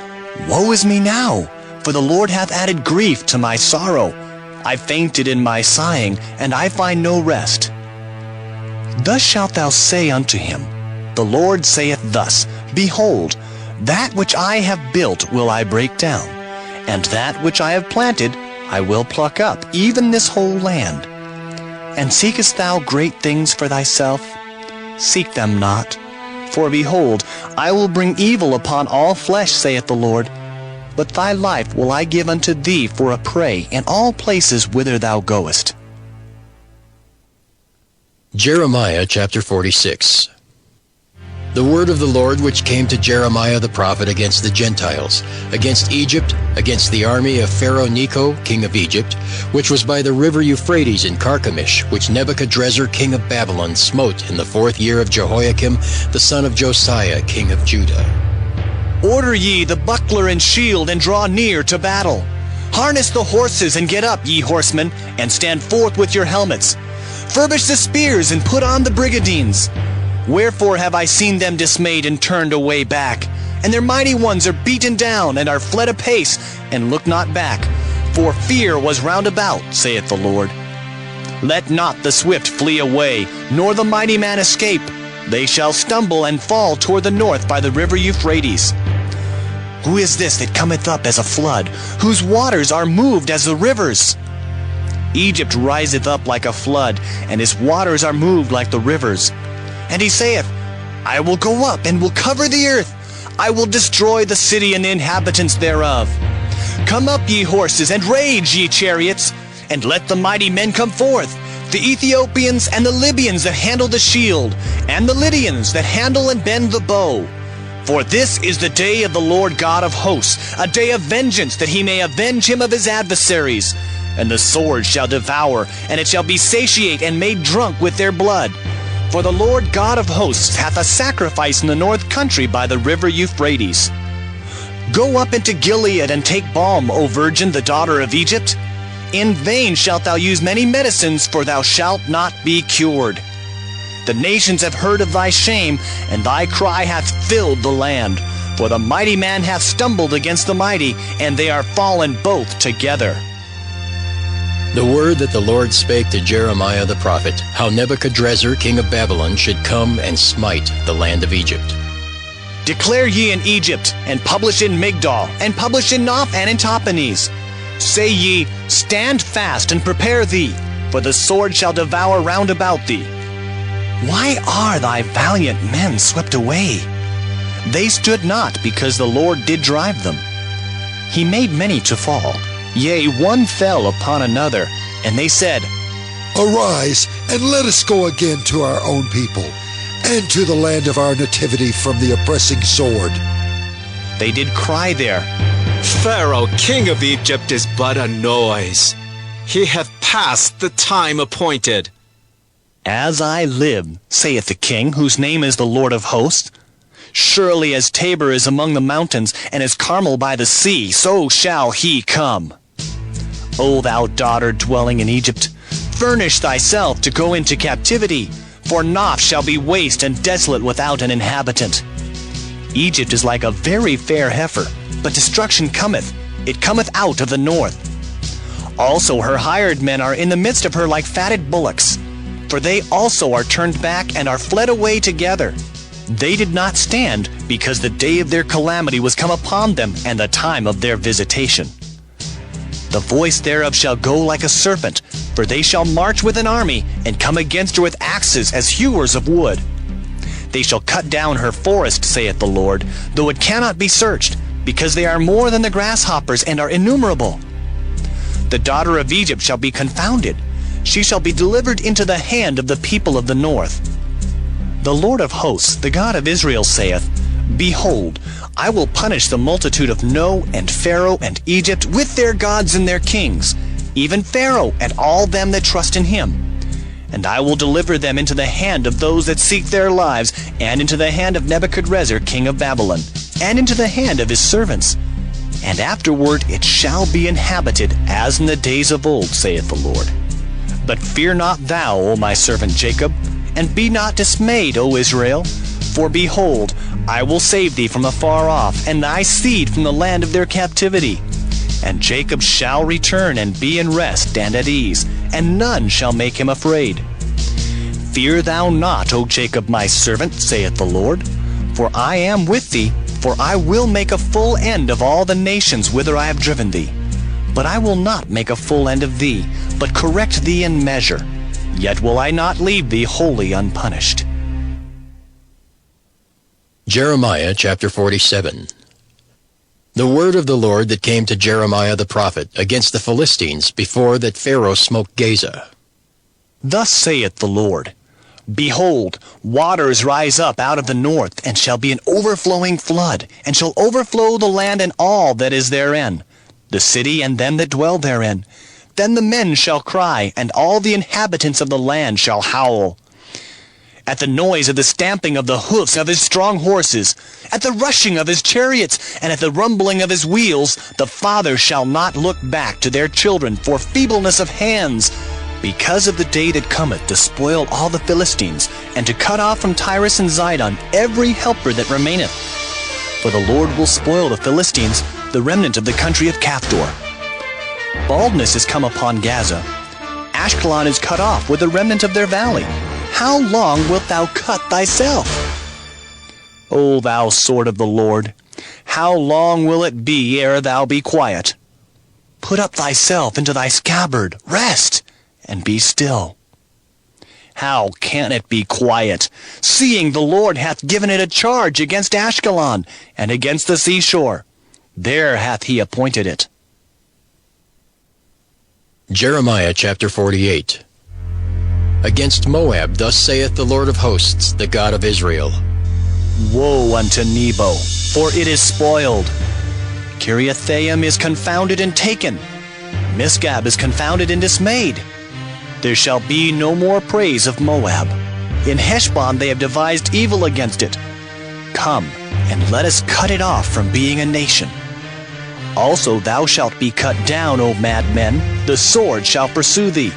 Speaker 1: Woe is me now, for the Lord hath added grief to my sorrow. I fainted in my sighing, and I find no rest. Thus shalt thou say unto him, The Lord saith thus, Behold, that which I have built will I break down, and that which I have planted I will pluck up, even this whole land. And seekest thou great things for thyself? Seek them not. For behold, I will bring evil upon all flesh, saith the Lord. But thy life will I give unto thee for a prey in all places whither thou goest.
Speaker 5: Jeremiah chapter 46. The word of the Lord which came to Jeremiah the prophet against the Gentiles, against Egypt, against the army of Pharaoh Necho, king of Egypt, which was by the river Euphrates in Carchemish, which Nebuchadrezzar king of Babylon smote in the 4th year of Jehoiakim, the son of Josiah, king of Judah.
Speaker 1: Order ye the buckler and shield, and draw near to battle. Harness the horses, and get up, ye horsemen, and stand forth with your helmets. Furbish the spears, and put on the brigadines. Wherefore have I seen them dismayed and turned away back? And their mighty ones are beaten down, and are fled apace, and look not back. For fear was round about, saith the Lord. Let not the swift flee away, nor the mighty man escape. They shall stumble and fall toward the north by the river Euphrates. Who is this that cometh up as a flood, whose waters are moved as the rivers? Egypt riseth up like a flood, and his waters are moved like the rivers. And he saith, I will go up and will cover the earth. I will destroy the city and the inhabitants thereof. Come up, ye horses, and rage, ye chariots, and let the mighty men come forth, the Ethiopians and the Libyans that handle the shield, and the Lydians that handle and bend the bow. For this is the day of the Lord God of hosts, a day of vengeance, that he may avenge him of his adversaries. And the sword shall devour, and it shall be satiate and made drunk with their blood. For the Lord God of hosts hath a sacrifice in the north country by the river Euphrates. Go up into Gilead and take balm, O virgin, the daughter of Egypt. In vain shalt thou use many medicines, for thou shalt not be cured. The nations have heard of thy shame, and thy cry hath filled the land. For the mighty man hath stumbled against the mighty, and they are fallen both together.
Speaker 5: The word that the Lord spake to Jeremiah the prophet, how Nebuchadrezzar king of Babylon should come and smite the land of Egypt.
Speaker 1: Declare ye in Egypt, and publish in Migdol, and publish in Noph and in Tahpanhes. Say ye, stand fast and prepare thee, for the sword shall devour round about thee. Why are thy valiant men swept away? They stood not, because the Lord did drive them. He made many to fall. Yea, one fell upon another, and they said,
Speaker 22: Arise, and let us go again to our own people, and to the land of our nativity from the oppressing sword.
Speaker 1: They did cry there,
Speaker 15: Pharaoh, king of Egypt, is but a noise. He hath passed the time appointed.
Speaker 1: As I live, saith the king, whose name is the Lord of hosts, surely as Tabor is among the mountains, and as Carmel by the sea, so shall he come. O thou daughter dwelling in Egypt, furnish thyself to go into captivity, for Noph shall be waste and desolate without an inhabitant. Egypt is like a very fair heifer, but destruction cometh. It cometh out of the north. Also her hired men are in the midst of her like fatted bullocks, for they also are turned back and are fled away together. They did not stand, because the day of their calamity was come upon them, and the time of their visitation. The voice thereof shall go like a serpent, for they shall march with an army, and come against her with axes as hewers of wood. They shall cut down her forest, saith the Lord, though it cannot be searched, because they are more than the grasshoppers, and are innumerable. The daughter of Egypt shall be confounded. She shall be delivered into the hand of the people of the north. The Lord of hosts, the God of Israel, saith, Behold, I will punish the multitude of No, and Pharaoh, and Egypt, with their gods and their kings, even Pharaoh, and all them that trust in him. And I will deliver them into the hand of those that seek their lives, and into the hand of Nebuchadrezzar king of Babylon, and into the hand of his servants. And afterward it shall be inhabited, as in the days of old, saith the Lord. But fear not thou, O my servant Jacob, and be not dismayed, O Israel. For behold, I will save thee from afar off, and thy seed from the land of their captivity. And Jacob shall return and be in rest and at ease, and none shall make him afraid. Fear thou not, O Jacob my servant, saith the Lord, for I am with thee, for I will make a full end of all the nations whither I have driven thee. But I will not make a full end of thee, but correct thee in measure. Yet will I not leave thee wholly unpunished.
Speaker 5: Jeremiah chapter 47. The word of the Lord that came to Jeremiah the prophet against the Philistines before that Pharaoh smote Gaza.
Speaker 1: Thus saith the Lord, Behold, waters rise up out of the north, and shall be an overflowing flood, and shall overflow the land and all that is therein, the city and them that dwell therein. Then the men shall cry, and all the inhabitants of the land shall howl. At the noise of the stamping of the hoofs of his strong horses, at the rushing of his chariots, and at the rumbling of his wheels, the fathers shall not look back to their children for feebleness of hands, because of the day that cometh to spoil all the Philistines, and to cut off from Tyrus and Zidon every helper that remaineth. For the Lord will spoil the Philistines, the remnant of the country of Caphtor. Baldness is come upon Gaza. Ashkelon is cut off with the remnant of their valley. How long wilt thou cut thyself? O thou sword of the Lord, how long will it be ere thou be quiet? Put up thyself into thy scabbard, rest, and be still. How can it be quiet, seeing the Lord hath given it a charge against Ashkelon, and against the seashore? There hath he appointed it.
Speaker 5: Jeremiah chapter 48. Against Moab thus saith the Lord of hosts, the God of Israel.
Speaker 1: Woe unto Nebo, for it is spoiled. Kiriathaim is confounded and taken. Misgab is confounded and dismayed. There shall be no more praise of Moab. In Heshbon they have devised evil against it. Come, and let us cut it off from being a nation. Also thou shalt be cut down, O madmen, the sword shall pursue thee.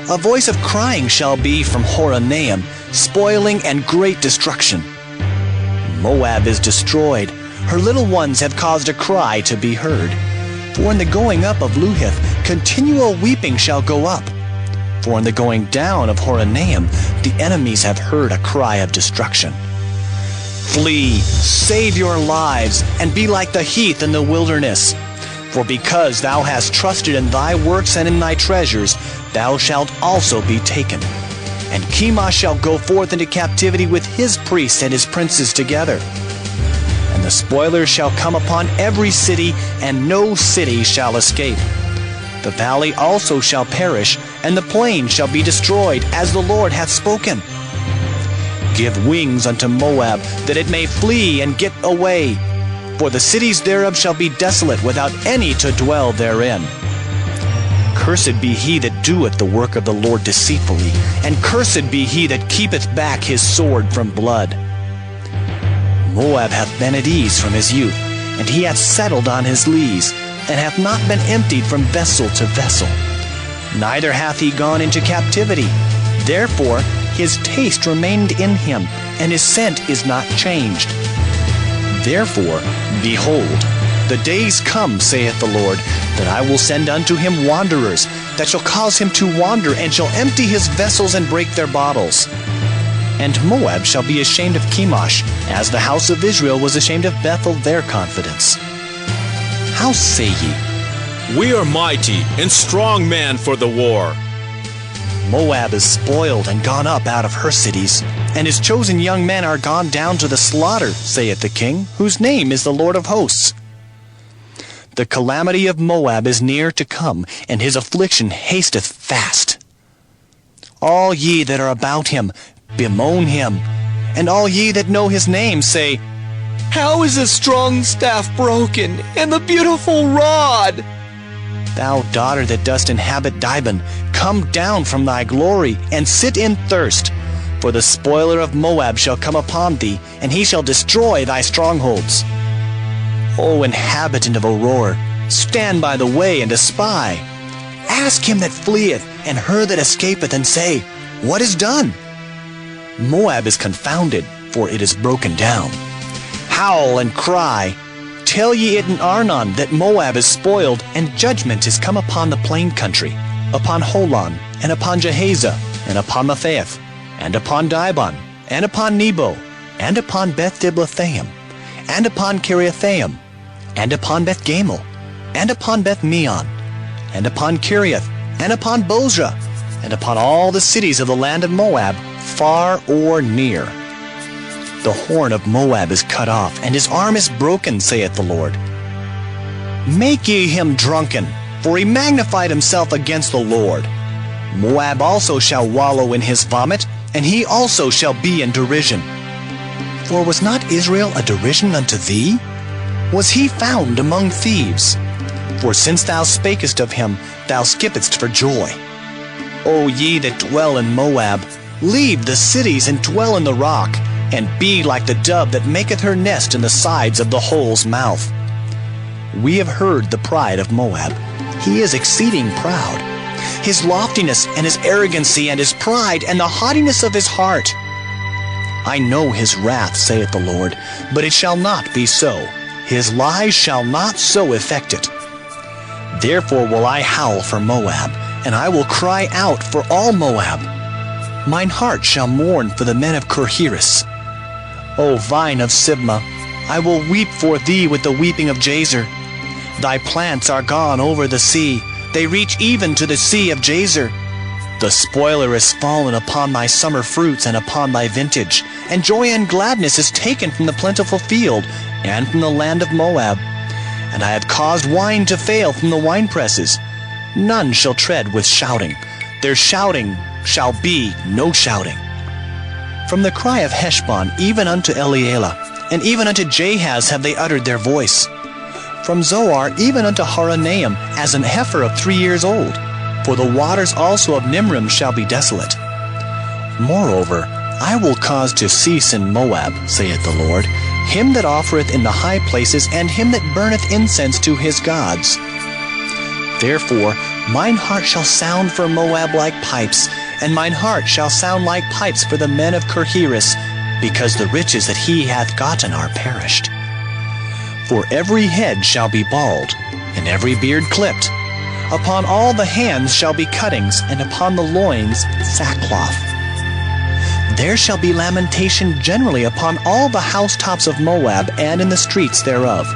Speaker 1: A voice of crying shall be from Horonaim, spoiling and great destruction. Moab is destroyed, her little ones have caused a cry to be heard. For in the going up of Luhith, continual weeping shall go up. For in the going down of Horonaim, the enemies have heard a cry of destruction. Flee, save your lives, and be like the heath in the wilderness. For because thou hast trusted in thy works and in thy treasures, thou shalt also be taken. And Chemosh shall go forth into captivity with his priests and his princes together. And the spoilers shall come upon every city, and no city shall escape. The valley also shall perish, and the plain shall be destroyed, as the Lord hath spoken. Give wings unto Moab, that it may flee and get away. For the cities thereof shall be desolate, without any to dwell therein. Cursed be he that doeth the work of the Lord deceitfully, and cursed be he that keepeth back his sword from blood. Moab hath been at ease from his youth, and he hath settled on his lees, and hath not been emptied from vessel to vessel. Neither hath he gone into captivity. Therefore his taste remained in him, and his scent is not changed. Therefore, behold, the days come, saith the Lord, that I will send unto him wanderers, that shall cause him to wander, and shall empty his vessels and break their bottles. And Moab shall be ashamed of Chemosh, as the house of Israel was ashamed of Bethel their confidence. How say ye?
Speaker 3: We are mighty and strong men for the war.
Speaker 1: Moab is spoiled and gone up out of her cities, and his chosen young men are gone down to the slaughter, saith the king, whose name is the Lord of hosts. The calamity of Moab is near to come, and his affliction hasteth fast. All ye that are about him, bemoan him, and all ye that know his name say,
Speaker 21: How is the strong staff broken, and the beautiful rod?
Speaker 1: Thou daughter that dost inhabit Dibon, come down from thy glory, and sit in thirst. For the spoiler of Moab shall come upon thee, and he shall destroy thy strongholds. O inhabitant of Aurora, stand by the way and espy. Ask him that fleeth, and her that escapeth, and say, What is done? Moab is confounded, for it is broken down. Howl and cry. Tell ye it in Arnon that Moab is spoiled, and judgment is come upon the plain country, upon Holon, and upon Jahaza, and upon Mephaeth, and upon Dibon, and upon Nebo, and upon Beth-Diblathaim, and upon Kiriathaim, and upon Beth-Gamel, and upon Beth-Meon, and upon Kiriath, and upon Bozrah, and upon all the cities of the land of Moab, far or near. The horn of Moab is cut off, and his arm is broken, saith the Lord. Make ye him drunken, for he magnified himself against the Lord. Moab also shall wallow in his vomit, and he also shall be in derision. For was not Israel a derision unto thee? Was he found among thieves? For since thou spakest of him, thou skippedst for joy. O ye that dwell in Moab, leave the cities and dwell in the rock, and be like the dove that maketh her nest in the sides of the hole's mouth. We have heard the pride of Moab. He is exceeding proud. His loftiness and his arrogancy and his pride and the haughtiness of his heart. I know his wrath, saith the Lord, but it shall not be so. His lies shall not so effect it. Therefore will I howl for Moab, and I will cry out for all Moab. Mine heart shall mourn for the men of Kirheres. O vine of Sibmah, I will weep for thee with the weeping of Jazer. Thy plants are gone over the sea, they reach even to the sea of Jazer. The spoiler is fallen upon thy summer fruits and upon thy vintage, and joy and gladness is taken from the plentiful field, and from the land of Moab. And I have caused wine to fail from the winepresses. None shall tread with shouting. Their shouting shall be no shouting. From the cry of Heshbon even unto Elealeh, and even unto Jahaz have they uttered their voice. From Zoar even unto Horonaim, as an heifer of 3 years old. For the waters also of Nimrim shall be desolate. Moreover, I will cause to cease in Moab, saith the Lord, him that offereth in the high places, and him that burneth incense to his gods. Therefore mine heart shall sound for Moab like pipes, and mine heart shall sound like pipes for the men of Kirheres, because the riches that he hath gotten are perished. For every head shall be bald, and every beard clipped. Upon all the hands shall be cuttings, and upon the loins sackcloth. There shall be lamentation generally upon all the housetops of Moab, and in the streets thereof.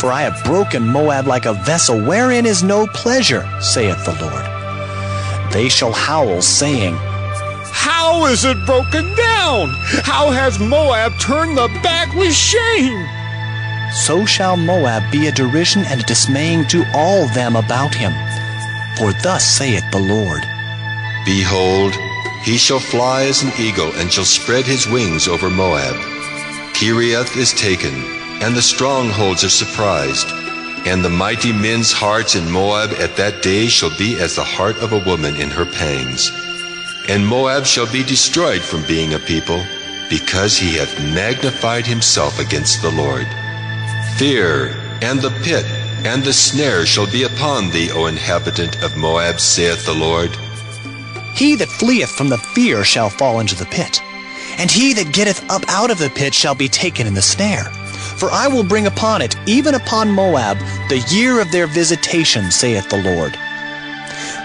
Speaker 1: For I have broken Moab like a vessel wherein is no pleasure, saith the Lord. They shall howl, saying,
Speaker 4: How is it broken down? How has Moab turned the back with shame?
Speaker 1: So shall Moab be a derision and a dismaying to all them about him. For thus saith the Lord,
Speaker 2: Behold, he shall fly as an eagle, and shall spread his wings over Moab. Kiriath is taken, and the strongholds are surprised. And the mighty men's hearts in Moab at that day shall be as the heart of a woman in her pangs. And Moab shall be destroyed from being a people, because he hath magnified himself against the Lord. Fear, and the pit, and the snare shall be upon thee, O inhabitant of Moab, saith the Lord.
Speaker 1: He that fleeth from the fear shall fall into the pit, and he that getteth up out of the pit shall be taken in the snare. For I will bring upon it, even upon Moab, the year of their visitation, saith the Lord.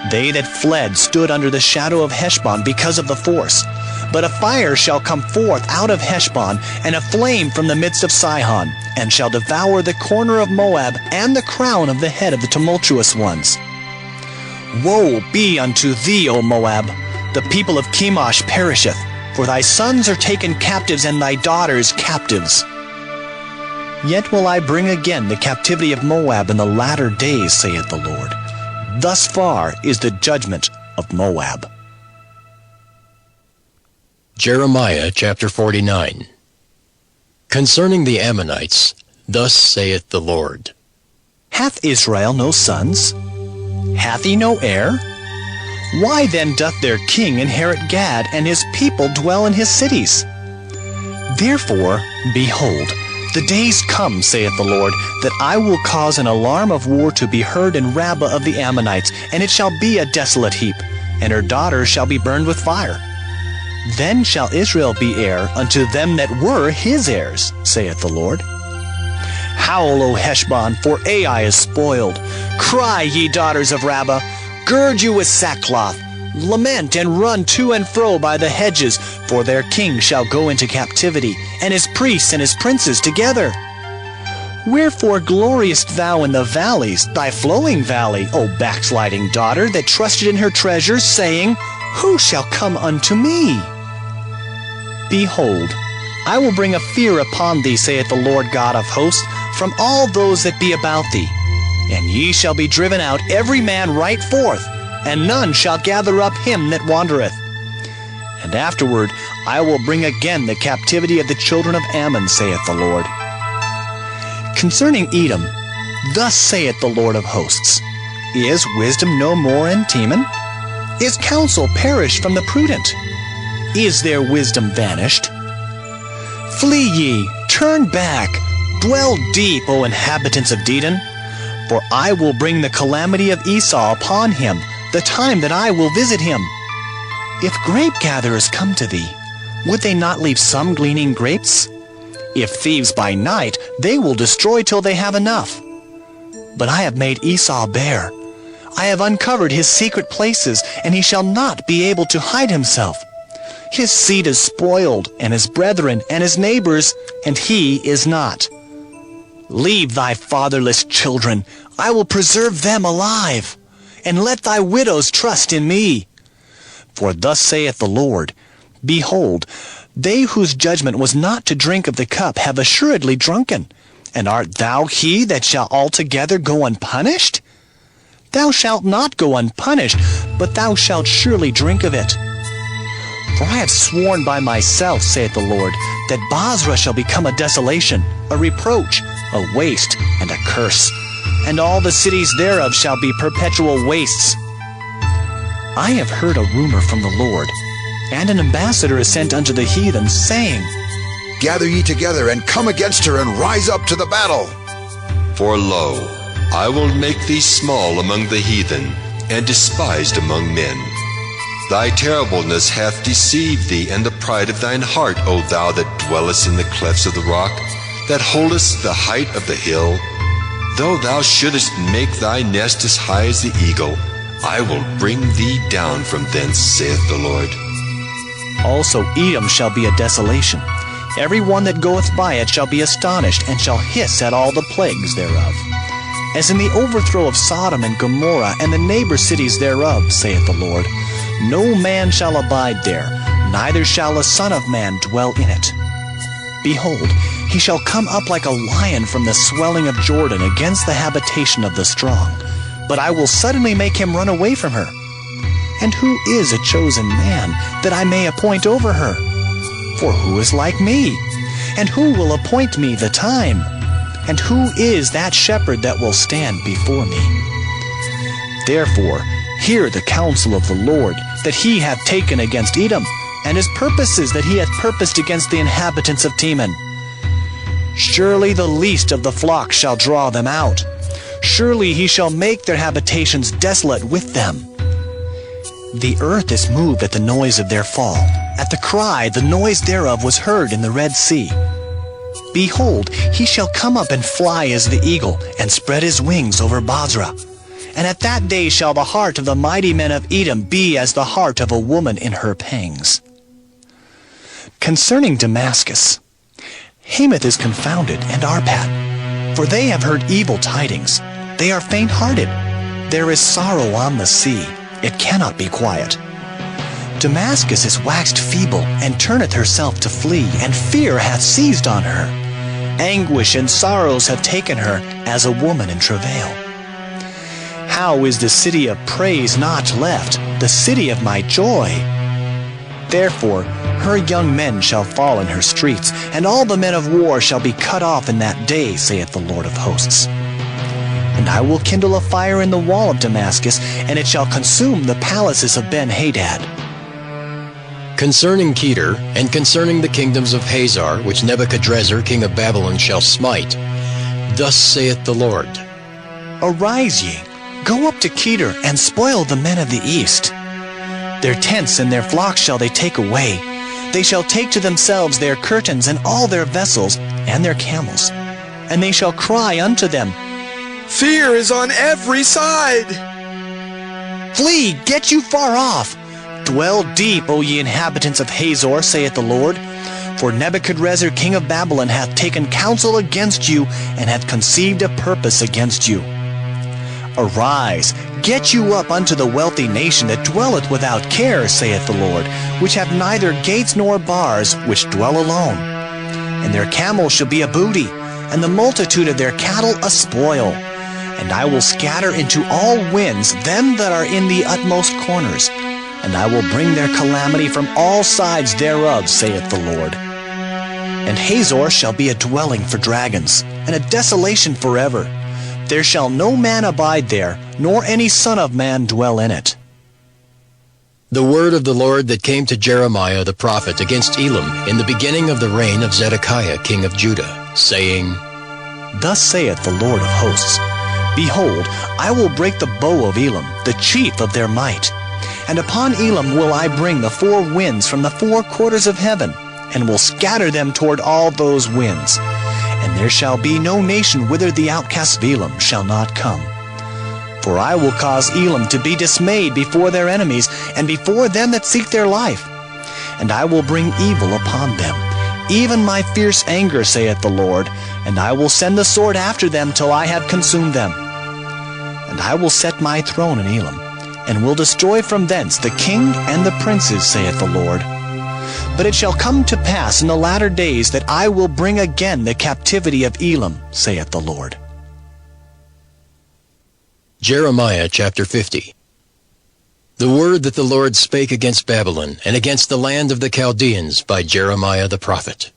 Speaker 1: They that fled stood under the shadow of Heshbon because of the force. But a fire shall come forth out of Heshbon, and a flame from the midst of Sihon, and shall devour the corner of Moab, and the crown of the head of the tumultuous ones. Woe be unto thee, O Moab! The people of Chemosh perisheth, for thy sons are taken captives, and thy daughters captives. Yet will I bring again the captivity of Moab in the latter days, saith the Lord. Thus far is the judgment of Moab.
Speaker 5: Jeremiah chapter 49. Concerning the Ammonites, thus saith the Lord.
Speaker 1: Hath Israel no sons? Hath he no heir? Why then doth their king inherit Gad, and his people dwell in his cities? Therefore, behold, the days come, saith the Lord, that I will cause an alarm of war to be heard in Rabbah of the Ammonites, and it shall be a desolate heap, and her daughters shall be burned with fire. Then shall Israel be heir unto them that were his heirs, saith the Lord. Howl, O Heshbon, for Ai is spoiled. Cry, ye daughters of Rabbah, gird you with sackcloth. Lament and run to and fro by the hedges, for their king shall go into captivity, and his priests and his princes together. Wherefore gloriest thou in the valleys, thy flowing valley, O backsliding daughter, that trusted in her treasures, saying, Who shall come unto me? Behold, I will bring a fear upon thee, saith the Lord God of hosts, from all those that be about thee. And ye shall be driven out every man right forth, and none shall gather up him that wandereth. And afterward I will bring again the captivity of the children of Ammon, saith the Lord. Concerning Edom, thus saith the Lord of hosts, Is wisdom no more in Teman? Is counsel perished from the prudent? Is their wisdom vanished? Flee ye, turn back, dwell deep, O inhabitants of Dedan, for I will bring the calamity of Esau upon him, the time that I will visit him. If grape gatherers come to thee, would they not leave some gleaning grapes? If thieves by night, they will destroy till they have enough. But I have made Esau bare. I have uncovered his secret places, and he shall not be able to hide himself. His seed is spoiled, and his brethren, and his neighbors, and he is not. Leave thy fatherless children, I will preserve them alive, and let thy widows trust in me. For thus saith the Lord, Behold, they whose judgment was not to drink of the cup have assuredly drunken. And art thou he that shall altogether go unpunished? Thou shalt not go unpunished, but thou shalt surely drink of it. For I have sworn by myself, saith the Lord, that Basra shall become a desolation, a reproach, a waste, and a curse, and all the cities thereof shall be perpetual wastes. I have heard a rumor from the Lord, And an ambassador is sent unto the heathen, saying,
Speaker 14: Gather ye together, and come against her, and rise up to the battle.
Speaker 2: For lo, I will make thee small among the heathen, and despised among men. Thy terribleness hath deceived thee, and the pride of thine heart, O thou that dwellest in the clefts of the rock, that holdest the height of the hill. Though thou shouldest make thy nest as high as the eagle, I will bring thee down from thence, saith the Lord.
Speaker 1: Also Edom shall be a desolation. Every one that goeth by it shall be astonished, and shall hiss at all the plagues thereof. As in the overthrow of Sodom and Gomorrah, and the neighbor cities thereof, saith the Lord, no man shall abide there, neither shall a son of man dwell in it. Behold, he shall come up like a lion from the swelling of Jordan against the habitation of the strong. But I will suddenly make him run away from her. And who is a chosen man, that I may appoint over her? For who is like me? And who will appoint me the time? And who is that shepherd that will stand before me? Therefore, hear the counsel of the Lord, that he hath taken against Edom, and his purposes that he hath purposed against the inhabitants of Teman. Surely the least of the flock shall draw them out. Surely he shall make their habitations desolate with them. The earth is moved at the noise of their fall. At the cry, the noise thereof was heard in the Red Sea. Behold, he shall come up and fly as the eagle, and spread his wings over Basra. And at that day shall the heart of the mighty men of Edom be as the heart of a woman in her pangs. Concerning Damascus, Hamath is confounded, and Arpad, for they have heard evil tidings. They are faint-hearted. There is sorrow on the sea. It cannot be quiet. Damascus is waxed feeble, and turneth herself to flee, and fear hath seized on her. Anguish and sorrows have taken her, as a woman in travail. How is the city of praise not left, the city of my joy? Therefore her young men shall fall in her streets, and all the men of war shall be cut off in that day, saith the Lord of hosts. And I will kindle a fire in the wall of Damascus, and it shall consume the palaces of Ben-Hadad.
Speaker 5: Concerning Kedar, and concerning the kingdoms of Hazar, which Nebuchadrezzar king of Babylon shall smite, thus saith the Lord,
Speaker 1: Arise ye, go up to Kedar, and spoil the men of the east. Their tents and their flocks shall they take away. They shall take to themselves their curtains, and all their vessels, and their camels. And they shall cry unto them,
Speaker 11: Fear is on every side.
Speaker 1: Flee, get you far off. Dwell deep, O ye inhabitants of Hazor, saith the Lord. For Nebuchadrezzar king of Babylon hath taken counsel against you, and hath conceived a purpose against you. Arise, get you up unto the wealthy nation that dwelleth without care, saith the Lord, which have neither gates nor bars, which dwell alone. And their camels shall be a booty, and the multitude of their cattle a spoil. And I will scatter into all winds them that are in the utmost corners, and I will bring their calamity from all sides thereof, saith the Lord. And Hazor shall be a dwelling for dragons, and a desolation forever. There shall no man abide there, nor any son of man dwell in it.
Speaker 5: The word of the Lord that came to Jeremiah the prophet against Elam in the beginning of the reign of Zedekiah king of Judah, saying,
Speaker 1: Thus saith the Lord of hosts, Behold, I will break the bow of Elam, the chief of their might. And upon Elam will I bring the four winds from the four quarters of heaven, and will scatter them toward all those winds. And there shall be no nation whither the outcasts of Elam shall not come. For I will cause Elam to be dismayed before their enemies, and before them that seek their life. And I will bring evil upon them, even my fierce anger, saith the Lord, and I will send the sword after them till I have consumed them. And I will set my throne in Elam, and will destroy from thence the king and the princes, saith the Lord. But it shall come to pass in the latter days that I will bring again the captivity of Elam, saith the Lord.
Speaker 5: Jeremiah chapter 50. The word that the Lord spake against Babylon, and against the land of the Chaldeans, by Jeremiah the prophet.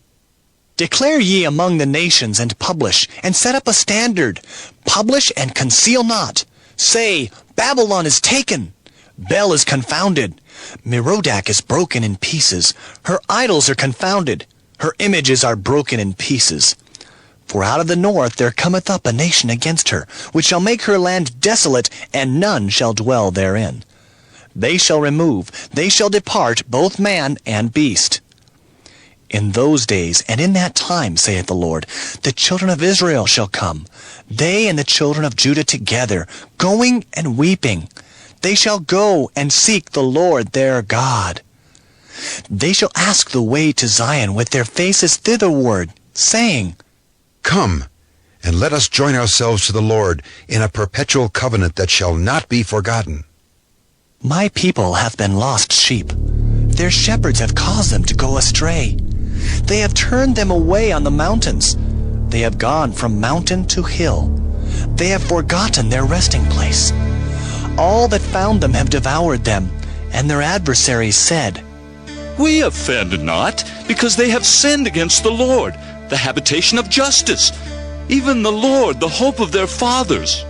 Speaker 1: Declare ye among the nations, and publish, and set up a standard. Publish and conceal not. Say, Babylon is taken. Bel is confounded. Merodach is broken in pieces. Her idols are confounded. Her images are broken in pieces. For out of the north there cometh up a nation against her, which shall make her land desolate, and none shall dwell therein. They shall remove, they shall depart, both man and beast. In those days and in that time, saith the Lord, the children of Israel shall come, they and the children of Judah together, going and weeping. They shall go and seek the Lord their God. They shall ask the way to Zion with their faces thitherward, saying,
Speaker 14: Come, and let us join ourselves to the Lord in a perpetual covenant that shall not be forgotten.
Speaker 1: My people hath been lost sheep. Their shepherds have caused them to go astray. They have turned them away on the mountains. They have gone from mountain to hill. They have forgotten their resting place. All that found them have devoured them, and their adversaries said,
Speaker 8: We offend not, because they have sinned against the Lord, the habitation of justice, even the Lord, the hope of their fathers.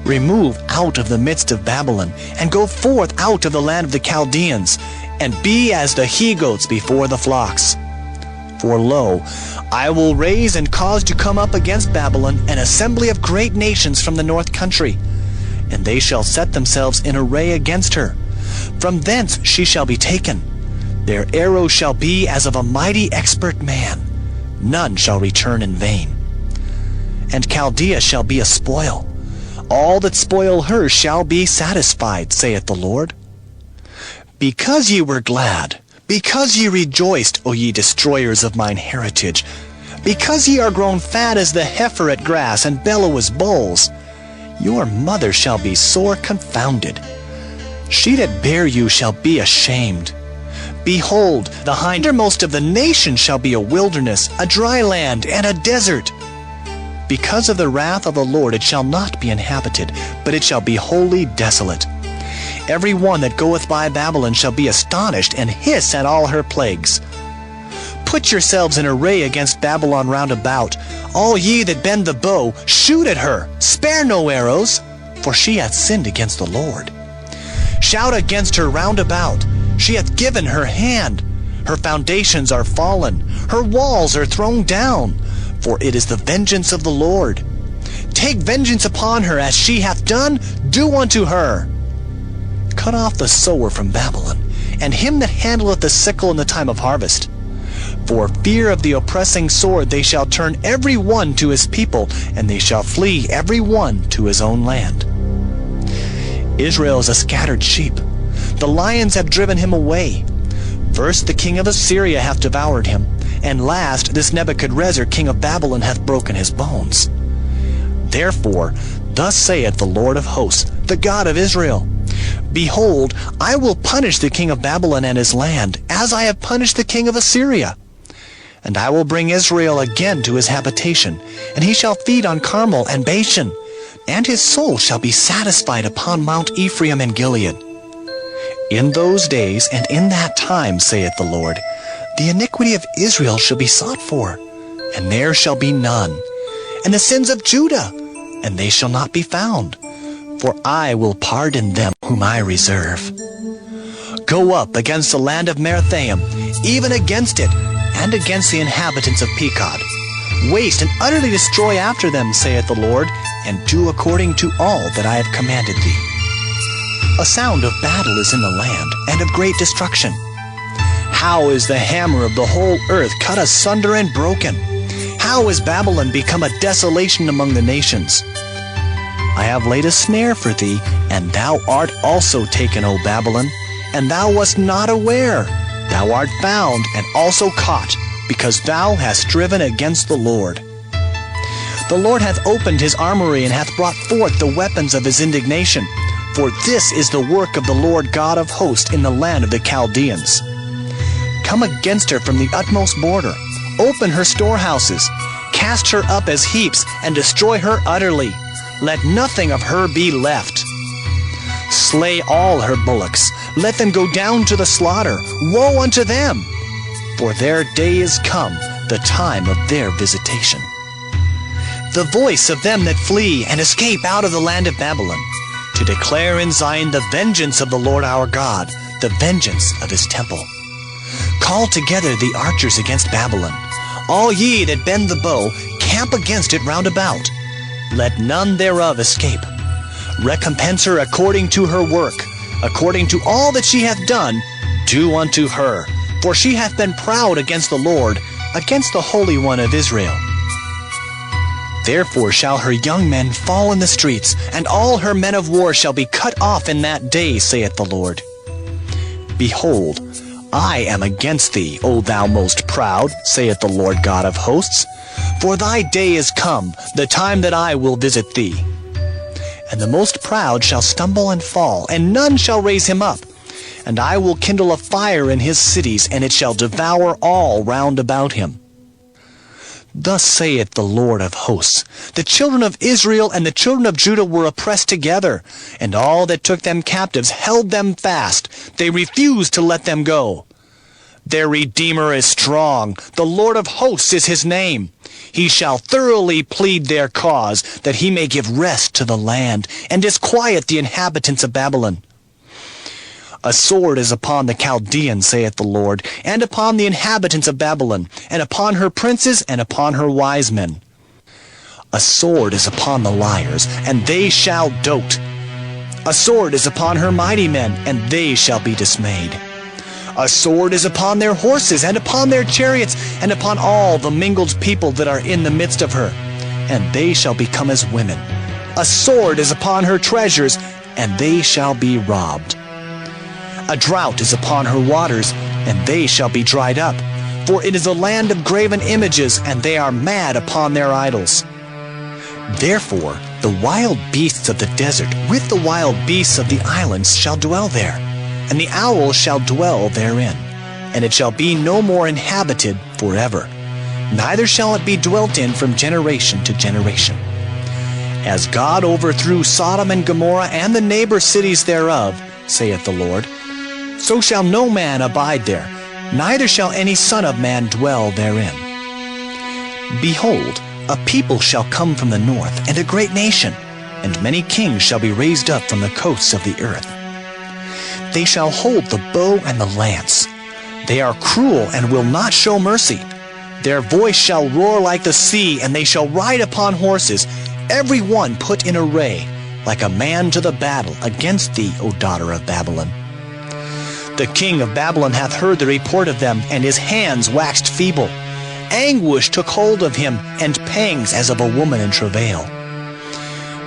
Speaker 1: Remove out of the midst of Babylon, and go forth out of the land of the Chaldeans, and be as the he-goats before the flocks. For lo, I will raise and cause to come up against Babylon an assembly of great nations from the north country, and they shall set themselves in array against her. From thence she shall be taken. Their arrows shall be as of a mighty expert man. None shall return in vain. And Chaldea shall be a spoil. All that spoil her shall be satisfied, saith the Lord. Because ye were glad, because ye rejoiced, O ye destroyers of mine heritage, because ye are grown fat as the heifer at grass, and bellow as bulls, your mother shall be sore confounded. She that bare you shall be ashamed. Behold, the hindermost of the nations shall be a wilderness, a dry land, and a desert. Because of the wrath of the Lord it shall not be inhabited, but it shall be wholly desolate. Every one that goeth by Babylon shall be astonished, and hiss at all her plagues. Put yourselves in array against Babylon round about. All ye that bend the bow, shoot at her. Spare no arrows, for she hath sinned against the Lord. Shout against her round about. She hath given her hand. Her foundations are fallen. Her walls are thrown down. For it is the vengeance of the Lord. Take vengeance upon her, as she hath done, do unto her. Cut off the sower from Babylon, and him that handleth the sickle in the time of harvest. For fear of the oppressing sword they shall turn every one to his people, and they shall flee every one to his own land. Israel is a scattered sheep. The lions have driven him away. First the king of Assyria hath devoured him, and last this Nebuchadrezzar king of Babylon hath broken his bones. Therefore, thus saith the Lord of hosts, the God of Israel, Behold, I will punish the king of Babylon and his land, as I have punished the king of Assyria. And I will bring Israel again to his habitation, and he shall feed on Carmel and Bashan, and his soul shall be satisfied upon Mount Ephraim and Gilead. In those days and in that time, saith the Lord, the iniquity of Israel shall be sought for, and there shall be none, and the sins of Judah, and they shall not be found. For I will pardon them whom I reserve. Go up against the land of Merathaim, even against it, and against the inhabitants of Pekod. Waste and utterly destroy after them, saith the Lord, and do according to all that I have commanded thee. A sound of battle is in the land, and of great destruction. How is the hammer of the whole earth cut asunder and broken? How is Babylon become a desolation among the nations? I have laid a snare for thee, and thou art also taken, O Babylon, and thou wast not aware. Thou art found and also caught, because thou hast striven against the Lord. The Lord hath opened his armory, and hath brought forth the weapons of his indignation. For this is the work of the Lord God of hosts in the land of the Chaldeans. Come against her from the utmost border. Open her storehouses. Cast her up as heaps, and destroy her utterly. Let nothing of her be left. Slay all her bullocks. Let them go down to the slaughter. Woe unto them! For their day is come, the time of their visitation. The voice of them that flee and escape out of the land of Babylon, to declare in Zion the vengeance of the Lord our God, the vengeance of his temple. Call together the archers against Babylon. All ye that bend the bow, camp against it round about. Let none thereof escape. Recompense her according to her work, according to all that she hath done, do unto her. For she hath been proud against the Lord, against the Holy One of Israel. Therefore shall her young men fall in the streets, and all her men of war shall be cut off in that day, saith the Lord. Behold, I am against thee, O thou most proud, saith the Lord God of hosts. For thy day is come, the time that I will visit thee. And the most proud shall stumble and fall, and none shall raise him up. And I will kindle a fire in his cities, and it shall devour all round about him. Thus saith the Lord of hosts, the children of Israel and the children of Judah were oppressed together, and all that took them captives held them fast. They refused to let them go. Their Redeemer is strong. The Lord of hosts is his name. He shall thoroughly plead their cause, that he may give rest to the land, and disquiet the inhabitants of Babylon. A sword is upon the Chaldeans, saith the Lord, and upon the inhabitants of Babylon, and upon her princes, and upon her wise men. A sword is upon the liars, and they shall dote. A sword is upon her mighty men, and they shall be dismayed. A sword is upon their horses, and upon their chariots, and upon all the mingled people that are in the midst of her, and they shall become as women. A sword is upon her treasures, and they shall be robbed. A drought is upon her waters, and they shall be dried up. For it is a land of graven images, and they are mad upon their idols. Therefore the wild beasts of the desert with the wild beasts of the islands shall dwell there, and the owl shall dwell therein, and it shall be no more inhabited forever, neither shall it be dwelt in from generation to generation. As God overthrew Sodom and Gomorrah and the neighbor cities thereof, saith the Lord, so shall no man abide there, neither shall any son of man dwell therein. Behold, a people shall come from the north, and a great nation, and many kings shall be raised up from the coasts of the earth. They shall hold the bow and the lance. They are cruel and will not show mercy. Their voice shall roar like the sea, and they shall ride upon horses, every one put in array, like a man to the battle against thee, O daughter of Babylon. The king of Babylon hath heard the report of them, and his hands waxed feeble. Anguish took hold of him, and pangs as of a woman in travail.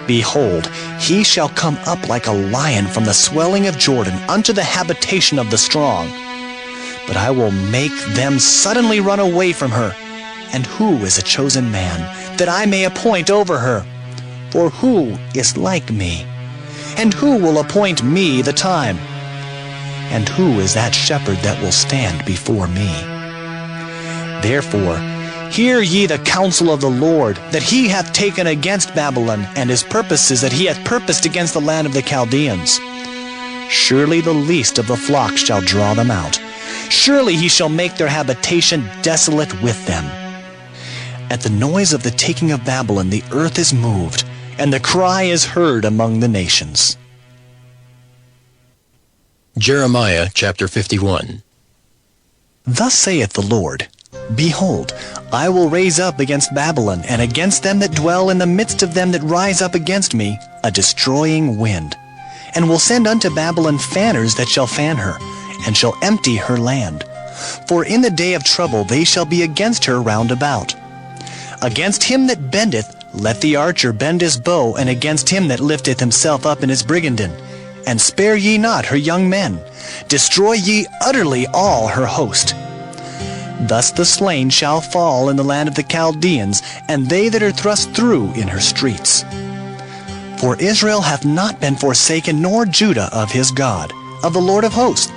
Speaker 1: Behold, he shall come up like a lion from the swelling of Jordan unto the habitation of the strong. But I will make them suddenly run away from her. And who is a chosen man, that I may appoint over her? For who is like me? And who will appoint me the time? And who is that shepherd that will stand before me? Therefore, hear ye the counsel of the Lord, that he hath taken against Babylon, and his purposes that he hath purposed against the land of the Chaldeans. Surely the least of the flock shall draw them out. Surely he shall make their habitation desolate with them. At the noise of the taking of Babylon the earth is moved, and the cry is heard among the nations.
Speaker 5: Jeremiah chapter 51.
Speaker 1: Thus saith the Lord, Behold, I will raise up against Babylon, and against them that dwell in the midst of them that rise up against me, a destroying wind, and will send unto Babylon fanners that shall fan her, and shall empty her land. For in the day of trouble they shall be against her round about. Against him that bendeth, let the archer bend his bow, and against him that lifteth himself up in his brigandine. And spare ye not her young men. Destroy ye utterly all her host. Thus the slain shall fall in the land of the Chaldeans, and they that are thrust through in her streets. For Israel hath not been forsaken, nor Judah of his God, of the Lord of hosts,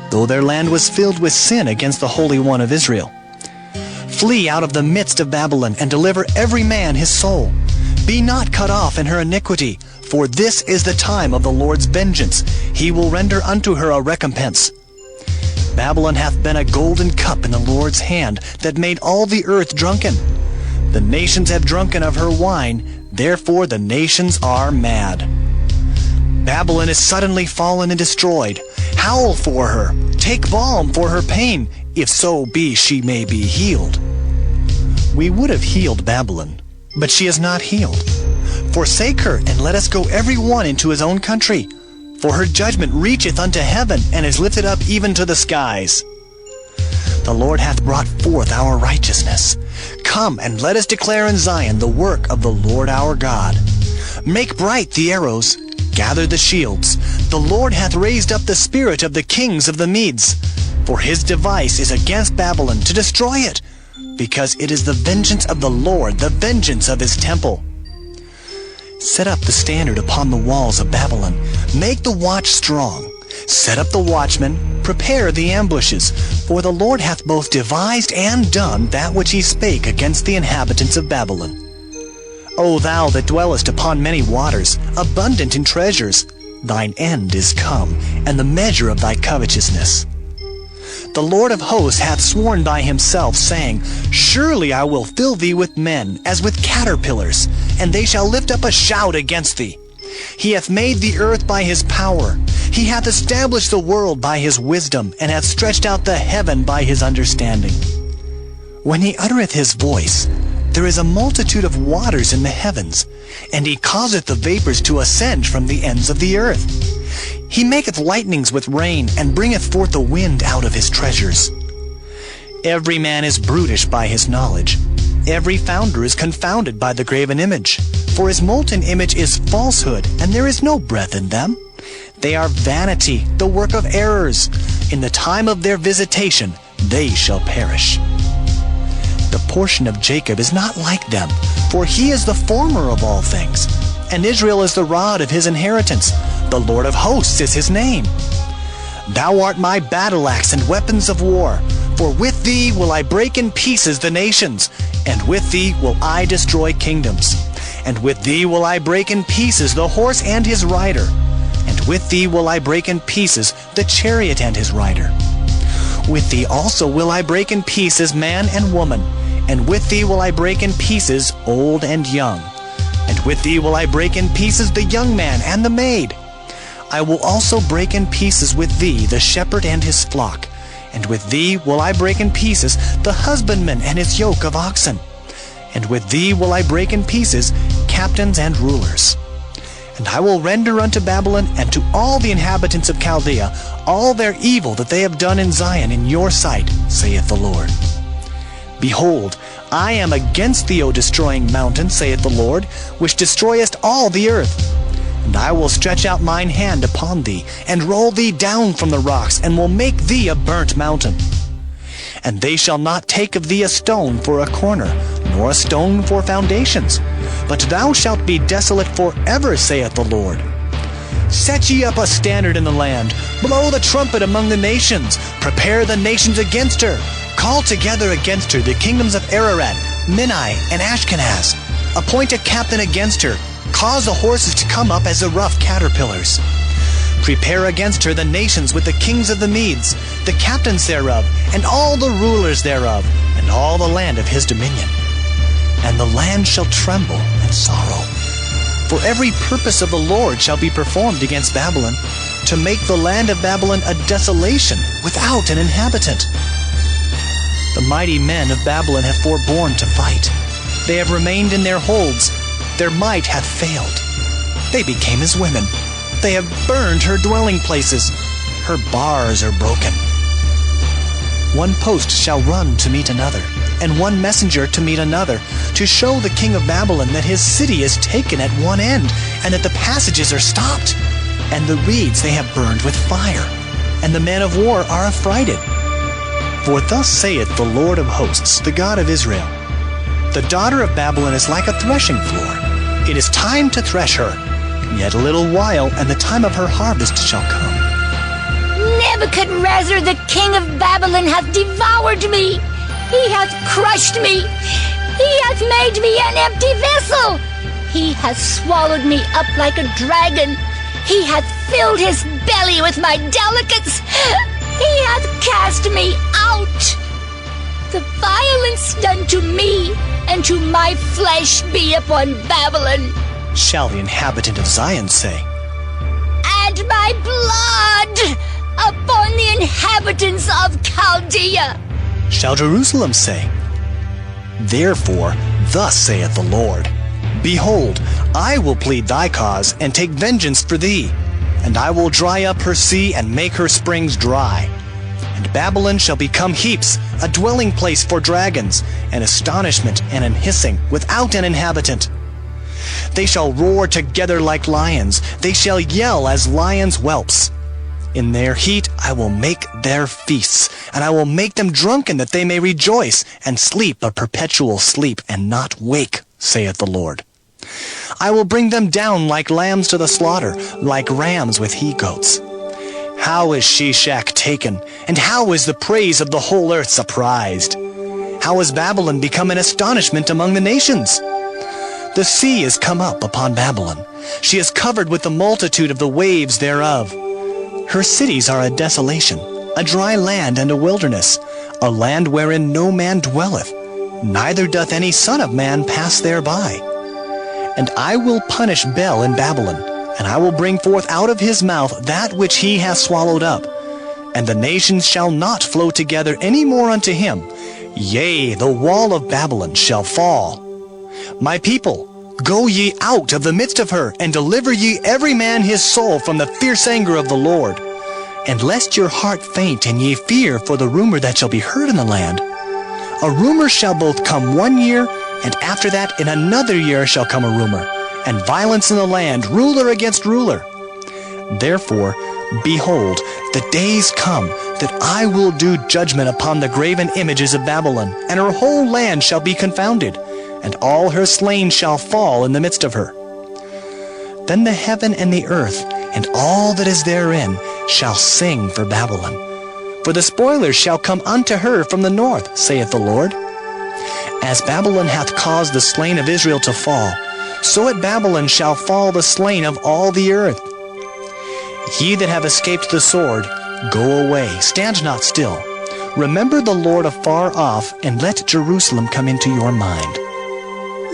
Speaker 1: though their land was filled with sin against the Holy One of Israel. Flee out of the midst of Babylon, and deliver every man his soul. Be not cut off in her iniquity, for this is the time of the Lord's vengeance. He will render unto her a recompense. Babylon hath been a golden cup in the Lord's hand, that made all the earth drunken. The nations have drunken of her wine, therefore the nations are mad. Babylon is suddenly fallen and destroyed. Howl for her, take balm for her pain, if so be she may be healed. We would have healed Babylon, but she is not healed. Forsake her, and let us go every one into his own country. For her judgment reacheth unto heaven, and is lifted up even to the skies. The Lord hath brought forth our righteousness. Come, and let us declare in Zion the work of the Lord our God. Make bright the arrows, gather the shields. The Lord hath raised up the spirit of the kings of the Medes. For his device is against Babylon, to destroy it, because it is the vengeance of the Lord, the vengeance of his temple. Set up the standard upon the walls of Babylon. Make the watch strong. Set up the watchmen, prepare the ambushes. For the Lord hath both devised and done that which he spake against the inhabitants of Babylon. O thou that dwellest upon many waters, abundant in treasures, thine end is come, and the measure of thy covetousness. The Lord of hosts hath sworn by himself, saying, Surely I will fill thee with men, as with caterpillars, and they shall lift up a shout against thee. He hath made the earth by his power. He hath established the world by his wisdom, and hath stretched out the heaven by his understanding. When he uttereth his voice, there is a multitude of waters in the heavens, and he causeth the vapors to ascend from the ends of the earth. He maketh lightnings with rain, and bringeth forth the wind out of his treasures. Every man is brutish by his knowledge. Every founder is confounded by the graven image. For his molten image is falsehood, and there is no breath in them. They are vanity, the work of errors. In the time of their visitation, they shall perish. The portion of Jacob is not like them, for he is the former of all things, and Israel is the rod of his inheritance. The Lord of hosts is his name. Thou art my battle axe and weapons of war, for with thee will I break in pieces the nations, and with thee will I destroy kingdoms. And with thee will I break in pieces the horse and his rider, and with thee will I break in pieces the chariot and his rider. With thee also will I break in pieces man and woman, and with thee will I break in pieces old and young. And with thee will I break in pieces the young man and the maid. I will also break in pieces with thee the shepherd and his flock, and with thee will I break in pieces the husbandman and his yoke of oxen. And with thee will I break in pieces captains and rulers. And I will render unto Babylon and to all the inhabitants of Chaldea all their evil that they have done in Zion in your sight, saith the Lord. Behold, I am against thee, O destroying mountain, saith the Lord, which destroyest all the earth. And I will stretch out mine hand upon thee, and roll thee down from the rocks, and will make thee a burnt mountain. And they shall not take of thee a stone for a corner, nor a stone for foundations, but thou shalt be desolate forever, saith the Lord. Set ye up a standard in the land, blow the trumpet among the nations, prepare the nations against her. Call together against her the kingdoms of Ararat, Minai, and Ashkenaz. Appoint a captain against her. Cause the horses to come up as the rough caterpillars. Prepare against her the nations with the kings of the Medes, the captains thereof, and all the rulers thereof, and all the land of his dominion. And the land shall tremble and sorrow. For every purpose of the Lord shall be performed against Babylon, to make the land of Babylon a desolation without an inhabitant. The mighty men of Babylon have forborne to fight. They have remained in their holds. Their might hath failed. They became as women. They have burned her dwelling places. Her bars are broken. One post shall run to meet another, and one messenger to meet another, to show the king of Babylon that his city is taken at one end, and that the passages are stopped. And the reeds they have burned with fire, and the men of war are affrighted. For thus saith the Lord of hosts, the God of Israel, the daughter of Babylon is like a threshing floor. It is time to thresh her. Yet a little while, and the time of her harvest shall come.
Speaker 18: Nebuchadrezzar, the king of Babylon, hath devoured me. He hath crushed me. He hath made me an empty vessel. He hath swallowed me up like a dragon. He hath filled his belly with my delicates. He hath cast me out. The violence done to me and to my flesh be upon Babylon,
Speaker 1: shall the inhabitant of Zion say.
Speaker 18: And my blood upon the inhabitants of Chaldea.
Speaker 1: Shall Jerusalem say, Therefore, thus saith the Lord, Behold, I will plead thy cause, and take vengeance for thee. And I will dry up her sea, and make her springs dry. And Babylon shall become heaps, a dwelling place for dragons, an astonishment and an hissing, without an inhabitant. They shall roar together like lions, they shall yell as lions' whelps. In their heat I will make their feasts, and I will make them drunken, that they may rejoice, and sleep a perpetual sleep, and not wake, saith the Lord. I will bring them down like lambs to the slaughter, like rams with he-goats. How is Sheshach taken, and how is the praise of the whole earth surprised? How has Babylon become an astonishment among the nations? The sea is come up upon Babylon. She is covered with the multitude of the waves thereof. Her cities are a desolation, a dry land and a wilderness, a land wherein no man dwelleth, neither doth any son of man pass thereby. And I will punish Bel in Babylon, and I will bring forth out of his mouth that which he hath swallowed up. And the nations shall not flow together any more unto him. Yea, the wall of Babylon shall fall. My people, go ye out of the midst of her, and deliver ye every man his soul from the fierce anger of the Lord. And lest your heart faint, and ye fear for the rumor that shall be heard in the land. A rumor shall both come 1 year, and after that in another year shall come a rumor, and violence in the land, ruler against ruler. Therefore, behold, the days come that I will do judgment upon the graven images of Babylon, and her whole land shall be confounded, and all her slain shall fall in the midst of her. Then the heaven and the earth, and all that is therein, shall sing for Babylon. For the spoilers shall come unto her from the north, saith the Lord. As Babylon hath caused the slain of Israel to fall, so at Babylon shall fall the slain of all the earth. Ye that have escaped the sword, go away, stand not still. Remember the Lord afar off, and let Jerusalem come into your mind.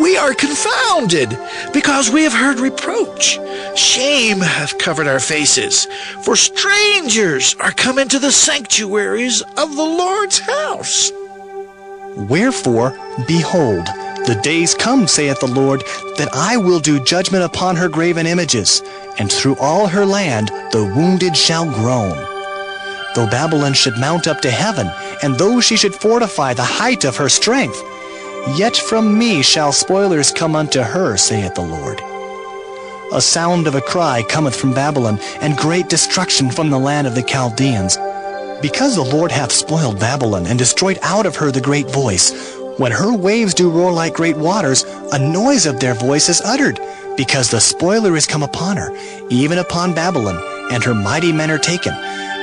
Speaker 19: We are confounded, because we have heard reproach. Shame hath covered our faces, for strangers are come into the sanctuaries of the Lord's house.
Speaker 1: Wherefore, behold, the days come, saith the Lord, that I will do judgment upon her graven images, and through all her land the wounded shall groan. Though Babylon should mount up to heaven, and though she should fortify the height of her strength, yet from me shall spoilers come unto her, saith the Lord. A sound of a cry cometh from Babylon, and great destruction from the land of the Chaldeans. Because the Lord hath spoiled Babylon, and destroyed out of her the great voice, when her waves do roar like great waters, a noise of their voice is uttered, because the spoiler is come upon her, even upon Babylon, and her mighty men are taken.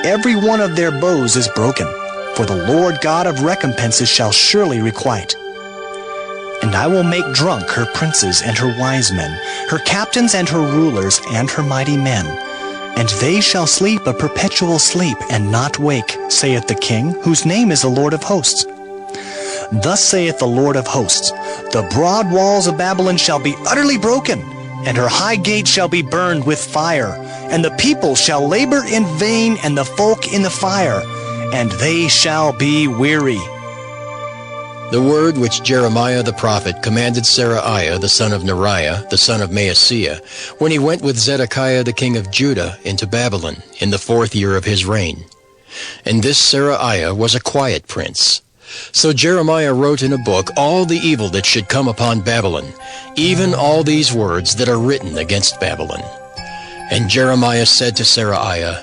Speaker 1: Every one of their bows is broken, for the Lord God of recompenses shall surely requite. And I will make drunk her princes and her wise men, her captains and her rulers and her mighty men. And they shall sleep a perpetual sleep, and not wake, saith the King, whose name is the Lord of hosts. Thus saith the Lord of hosts, the broad walls of Babylon shall be utterly broken, and her high gates shall be burned with fire, and the people shall labor in vain, and the folk in the fire, and they shall be weary.
Speaker 5: The word which Jeremiah the prophet commanded Seraiah the son of Neriah, the son of Maaseiah, when he went with Zedekiah the king of Judah into Babylon in the 4th year of his reign. And this Seraiah was a quiet prince. So Jeremiah wrote in a book all the evil that should come upon Babylon, even all these words that are written against Babylon. And Jeremiah said to Seraiah,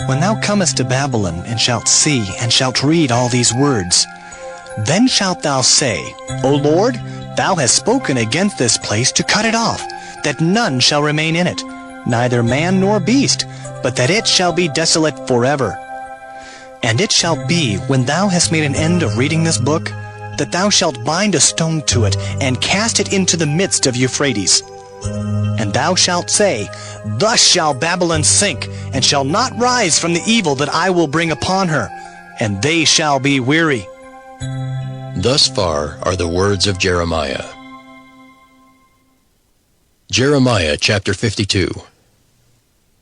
Speaker 1: When thou comest to Babylon, and shalt see, and shalt read all these words, then shalt thou say, O Lord, thou hast spoken against this place to cut it off, that none shall remain in it, neither man nor beast, but that it shall be desolate forever. And it shall be, when thou hast made an end of reading this book, that thou shalt bind a stone to it, and cast it into the midst of Euphrates. And thou shalt say, Thus shall Babylon sink, and shall not rise from the evil that I will bring upon her, and they shall be weary.
Speaker 5: Thus far are the words of Jeremiah. Jeremiah chapter 52.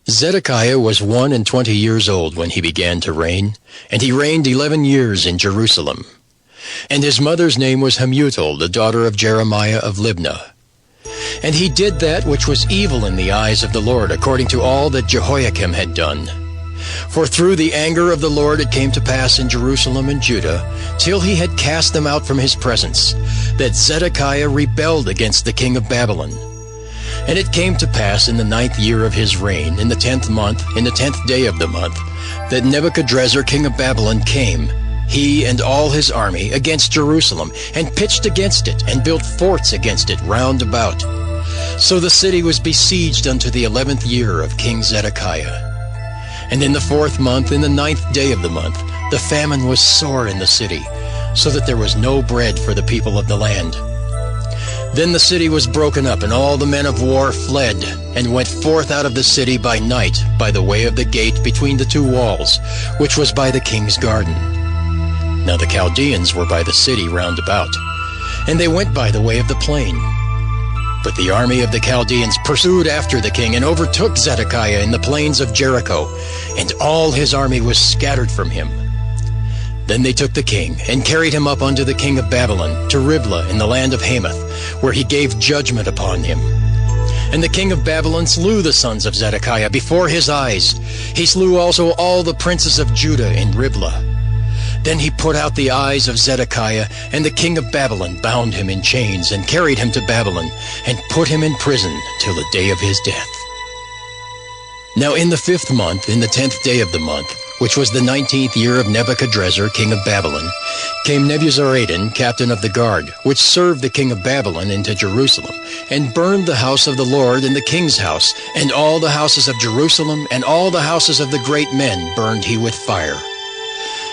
Speaker 5: Zedekiah was 21 years old when he began to reign, and he reigned 11 years in Jerusalem. And his mother's name was Hamutal, the daughter of Jeremiah of Libnah. And he did that which was evil in the eyes of the Lord, according to all that Jehoiakim had done. For through the anger of the Lord it came to pass in Jerusalem and Judah, till he had cast them out from his presence, that Zedekiah rebelled against the king of Babylon. And it came to pass in the 9th year of his reign, in the 10th month, in the 10th day of the month, that Nebuchadrezzar king of Babylon came, he and all his army, against Jerusalem, and pitched against it, and built forts against it round about. So the city was besieged unto the 11th year of King Zedekiah. And in the 4th month, in the 9th day of the month, the famine was sore in the city, so that there was no bread for the people of the land. Then the city was broken up, and all the men of war fled, and went forth out of the city by night, by the way of the gate between the 2 walls, which was by the king's garden. Now the Chaldeans were by the city round about, and they went by the way of the plain. But the army of the Chaldeans pursued after the king, and overtook Zedekiah in the plains of Jericho, and all his army was scattered from him. Then they took the king, and carried him up unto the king of Babylon, to Riblah in the land of Hamath, where he gave judgment upon him. And the king of Babylon slew the sons of Zedekiah before his eyes. He slew also all the princes of Judah in Riblah. Then he put out the eyes of Zedekiah, and the king of Babylon bound him in chains, and carried him to Babylon, and put him in prison till the day of his death. Now in the 5th month, in the 10th day of the month, which was the 19th year of Nebuchadrezzar king of Babylon, came Nebuzaradan, captain of the guard, which served the king of Babylon, into Jerusalem, and burned the house of the Lord and the king's house, and all the houses of Jerusalem, and all the houses of the great men burned he with fire.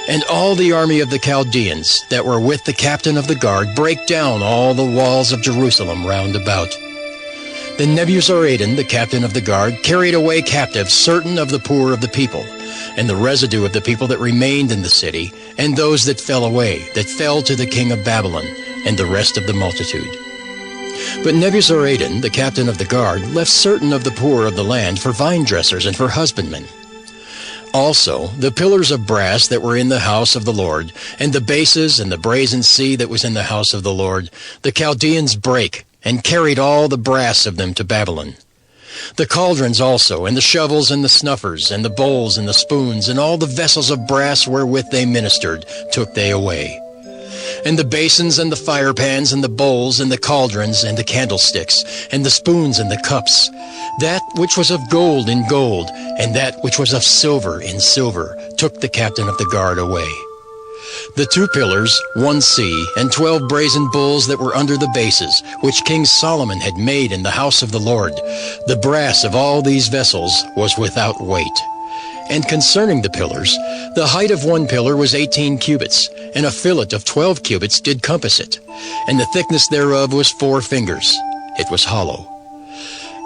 Speaker 5: And all the army of the Chaldeans that were with the captain of the guard brake down all the walls of Jerusalem round about. Then Nebuzaradan, the captain of the guard, carried away captive certain of the poor of the people, and the residue of the people that remained in the city, and those that fell away, that fell to the king of Babylon, and the rest of the multitude. But Nebuzaradan, the captain of the guard, left certain of the poor of the land for vine dressers and for husbandmen. Also, the pillars of brass that were in the house of the Lord, and the bases and the brazen sea that was in the house of the Lord, the Chaldeans brake, and carried all the brass of them to Babylon. The cauldrons also, and the shovels, and the snuffers, and the bowls, and the spoons, and all the vessels of brass wherewith they ministered, took they away. And the basins, and the firepans, and the bowls, and the cauldrons, and the candlesticks, and the spoons, and the cups, that which was of gold in gold, and that which was of silver in silver, took the captain of the guard away. The 2 pillars, 1 sea, and 12 brazen bulls that were under the bases, which King Solomon had made in the house of the Lord, the brass of all these vessels was without weight. And concerning the pillars, the height of 1 pillar was 18 cubits, and a fillet of 12 cubits did compass it, and the thickness thereof was 4 fingers. It was hollow.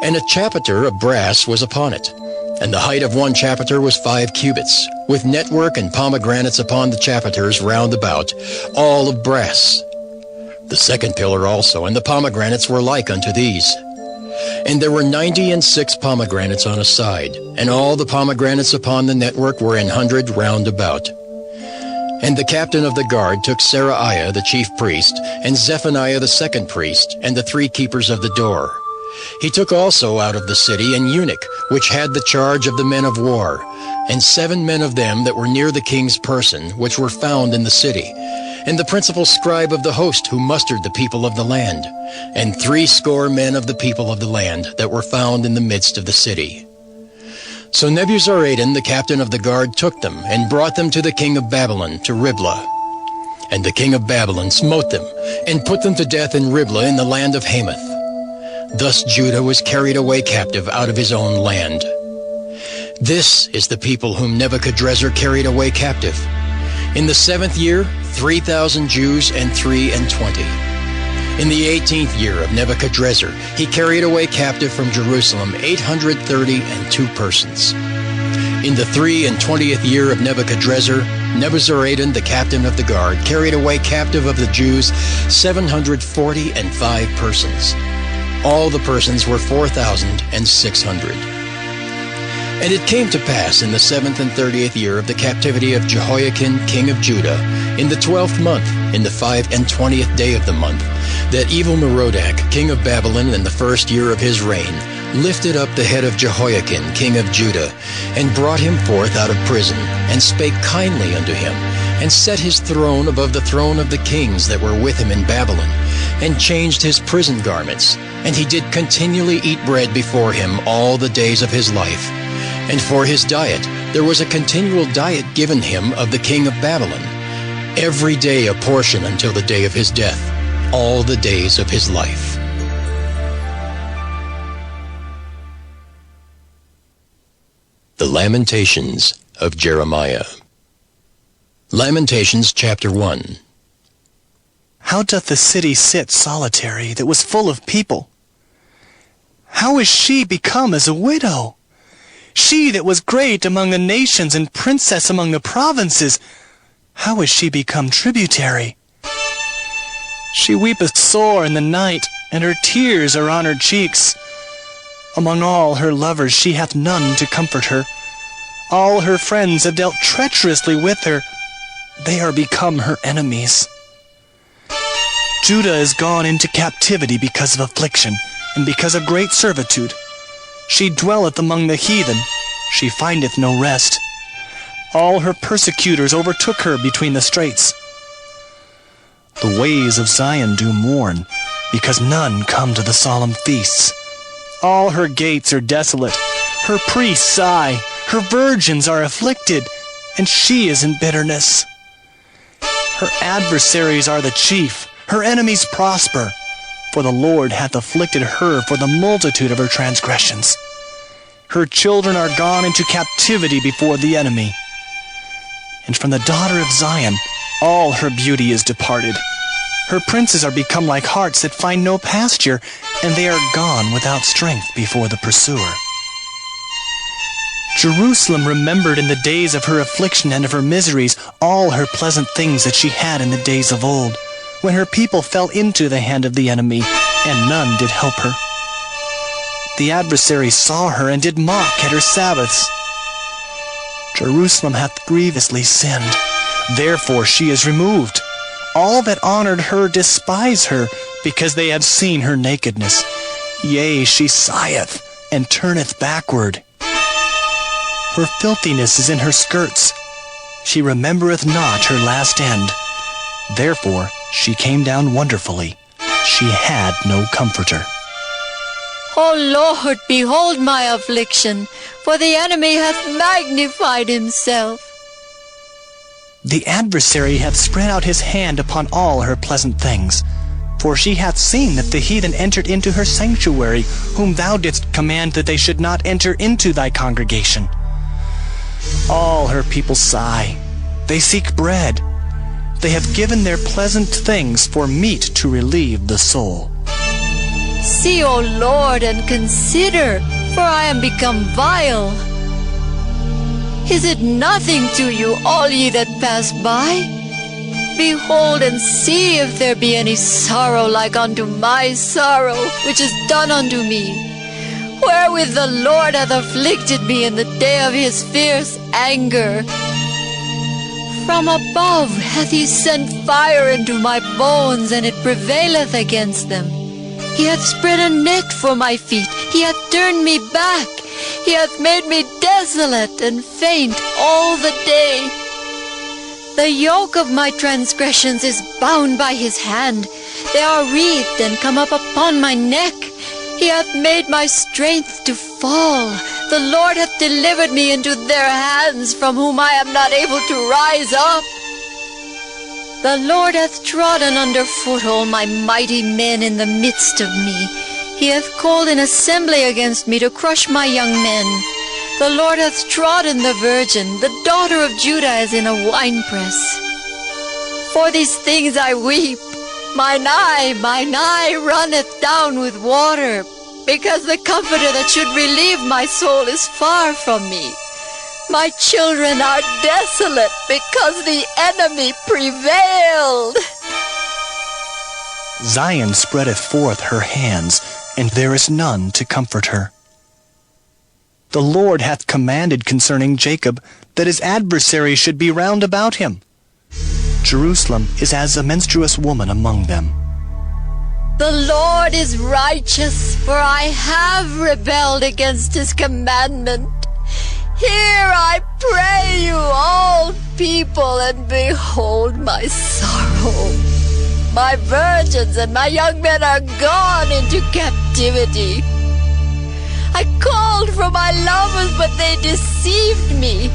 Speaker 5: And a chapiter of brass was upon it, and the height of 1 chapiter was 5 cubits, with network and pomegranates upon the chapiters round about, all of brass. The 2nd pillar also, and the pomegranates were like unto these. And there were 96 pomegranates on a side, and all the pomegranates upon the network were 100 round about. And the captain of the guard took Seraiah the chief priest, and Zephaniah the 2nd priest, and the 3 keepers of the door. He took also out of the city an eunuch, which had the charge of the men of war, and 7 men of them that were near the king's person, which were found in the city, and the principal scribe of the host who mustered the people of the land, and 80 men of the people of the land that were found in the midst of the city. So Nebuzaradan, the captain of the guard, took them, and brought them to the king of Babylon, to Riblah. And the king of Babylon smote them, and put them to death in Riblah in the land of Hamath. Thus Judah was carried away captive out of his own land. This is the people whom Nebuchadrezzar carried away captive. In the 7th year, 3,000 Jews and 23. In the 18th year of Nebuchadrezzar, he carried away captive from Jerusalem 832 persons. In the 23rd year of Nebuchadrezzar, Nebuzaradan, the captain of the guard, carried away captive of the Jews 745 persons. All the persons were 4,600. And it came to pass in the 7th and 30th year of the captivity of Jehoiakim king of Judah, in the 12th month, in the 25th day of the month, that Evil-Merodach king of Babylon in the 1st year of his reign lifted up the head of Jehoiakim king of Judah, and brought him forth out of prison, and spake kindly unto him, and set his throne above the throne of the kings that were with him in Babylon, and changed his prison garments, and he did continually eat bread before him all the days of his life. And for his diet there was a continual diet given him of the king of Babylon, every day a portion until the day of his death, all the days of his life. The Lamentations of Jeremiah. Lamentations chapter 1.
Speaker 1: How doth the city sit solitary that was full of people? How is she become as a widow? She that was great among the nations and princess among the provinces, how is she become tributary? She weepeth sore in the night, and her tears are on her cheeks. Among all her lovers she hath none to comfort her. All her friends have dealt treacherously with her. They are become her enemies. Judah is gone into captivity because of affliction, and because of great servitude. She dwelleth among the heathen, she findeth no rest. All her persecutors overtook her between the straits. The ways of Zion do mourn, because none come to the solemn feasts. All her gates are desolate, her priests sigh, her virgins are afflicted, and she is in bitterness. Her adversaries are the chief, her enemies prosper, for the Lord hath afflicted her for the multitude of her transgressions. Her children are gone into captivity before the enemy. And from the daughter of Zion all her beauty is departed. Her princes are become like harts that find no pasture, and they are gone without strength before the pursuer. Jerusalem remembered in the days of her affliction and of her miseries all her pleasant things that she had in the days of old, when her people fell into the hand of the enemy, and none did help her. The adversary saw her and did mock at her Sabbaths. Jerusalem hath grievously sinned, therefore she is removed. All that honored her despise her, because they have seen her nakedness. Yea, she sigheth, and turneth backward. Her filthiness is in her skirts. She remembereth not her last end. Therefore she came down wonderfully. She had no comforter.
Speaker 9: O Lord, behold my affliction, for the enemy hath magnified himself.
Speaker 1: The adversary hath spread out his hand upon all her pleasant things. For she hath seen that the heathen entered into her sanctuary, whom thou didst command that they should not enter into thy congregation. All her people sigh. They seek bread. They have given their pleasant things for meat to relieve the soul.
Speaker 9: See, O Lord, and consider, for I am become vile. Is it nothing to you, all ye that pass by? Behold and see if there be any sorrow like unto my sorrow, which is done unto me, wherewith the Lord hath afflicted me in the day of his fierce anger. From above hath he sent fire into my bones, and it prevaileth against them. He hath spread a net for my feet, he hath turned me back, he hath made me desolate and faint all the day. The yoke of my transgressions is bound by his hand, they are wreathed and come up upon my neck. He hath made my strength to fall. The Lord hath delivered me into their hands, from whom I am not able to rise up. The Lord hath trodden under foot all my mighty men in the midst of me. He hath called an assembly against me to crush my young men. The Lord hath trodden the virgin, the daughter of Judah, as in a winepress. For these things I weep. Mine eye runneth down with water, because the comforter that should relieve my soul is far from me. My children are desolate, because the enemy prevailed.
Speaker 1: Zion spreadeth forth her hands, and there is none to comfort her. The Lord hath commanded concerning Jacob that his adversaries should be round about him. Jerusalem is as a menstruous woman among them.
Speaker 16: The Lord is righteous, for I have rebelled against his commandment. Hear, I pray you, all people, and behold my sorrow. My virgins and my young men are gone into captivity. I called for my lovers, but they deceived me.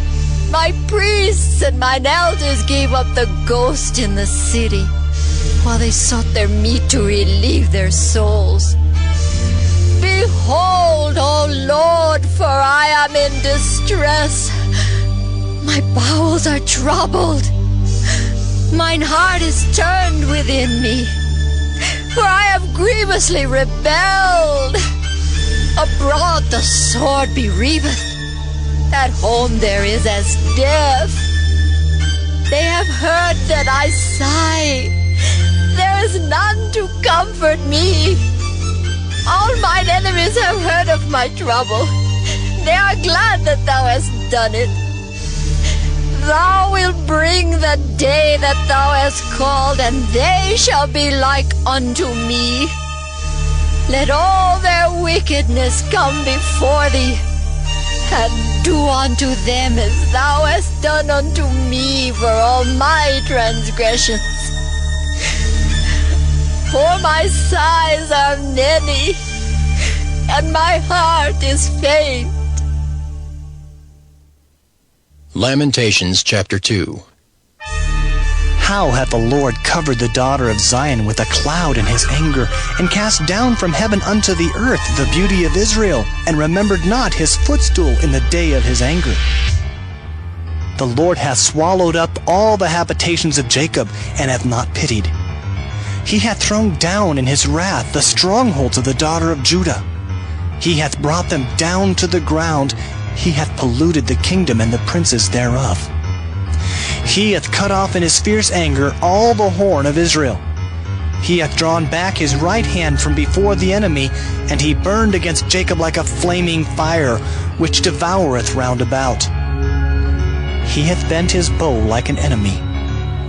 Speaker 16: My priests and mine elders gave up the ghost in the city, while they sought their meat to relieve their souls. Behold, O Lord, for I am in distress. My bowels are troubled. Mine heart is turned within me, for I have grievously rebelled. Abroad the sword bereaveth, at home there is as death. They have heard that I sigh, there is none to comfort me. All mine enemies have heard of my trouble, they are glad that thou hast done it. Thou wilt bring the day that thou hast called, and they shall be like unto me. Let all their wickedness come before thee, and do unto them as thou hast done unto me for all my transgressions. For my sighs are many, and my heart is faint.
Speaker 5: Lamentations chapter 2.
Speaker 1: How hath the Lord covered the daughter of Zion with a cloud in his anger, and cast down from heaven unto the earth the beauty of Israel, and remembered not his footstool in the day of his anger. The Lord hath swallowed up all the habitations of Jacob, and hath not pitied. He hath thrown down in his wrath the strongholds of the daughter of Judah. He hath brought them down to the ground. He hath polluted the kingdom and the princes thereof. He hath cut off in his fierce anger all the horn of Israel. He hath drawn back his right hand from before the enemy, and he burned against Jacob like a flaming fire, which devoureth round about. He hath bent his bow like an enemy.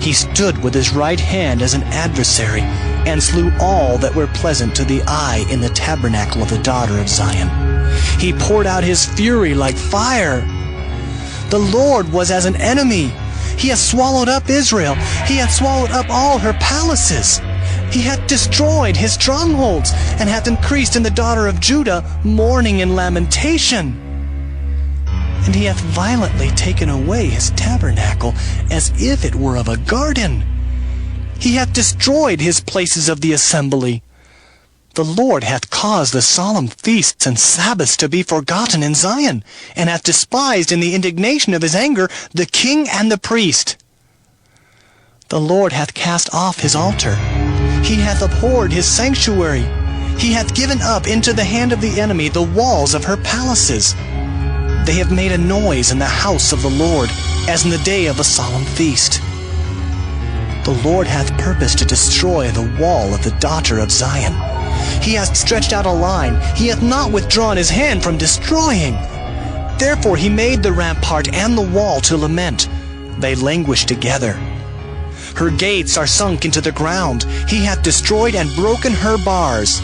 Speaker 1: He stood with his right hand as an adversary, and slew all that were pleasant to the eye in the tabernacle of the daughter of Zion. He poured out his fury like fire. The Lord was as an enemy. He hath swallowed up Israel. He hath swallowed up all her palaces. He hath destroyed his strongholds, and hath increased in the daughter of Judah mourning and lamentation. And he hath violently taken away his tabernacle, as if it were of a garden. He hath destroyed his places of the assembly. The Lord hath caused the solemn feasts and Sabbaths to be forgotten in Zion, and hath despised in the indignation of his anger the king and the priest. The Lord hath cast off his altar. He hath abhorred his sanctuary. He hath given up into the hand of the enemy the walls of her palaces. They have made a noise in the house of the Lord, as in the day of a solemn feast. The Lord hath purposed to destroy the wall of the daughter of Zion. He hath stretched out a line. He hath not withdrawn his hand from destroying. Therefore he made the rampart and the wall to lament. They languish together. Her gates are sunk into the ground. He hath destroyed and broken her bars.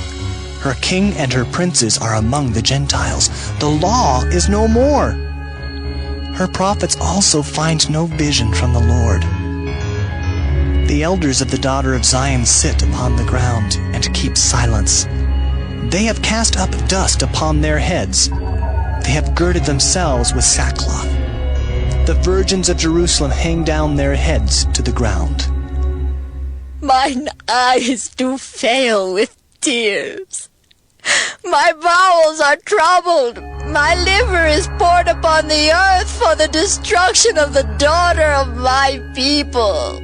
Speaker 1: Her king and her princes are among the Gentiles. The law is no more. Her prophets also find no vision from the Lord. The elders of the daughter of Zion sit upon the ground and keep silence. They have cast up dust upon their heads. They have girded themselves with sackcloth. The virgins of Jerusalem hang down their heads to the ground.
Speaker 16: Mine eyes do fail with tears. My bowels are troubled. My liver is poured upon the earth for the destruction of the daughter of my people.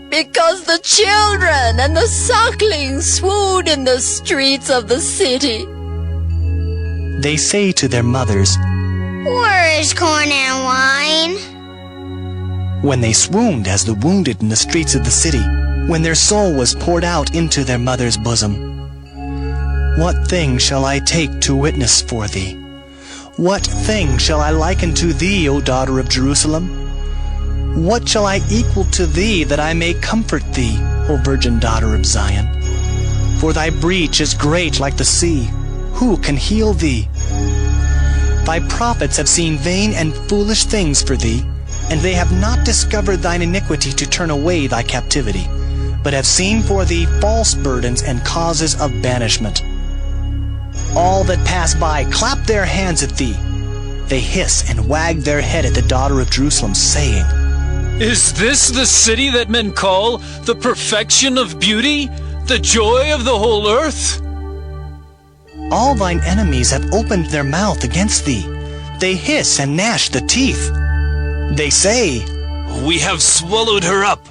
Speaker 16: Because the children and the sucklings swoon in the streets of the city.
Speaker 1: They say to their mothers,
Speaker 20: "Where is corn and wine?"
Speaker 1: When they swooned as the wounded in the streets of the city, when their soul was poured out into their mother's bosom. What thing shall I take to witness for thee? What thing shall I liken to thee, O daughter of Jerusalem? What shall I equal to thee, that I may comfort thee, O virgin daughter of Zion? For thy breach is great like the sea. Who can heal thee? Thy prophets have seen vain and foolish things for thee, and they have not discovered thine iniquity to turn away thy captivity, but have seen for thee false burdens and causes of banishment. All that pass by clap their hands at thee. They hiss and wag their head at the daughter of Jerusalem, saying,
Speaker 13: Is this the city that men call the perfection of beauty, the joy of the whole earth?
Speaker 1: All thine enemies have opened their mouth against thee. They hiss and gnash the teeth. They say,
Speaker 13: We have swallowed her up.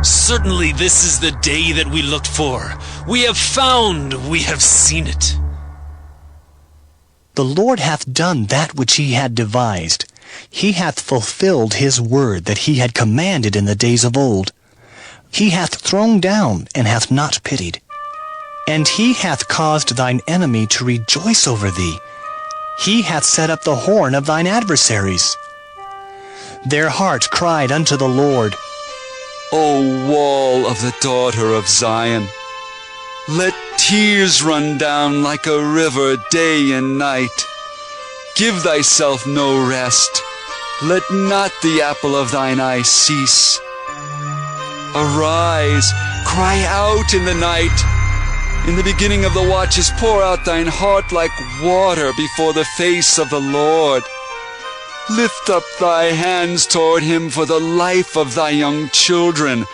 Speaker 13: Certainly this is the day that we looked for. We have found, we have seen it.
Speaker 1: The Lord hath done that which he had devised. He hath fulfilled his word that he had commanded in the days of old. He hath thrown down and hath not pitied. And he hath caused thine enemy to rejoice over thee. He hath set up the horn of thine adversaries. Their heart cried unto the Lord,
Speaker 6: O wall of the daughter of Zion, let tears run down like a river day and night. Give thyself no rest. Let not the apple of thine eye cease. Arise, cry out in the night. In the beginning of the watches pour out thine heart like water before the face of the Lord. Lift up thy hands toward him for the life of thy young children,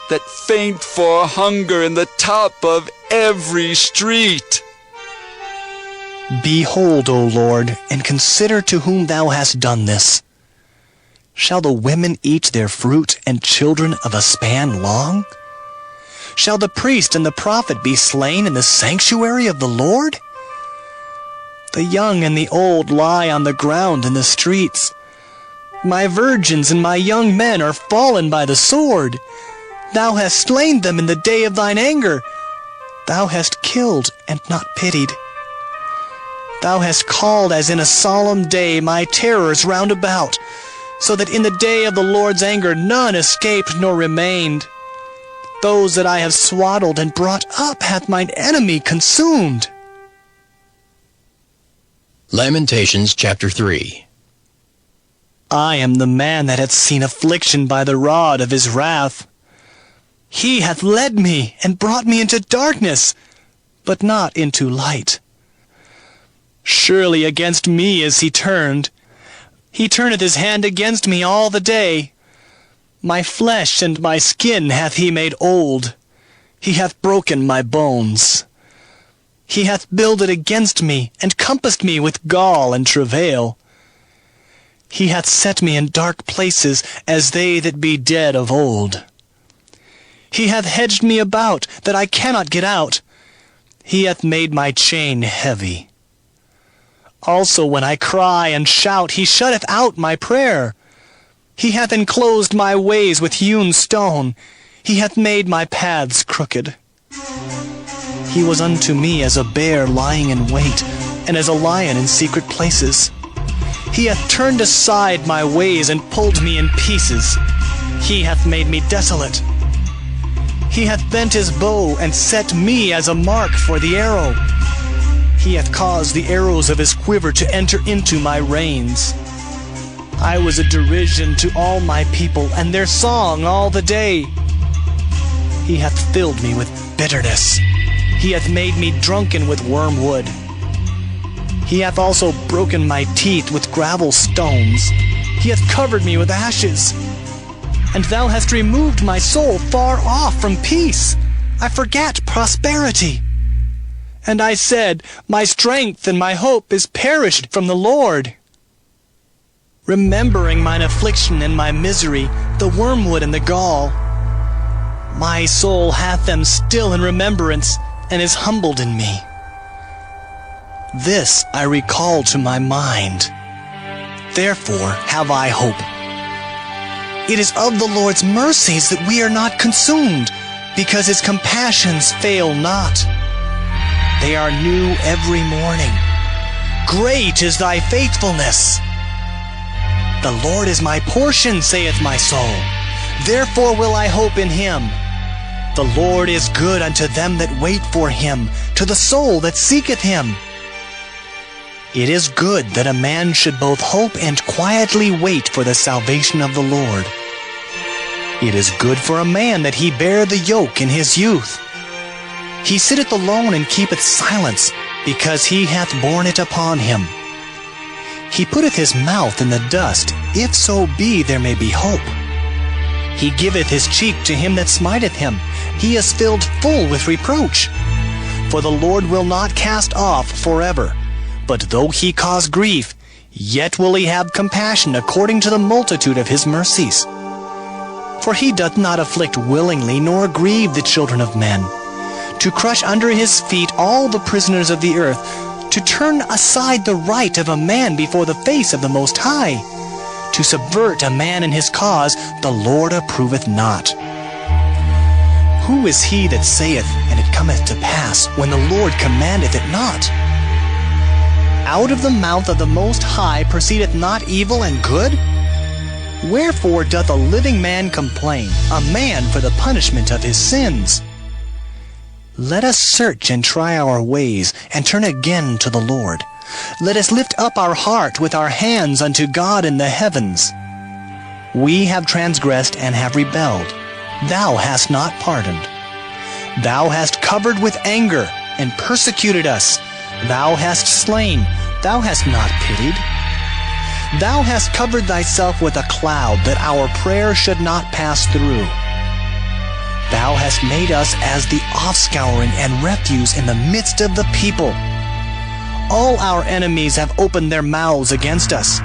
Speaker 6: that faint for hunger in the top of every street.
Speaker 1: Behold, O Lord, and consider to whom thou hast done this. Shall the women eat their fruit, and children of a span long? Shall the priest and the prophet be slain in the sanctuary of the Lord? The young and the old lie on the ground in the streets. My virgins and my young men are fallen by the sword. Thou hast slain them in the day of thine anger. Thou hast killed and not pitied. Thou hast called as in a solemn day my terrors round about, so that in the day of the Lord's anger none escaped nor remained. Those that I have swaddled and brought up hath mine enemy consumed.
Speaker 5: Lamentations chapter 3.
Speaker 1: I am the man that hath seen affliction by the rod of his wrath. He hath led me and brought me into darkness, but not into light. Surely against me is he turned. He turneth his hand against me all the day. My flesh and my skin hath he made old. He hath broken my bones. He hath builded against me, and compassed me with gall and travail. He hath set me in dark places, as they that be dead of old. He hath hedged me about, that I cannot get out. He hath made my chain heavy. Also when I cry and shout, he shutteth out my prayer. He hath enclosed my ways with hewn stone. He hath made my paths crooked. He was unto me as a bear lying in wait, and as a lion in secret places. He hath turned aside my ways and pulled me in pieces. He hath made me desolate. He hath bent his bow and set me as a mark for the arrow. He hath caused the arrows of his quiver to enter into my reins. I was a derision to all my people, and their song all the day. He hath filled me with bitterness. He hath made me drunken with wormwood. He hath also broken my teeth with gravel stones. He hath covered me with ashes. And thou hast removed my soul far off from peace. I forgat prosperity. And I said, my strength and my hope is perished from the Lord. Remembering mine affliction and my misery, the wormwood and the gall, my soul hath them still in remembrance, and is humbled in me. This I recall to my mind. Therefore have I hope. It is of the Lord's mercies that we are not consumed, because his compassions fail not. They are new every morning. great is thy faithfulness. The Lord is my portion, saith my soul. Therefore will I hope in him. The Lord is good unto them that wait for him, to the soul that seeketh him. It is good that a man should both hope and quietly wait for the salvation of the Lord. It is good for a man that he bear the yoke in his youth. He sitteth alone and keepeth silence, because he hath borne it upon him. He putteth his mouth in the dust, if so be there may be hope. He giveth his cheek to him that smiteth him. He is filled full with reproach. For the Lord will not cast off forever. But though he cause grief, yet will he have compassion according to the multitude of his mercies. For he doth not afflict willingly, nor grieve the children of men, to crush under his feet all the prisoners of the earth, to turn aside the right of a man before the face of the Most High, to subvert a man in his cause, the Lord approveth not. Who is he that saith, and it cometh to pass, when the Lord commandeth it not? Out of the mouth of the Most High proceedeth not evil and good? Wherefore doth a living man complain, a man for the punishment of his sins? Let us search and try our ways, and turn again to the Lord. Let us lift up our heart with our hands unto God in the heavens. We have transgressed and have rebelled. Thou hast not pardoned. Thou hast covered with anger, and persecuted us. Thou hast slain, thou hast not pitied. Thou hast covered thyself with a cloud, that our prayer should not pass through. Thou hast made us as the offscouring and refuse in the midst of the people. All our enemies have opened their mouths against us.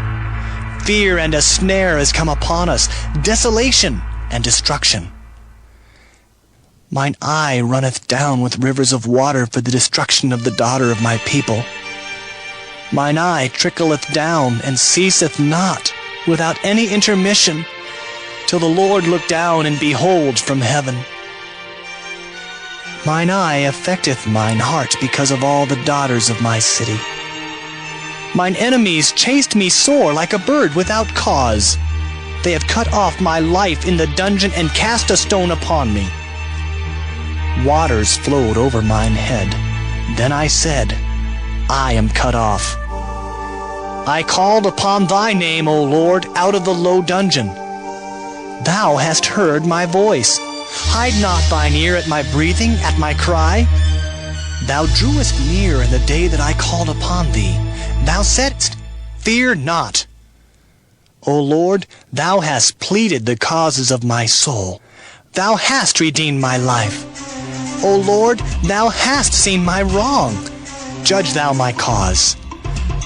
Speaker 1: Fear and a snare is come upon us, desolation and destruction. Mine eye runneth down with rivers of water for the destruction of the daughter of my people. Mine eye trickleth down and ceaseth not, without any intermission, till the Lord look down and behold from heaven. Mine eye affecteth mine heart because of all the daughters of my city. Mine enemies chased me sore like a bird without cause. They have cut off my life in the dungeon and cast a stone upon me. Waters flowed over mine head. Then I said, I am cut off. I called upon thy name, O Lord, out of the low dungeon. Thou hast heard my voice. Hide not thine ear at my breathing, at my cry. Thou drewest near in the day that I called upon thee. Thou saidst, Fear not. O Lord, thou hast pleaded the causes of my soul. Thou hast redeemed my life. O Lord, thou hast seen my wrong. Judge thou my cause.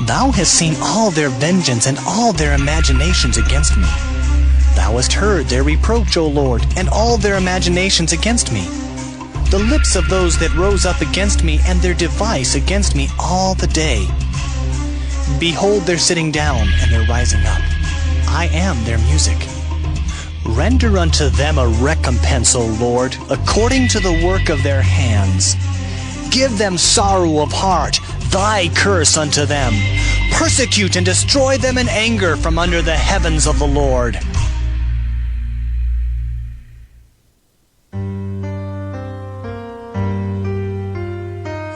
Speaker 1: Thou hast seen all their vengeance and all their imaginations against me. Thou hast heard their reproach, O Lord, and all their imaginations against me. The lips of those that rose up against me, and their device against me all the day. Behold their sitting down and their rising up. I am their music. Render unto them a recompense, O Lord, according to the work of their hands. Give them sorrow of heart, thy curse unto them. Persecute and destroy them in anger from under the heavens of the Lord.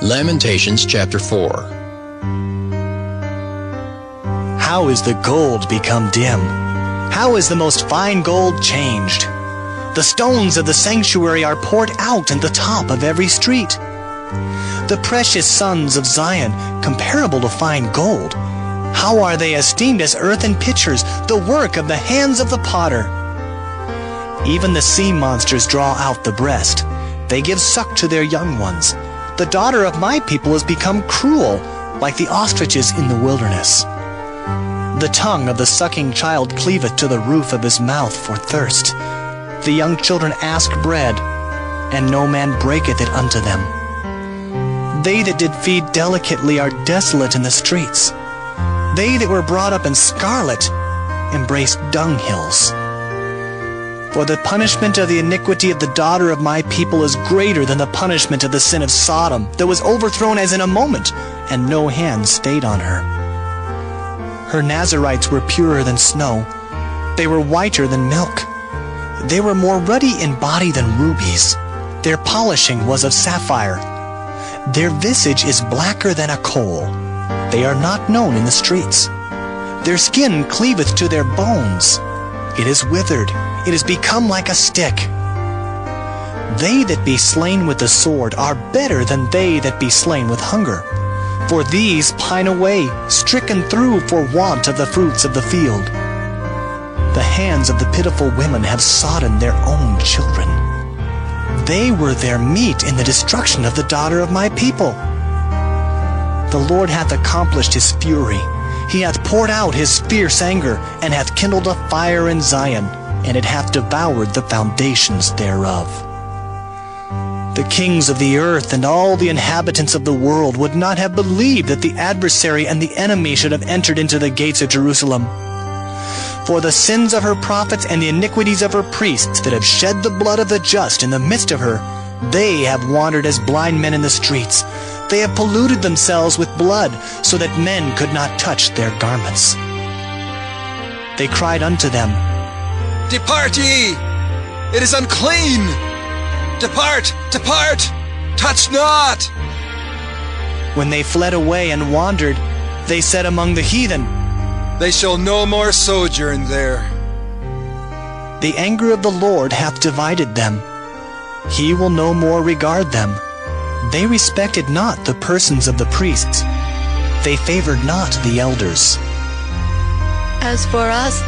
Speaker 5: Lamentations chapter 4.
Speaker 1: How is the gold become dim? How is the most fine gold changed? The stones of the sanctuary are poured out in the top of every street. The precious sons of Zion, comparable to fine gold, how are they esteemed as earthen pitchers, the work of the hands of the potter? Even the sea monsters draw out the breast. They give suck to their young ones. The daughter of my people has become cruel, like the ostriches in the wilderness. The tongue of the sucking child cleaveth to the roof of his mouth for thirst. The young children ask bread, and no man breaketh it unto them. They that did feed delicately are desolate in the streets. They that were brought up in scarlet embrace dunghills. For the punishment of the iniquity of the daughter of my people is greater than the punishment of the sin of Sodom, that was overthrown as in a moment, and no hand stayed on her. Her Nazarites were purer than snow. They were whiter than milk. They were more ruddy in body than rubies. Their polishing was of sapphire. Their visage is blacker than a coal. They are not known in the streets. Their skin cleaveth to their bones. It is withered. It is become like a stick. They that be slain with the sword are better than they that be slain with hunger. For these pine away, stricken through for want of the fruits of the field. The hands of the pitiful women have sodden their own children. They were their meat in the destruction of the daughter of my people. The Lord hath accomplished his fury. He hath poured out his fierce anger, and hath kindled a fire in Zion, and it hath devoured the foundations thereof. The kings of the earth and all the inhabitants of the world would not have believed that the adversary and the enemy should have entered into the gates of Jerusalem. For the sins of her prophets and the iniquities of her priests that have shed the blood of the just in the midst of her, they have wandered as blind men in the streets. They have polluted themselves with blood, so that men could not touch their garments. They cried unto them,
Speaker 7: Depart ye! It is unclean! Depart! Depart! Touch not!
Speaker 1: When they fled away and wandered, they said among the heathen,
Speaker 7: They shall no more sojourn there.
Speaker 1: The anger of the Lord hath divided them. He will no more regard them. They respected not the persons of the priests. They favored not the elders.
Speaker 16: As for us,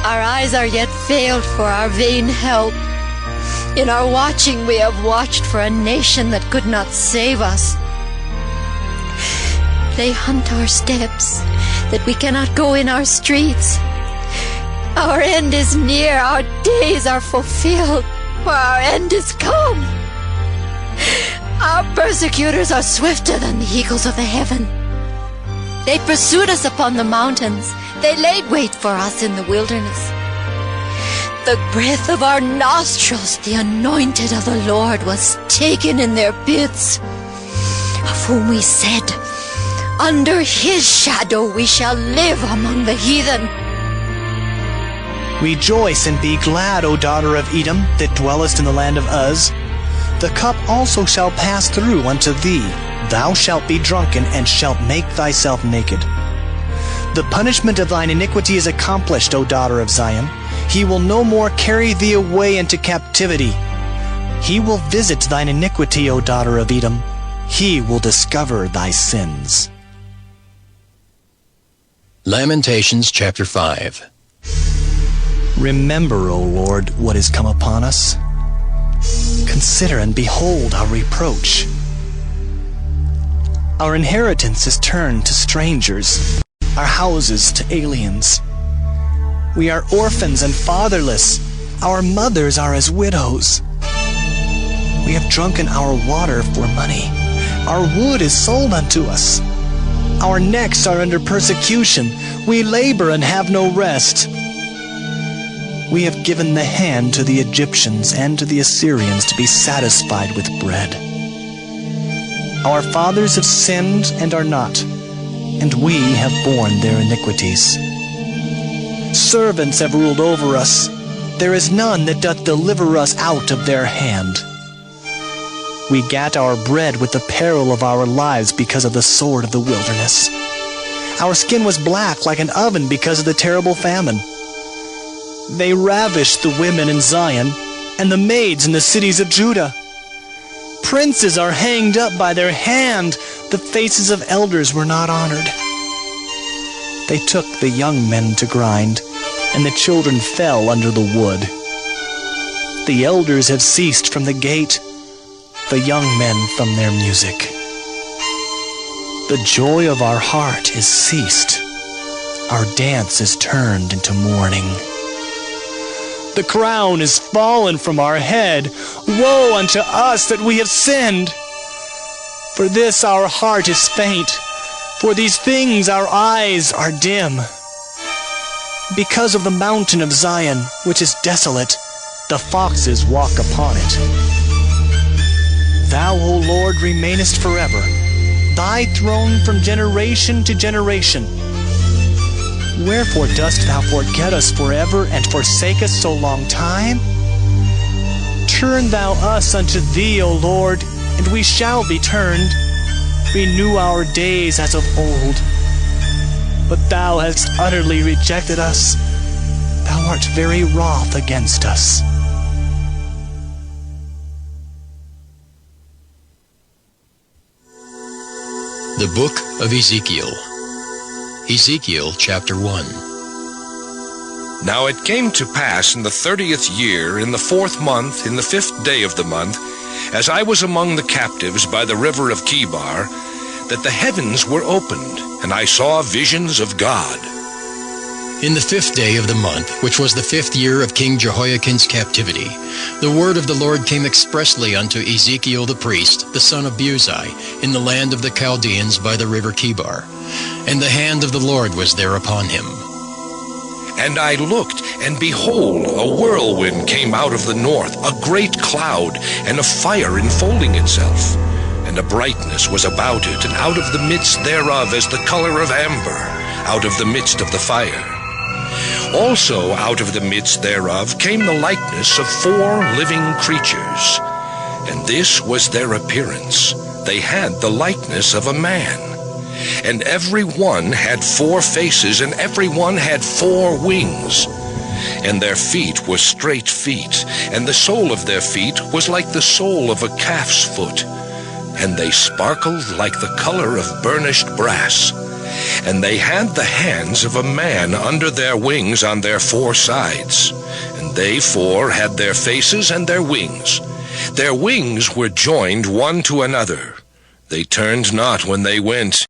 Speaker 16: our eyes are yet failed for our vain help. In our watching we have watched for a nation that could not save us. They hunt our steps, that we cannot go in our streets. Our end is near, our days are fulfilled, for our end is come. Our persecutors are swifter than the eagles of the heaven. They pursued us upon the mountains. They laid wait for us in the wilderness. The breath of our nostrils, the anointed of the Lord, was taken in their pits, of whom we said, Under his shadow we shall live among the heathen.
Speaker 1: Rejoice and be glad, O daughter of Edom, that dwellest in the land of Uz. The cup also shall pass through unto thee. Thou shalt be drunken, and shalt make thyself naked. The punishment of thine iniquity is accomplished, O daughter of Zion. He will no more carry thee away into captivity. He will visit thine iniquity, O daughter of Edom. He will discover thy sins.
Speaker 5: Lamentations chapter 5.
Speaker 1: Remember, O Lord, what is come upon us. Consider and behold our reproach. Our inheritance is turned to strangers, our houses to aliens. We are orphans and fatherless. Our mothers are as widows. We have drunken our water for money. Our wood is sold unto us. Our necks are under persecution. We labor and have no rest. We have given the hand to the Egyptians and to the Assyrians to be satisfied with bread. Our fathers have sinned and are not, and we have borne their iniquities. Servants have ruled over us. There is none that doth deliver us out of their hand. We gat our bread with the peril of our lives because of the sword of the wilderness. Our skin was black like an oven because of the terrible famine. They ravished the women in Zion and the maids in the cities of Judah. Princes are hanged up by their hand. The faces of elders were not honored. They took the young men to grind, and the children fell under the wood. The elders have ceased from the gate, the young men from their music. The joy of our heart is ceased. Our dance is turned into mourning. The crown is fallen from our head. Woe unto us that we have sinned! For this our heart is faint. For these things our eyes are dim. Because of the mountain of Zion, which is desolate, the foxes walk upon it. Thou, O Lord, remainest forever. thy throne from generation to generation. Wherefore dost thou forget us forever, and forsake us so long time? Turn thou us unto thee, O Lord, and we shall be turned. Renew our days as of old. But thou hast utterly rejected us. Thou art very wroth against us.
Speaker 5: The Book of Ezekiel. Ezekiel chapter 1.
Speaker 12: Now it came to pass in the 30th year, in the 4th month, in the 5th day of the month, as I was among the captives by the river of Chebar, that the heavens were opened, and I saw visions of God.
Speaker 5: In the 5th day of the month, which was the 5th year of King Jehoiachin's captivity, the word of the Lord came expressly unto Ezekiel the priest, the son of Buzi, in the land of the Chaldeans by the river Chebar. And the hand of the Lord was there upon him.
Speaker 12: And I looked, and behold, a whirlwind came out of the north, a great cloud, and a fire enfolding itself. And a brightness was about it, and out of the midst thereof as the color of amber, out of the midst of the fire. Also out of the midst thereof came the likeness of 4 living creatures. And this was their appearance. They had the likeness of a man. And every one had 4 faces, and every one had 4 wings. And their feet were straight feet, and the sole of their feet was like the sole of a calf's foot. And they sparkled like the color of burnished brass. And they had the hands of a man under their wings on their 4 sides. And they 4 had their faces and their wings. Their wings were joined one to another. They turned not when they went,